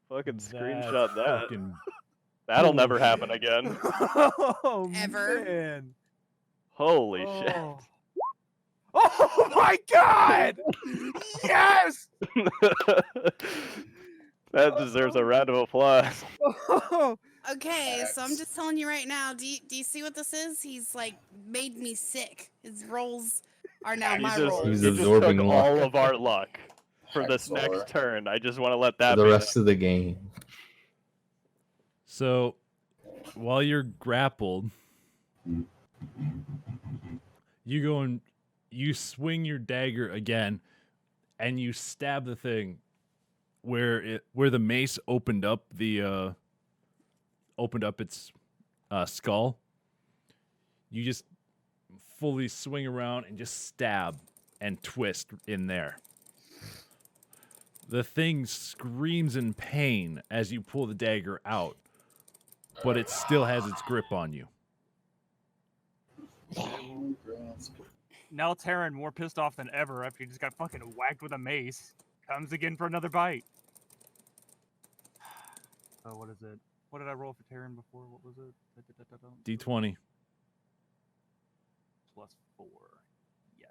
Fucking that's screenshot that. fucking That'll never bullshit. happen again. Oh Ever. man! Holy shit. Oh. Oh my god! Yes! That deserves a round of applause. Oh, Okay, so I'm Facts. just telling you right now. Do you see what this is? He's like made me sick. His rolls are now He my just, rolls. He's he just absorbing took luck. all of our luck for this Excellent. next turn. I just want to let For that the be rest of the game. So while you're grappled, you go and you swing your dagger again, and you stab the thing where the mace opened up its skull. You just fully swing around and just stab and twist in there. The thing screams in pain as you pull the dagger out, but it still has its grip on you. now Terran more pissed off than ever after he just got fucking whacked with a mace. Comes again for another bite. Oh, what is it? What did I roll for Terran before? What was it? D20. +4. Yes.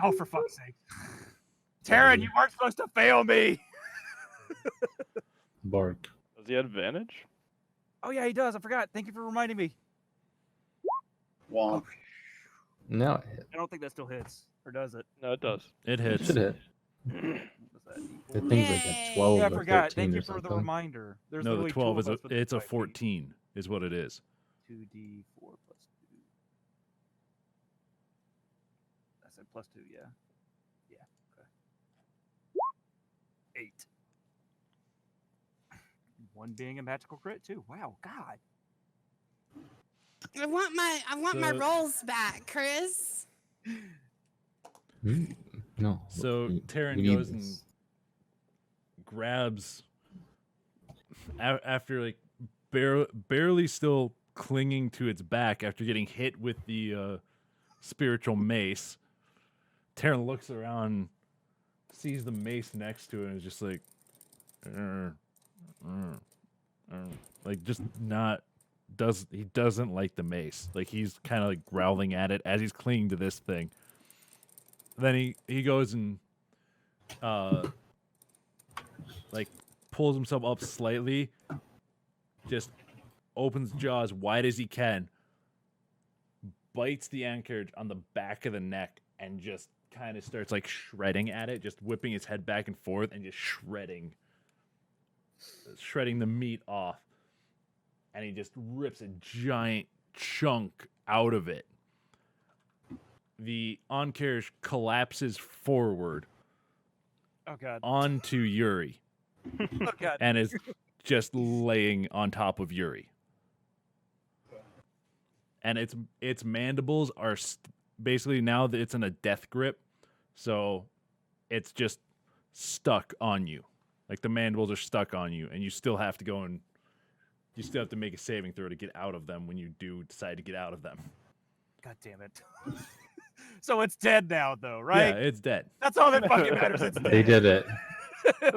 Oh, for fuck's sake. Terran, you weren't supposed to fail me! Bark. Does he have advantage? Oh, yeah, he does. I forgot. Thank you for reminding me. Womp. Now it hit. I don't think that still hits. Or does it? No, it does. It It hits. should hit. What was that? That thing's like Yay. a 12 Yeah, I or forgot. 13 Thank or you for the something. reminder. There's No, the literally 12 two is of us with it's a fight. 14 is what it is. 2d4 plus 2. I said plus 2, yeah. Yeah, okay. 8. One being a magical crit, too. Wow, God. I want my So- rolls back, Chris. No. So we- Terran we need goes and this. grabs after like barely still clinging to its back after getting hit with the spiritual mace. Terran looks around, sees the mace next to it, and is just like, like just not he doesn't like the mace. Like he's kind of like growling at it as he's clinging to this thing. Then he goes and like pulls himself up slightly, just opens jaw as wide as he can, bites the anchorage on the back of the neck, and just kind of starts like shredding at it, just whipping his head back and forth and just shredding the meat off. And he just rips a giant chunk out of it. The Ankerish collapses forward Oh, God. onto Yuri Oh, God. and is just laying on top of Yuri. And its mandibles are basically now that it's in a death grip, so it's just stuck on you. Like the mandibles are stuck on you, and you still have to go and you still have to make a saving throw to get out of them when you do decide to get out of them. God damn it. So it's dead now, though, right? Yeah, it's dead. That's all that fucking matters. It's dead. They did it.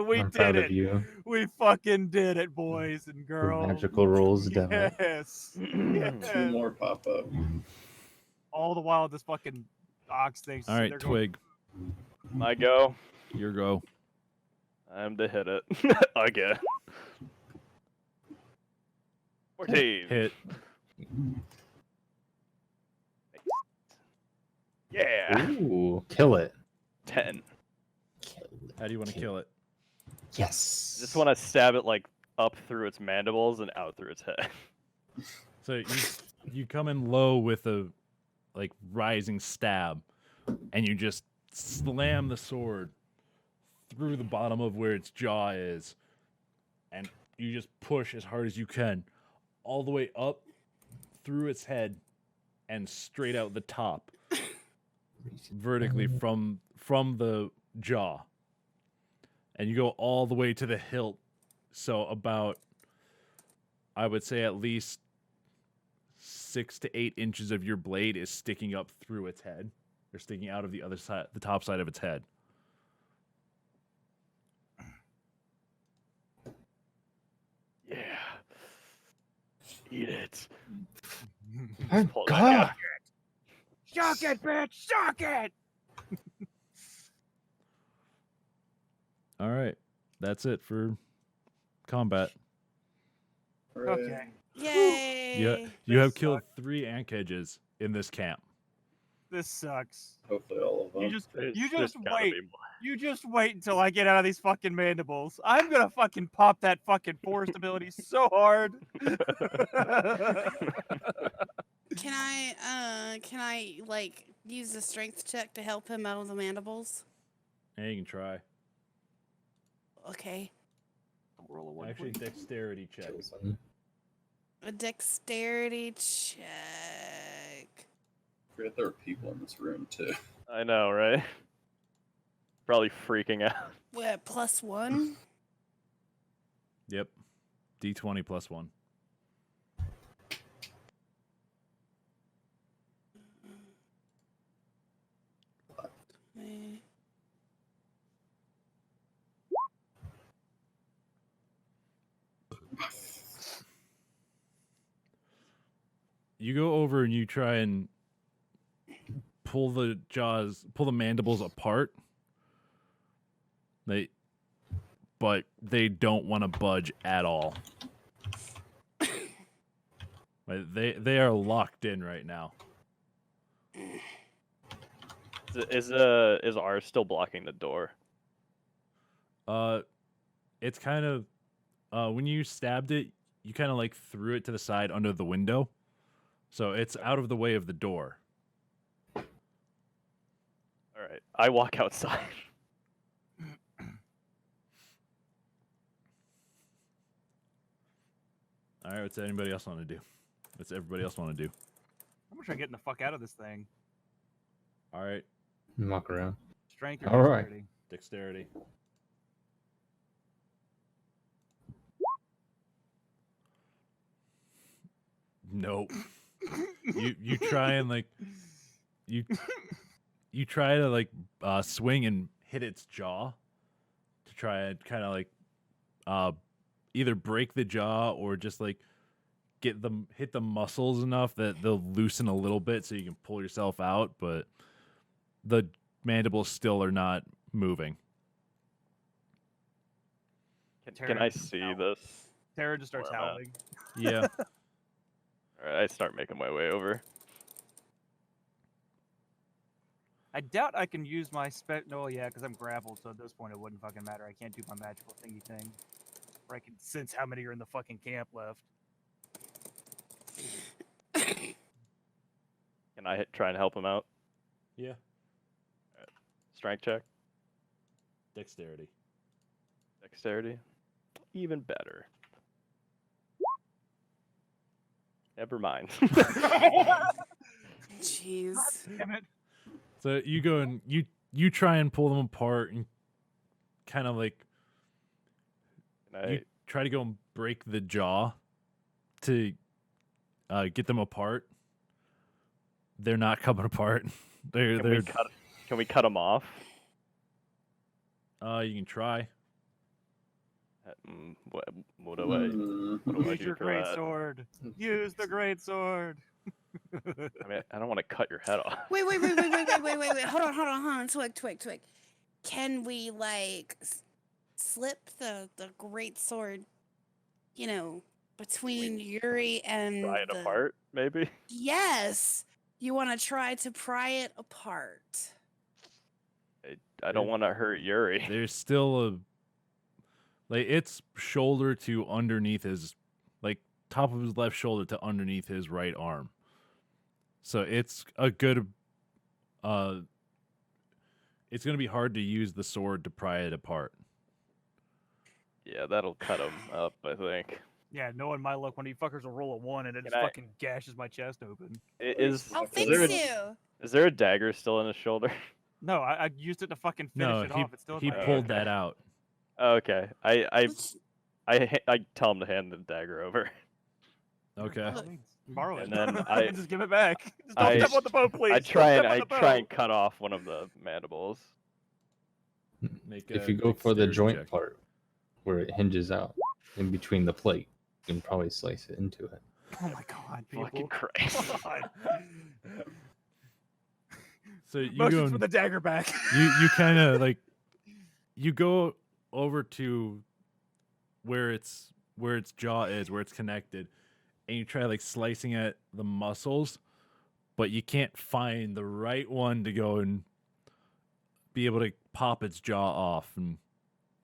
We I'm did proud it. of you. We fucking did it, boys and The girls. magical rolls done it. Yes. Two Yes. more pop up. All the while, this fucking ox thinks. All right, they're going- Twig, My go. your go. I'm to hit it again. 14. Hit. Yeah. Ooh, kill it. 10. Kill it. How do you want to kill it? Yes. Just want to stab it like up through its mandibles and out through its head. So you come in low with a like rising stab, and you just slam the sword through the bottom of where its jaw is, and you just push as hard as you can, all the way up through its head, and straight out the top. vertically from the jaw, and you go all the way to the hilt. So about, I would say, at least 6 to 8 inches of your blade is sticking up through its head, or sticking out of the other side, the top side of its head. Yeah. Eat it. Thank Pull that out. God. Shock it, bitch! Shock it! All right, that's it for combat. Okay. Yay! You have This killed 3 Ankedges in this camp. This sucks. Hopefully all of them. You just There's gotta wait. be more. You just wait until I get out of these fucking mandibles. I'm gonna fucking pop that fucking forest ability so hard. Can I like use the strength check to help him out of the mandibles? And you can try. Okay. Roll a one, Actually, please. dexterity check. Kill someone. A dexterity check. Forget there are people in this room too. I know, right? Probably freaking out. What, +1? Yep. D20 plus 1. Eh. You go over and you try and pull the mandibles apart. But they don't want to budge at all. They are locked in right now. Is ours still blocking the door? It's kind of when you stabbed it, you kind of like threw it to the side under the window, so it's out of the way of the door. All right, I walk outside. All right, what's anybody else want to do? What's everybody else want to do? I'm gonna try getting the fuck out of this thing. All right, Walk around. Strength or All right. dexterity? dexterity. Nope. You try and like you try to like swing and hit its jaw to try and kind of like either break the jaw or just like hit the muscles enough that they'll loosen a little bit so you can pull yourself out, but the mandibles still are not moving. Can I see this? Tara just starts Where I'm at. howling. Yeah. All right, I start making my way over. I doubt I can use my spec. No, yeah, because I'm grappled, so at this point it wouldn't fucking matter. I can't do my magical thingy thing. Or I can sense how many are in the fucking camp left. Can I try and help him out? Yeah. Strength check, Dexterity. dexterity, even better. Never mind. Jeez. Damn it. So you go and you try and pull them apart and kind of like Can you try to go and break the jaw to get them apart. They're not coming apart. They're can we cut them off? you can try. What do I? Hmm. What do I Use do your for great that? sword. Use the great sword. I mean, I don't want to cut your head off. Wait. Hold on. Twig. Can we like slip the great sword, between Yuri and Pry it the... apart, maybe. Yes. You want to try to pry it apart. I don't want to hurt Yuri. There's still its shoulder to underneath his, like top of his left shoulder to underneath his right arm. So it's a good it's going to be hard to use the sword to pry it apart. Yeah, that'll cut him up, I think. Yeah, knowing my luck, when you fuckers will roll a 1 and it just Can I- fucking gashes my chest open. I'll Is fix there a- you. Is there a dagger still in his shoulder? No, I used it to fucking finish No, it he off. It's still in he my pulled Okay. that out. Okay. I Which- tell him to hand the dagger over. Okay. By all means, borrow it. And then I- just give it back. Just don't I- step on the boat, please. I Don't try and step on the try boat. and cut off one of the mandibles. Make If a you go for the dexterity joint check. part where it hinges out in between the plate, you can probably slice it into it. Oh my god, people. Fucking Christ. God. So you Motions go for and- the dagger back. you kind of like you go over to where its jaw is, where it's connected, and you try like slicing at the muscles, but you can't find the right one to go and be able to pop its jaw off and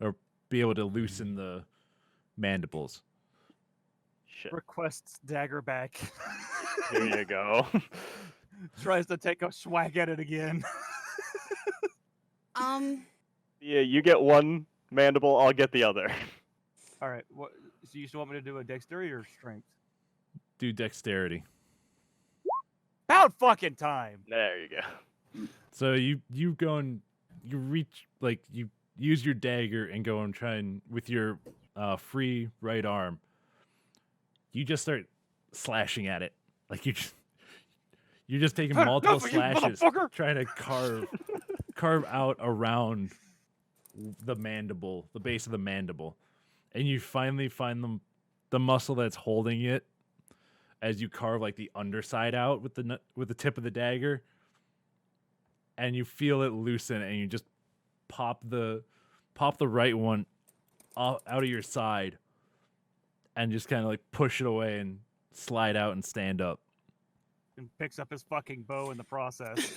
or be able to loosen the mandibles. Shit. Requests dagger back. Here you go. Tries to take a swag at it again. Yeah, you get one mandible, I'll get the other. All right. What? So you still want me to do a dexterity or strength? Do dexterity. About fucking time. There you go. So you go and you reach like you use your dagger and go and try and with your free right arm. You just start slashing at it like you're just taking Enough multiple of you, slashes, motherfucker! trying to carve out around the mandible, the base of the mandible, and you finally find the muscle that's holding it as you carve like the underside out with the tip of the dagger, and you feel it loosen, and you just pop the right one out of your side, and just kind of like push it away and slide out and stand up. And picks up his fucking bow in the process.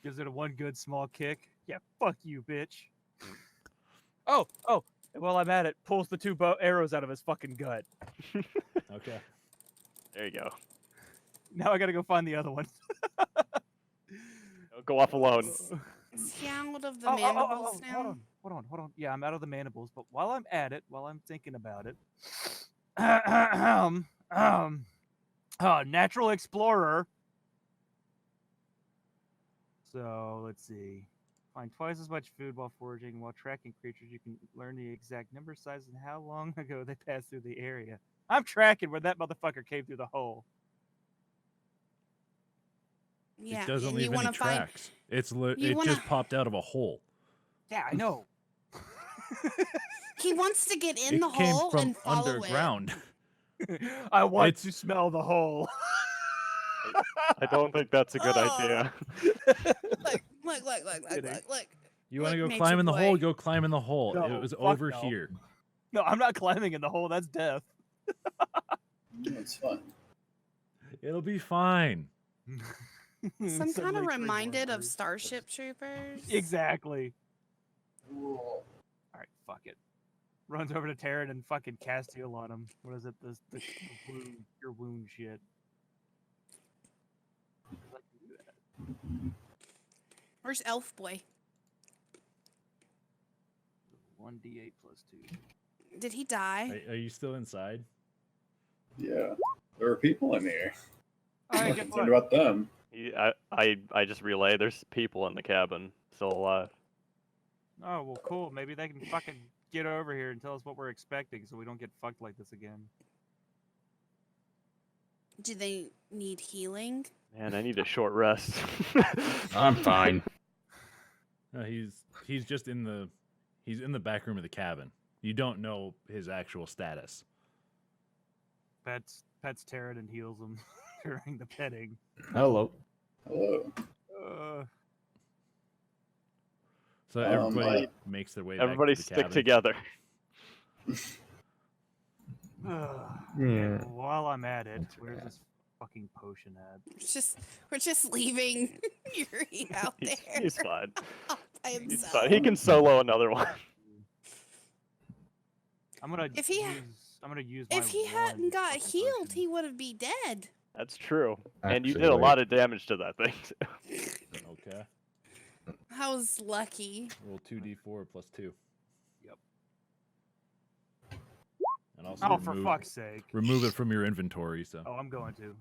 Gives it a one good small kick. Yeah, fuck you, bitch. Oh. While I'm at it, pulls the two arrows out of his fucking gut. Okay. There you go. Now I gotta go find the other one. Don't go off alone. Is he out of the Oh, mandibles now? Hold on. Yeah, I'm out of the mandibles, but while I'm at it, while I'm thinking about it, natural explorer. So let's see. Find twice as much food while foraging. While tracking creatures, you can learn the exact number, size, and how long ago they passed through the area. I'm tracking where that motherfucker came through the hole. Yeah. It doesn't and leave you any want to find. tracks. It you wanna- just popped out of a hole. Yeah, I know. He wants to get in It the came hole from and follow underground. I want It's- to smell the hole. I don't think that's a good Oh. idea. Kidding. Look. You want to Look, go nature climb in the hole? boy. Go climb in the hole. No, It was fuck over no. here. No, I'm not climbing in the hole. That's death. It's fun. It'll be fine. Some kind Suddenly of three reminded of workers. Starship Troopers. Exactly. All right, fuck it. Runs over to Terran and fucking cast heal on him. What is it? The wound, your wound shit. I can do that. Where's Elf Boy? 1d8 plus 2. Did he die? Are you still inside? Yeah. There are people in here. All I'm right, not guess concerned what? about them. I just relay. There's people in the cabin still alive. Oh well, cool. Maybe they can fucking get over here and tell us what we're expecting, so we don't get fucked like this again. Do they need healing? Man, I need a short rest. I'm fine. No, he's just in the back room of the cabin. You don't know his actual status. Pets Terran and heals him during the petting. Hello. Hello. So Um, everybody makes their way. Everybody back to the stick cabin. together. Yeah. While I'm at it, where's this fucking potion at? We're just leaving Yuri out there. He's fine. by He's himself. fine. He can solo another one. I'm gonna If he- use. I'm gonna use. My If he one hadn't got fucking healed, potion. he would have been dead. That's true. And you Actually, did a wait. lot of damage to that thing. Okay. I was lucky. Roll 2d4 plus 2. and also Oh, for fuck's sake. remove it from your inventory. So Oh, I'm going to.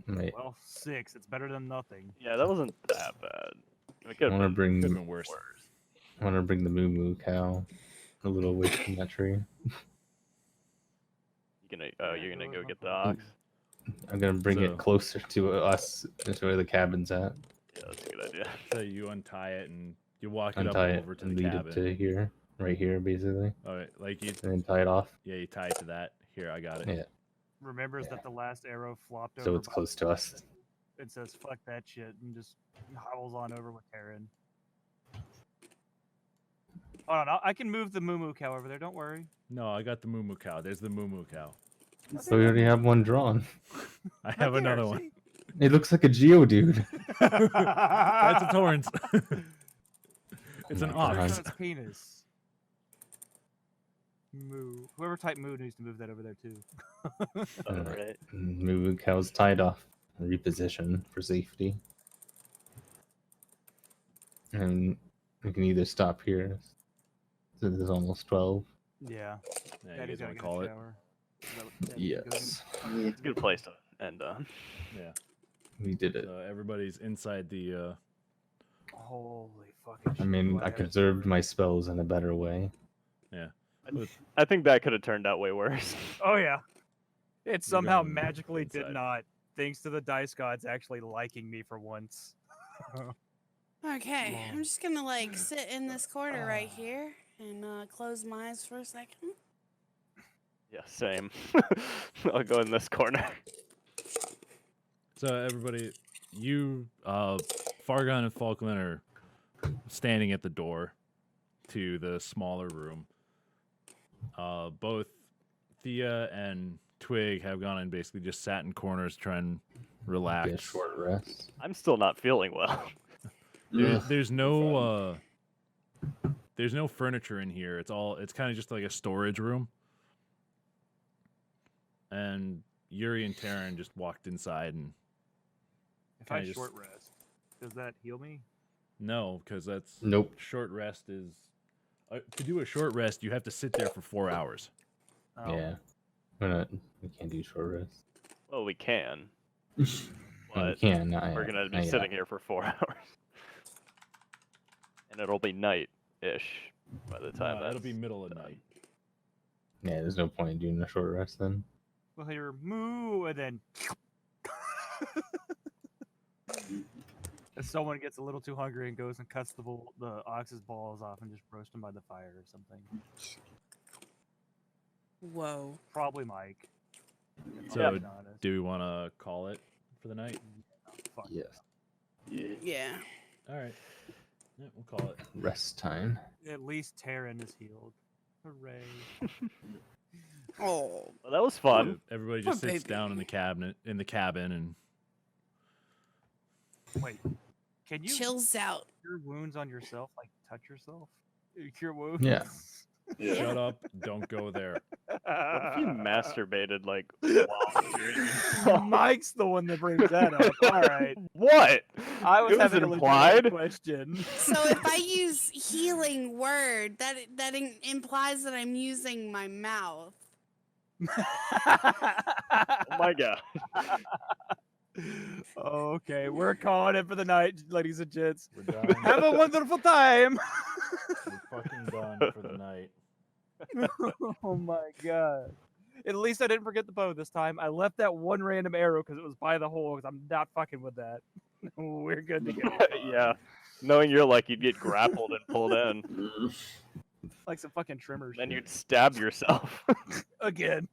Wait, Well, 6. It's better than nothing. Yeah, that wasn't that bad. It I could want to have bring been worse. I want to bring the Moo Moo cow a little away from that tree. You're gonna go get the ox. I'm gonna bring So- it closer to us, to where the cabin's at. Yeah, that's a good idea. So you untie it and you walk it Untie up it over to and the lead cabin. it to here, right here, basically, All right, like you, and then tie it off. yeah, you tie it to that. Here, I got it. Yeah, Remembers Yeah. that the last arrow flopped over. so it's by close to us. It says, fuck that shit, and just hobbles on over with Taryn. Hold on, I can move the Moo Moo cow over there, don't worry. No, I got the moo moo cow. There's the moo moo cow. So we already have one drawn. I have Right there, another one. see? It looks like a Geodude. That's a Torrance. It's an my ox. God. There's its penis. Moo. Whoever typed moo needs to move that over there too. Alright. Moo Moo cow's tied off, reposition for safety, and we can either stop here. So there's almost 12. Yeah. Yeah, you Daddy's guys gotta want to get call a it? shower. Is that what Daddy's doing? Yes, It's a good place to end on. Yeah. we did it. So everybody's inside the. Holy fucking shit. I mean, do I have to conserved do? my spells in a better way. I think that could have turned out way worse. Oh yeah. It somehow going magically did inside. not, thanks to the dice gods actually liking me for once. Okay, I'm just gonna like sit in this corner right here and close my eyes for a second. Yeah, same. I'll go in this corner. So everybody, you, Fargon and Falkland are standing at the door to the smaller room. Both Thea and Twig have gone and basically just sat in corners trying to relax. Get a short rest. I'm still not feeling well. There's no furniture in here. It's kind of just like a storage room. And Yuri and Taryn just walked inside and If I Kinda just- short rest, does that heal me? no, because that's Nope. short rest is to do a short rest you have to sit there for 4 hours. Oh, Yeah, we can't do short rest. Well, we can, No, we but can. Not we're yet, gonna be not yet. sitting here for 4 hours, and it'll be night-ish by the time. That'll be that's middle of done. night. Yeah, there's no point in doing a short rest then. We'll hear moo, and then if someone gets a little too hungry and goes and cuts the ox's balls off and just roast them by the fire or something. Whoa. Probably Mike. if I'm So, being honest. Do we want to call it for the night? Fuck Yes. Yeah. All right. Yeah, we'll call it. Rest time. At least Taryn is healed. Hooray. Oh. Well, that was fun. Everybody Poor just sits baby. down in the cabin, and Wait. Can you Chills out. cure wounds on yourself? Like touch yourself? Cure wounds? Yeah. Yeah. shut up, don't go there. What if you masturbated like while doing Mike's the one that brings that up. All right. What? I was It was having a implied. legitimate question. So if I use healing word, that implies that I'm using my mouth. Oh my god. Okay, we're calling it for the night, ladies and gents. We're done. Have a wonderful time. We're fucking done for the night. Oh my god. At least I didn't forget the bow this time. I left that one random arrow because it was by the hole because I'm not fucking with that. We're good to go. Yeah. Knowing you're like you'd get grappled and pulled in, Like some fucking trimmers. then you'd stab yourself. Again.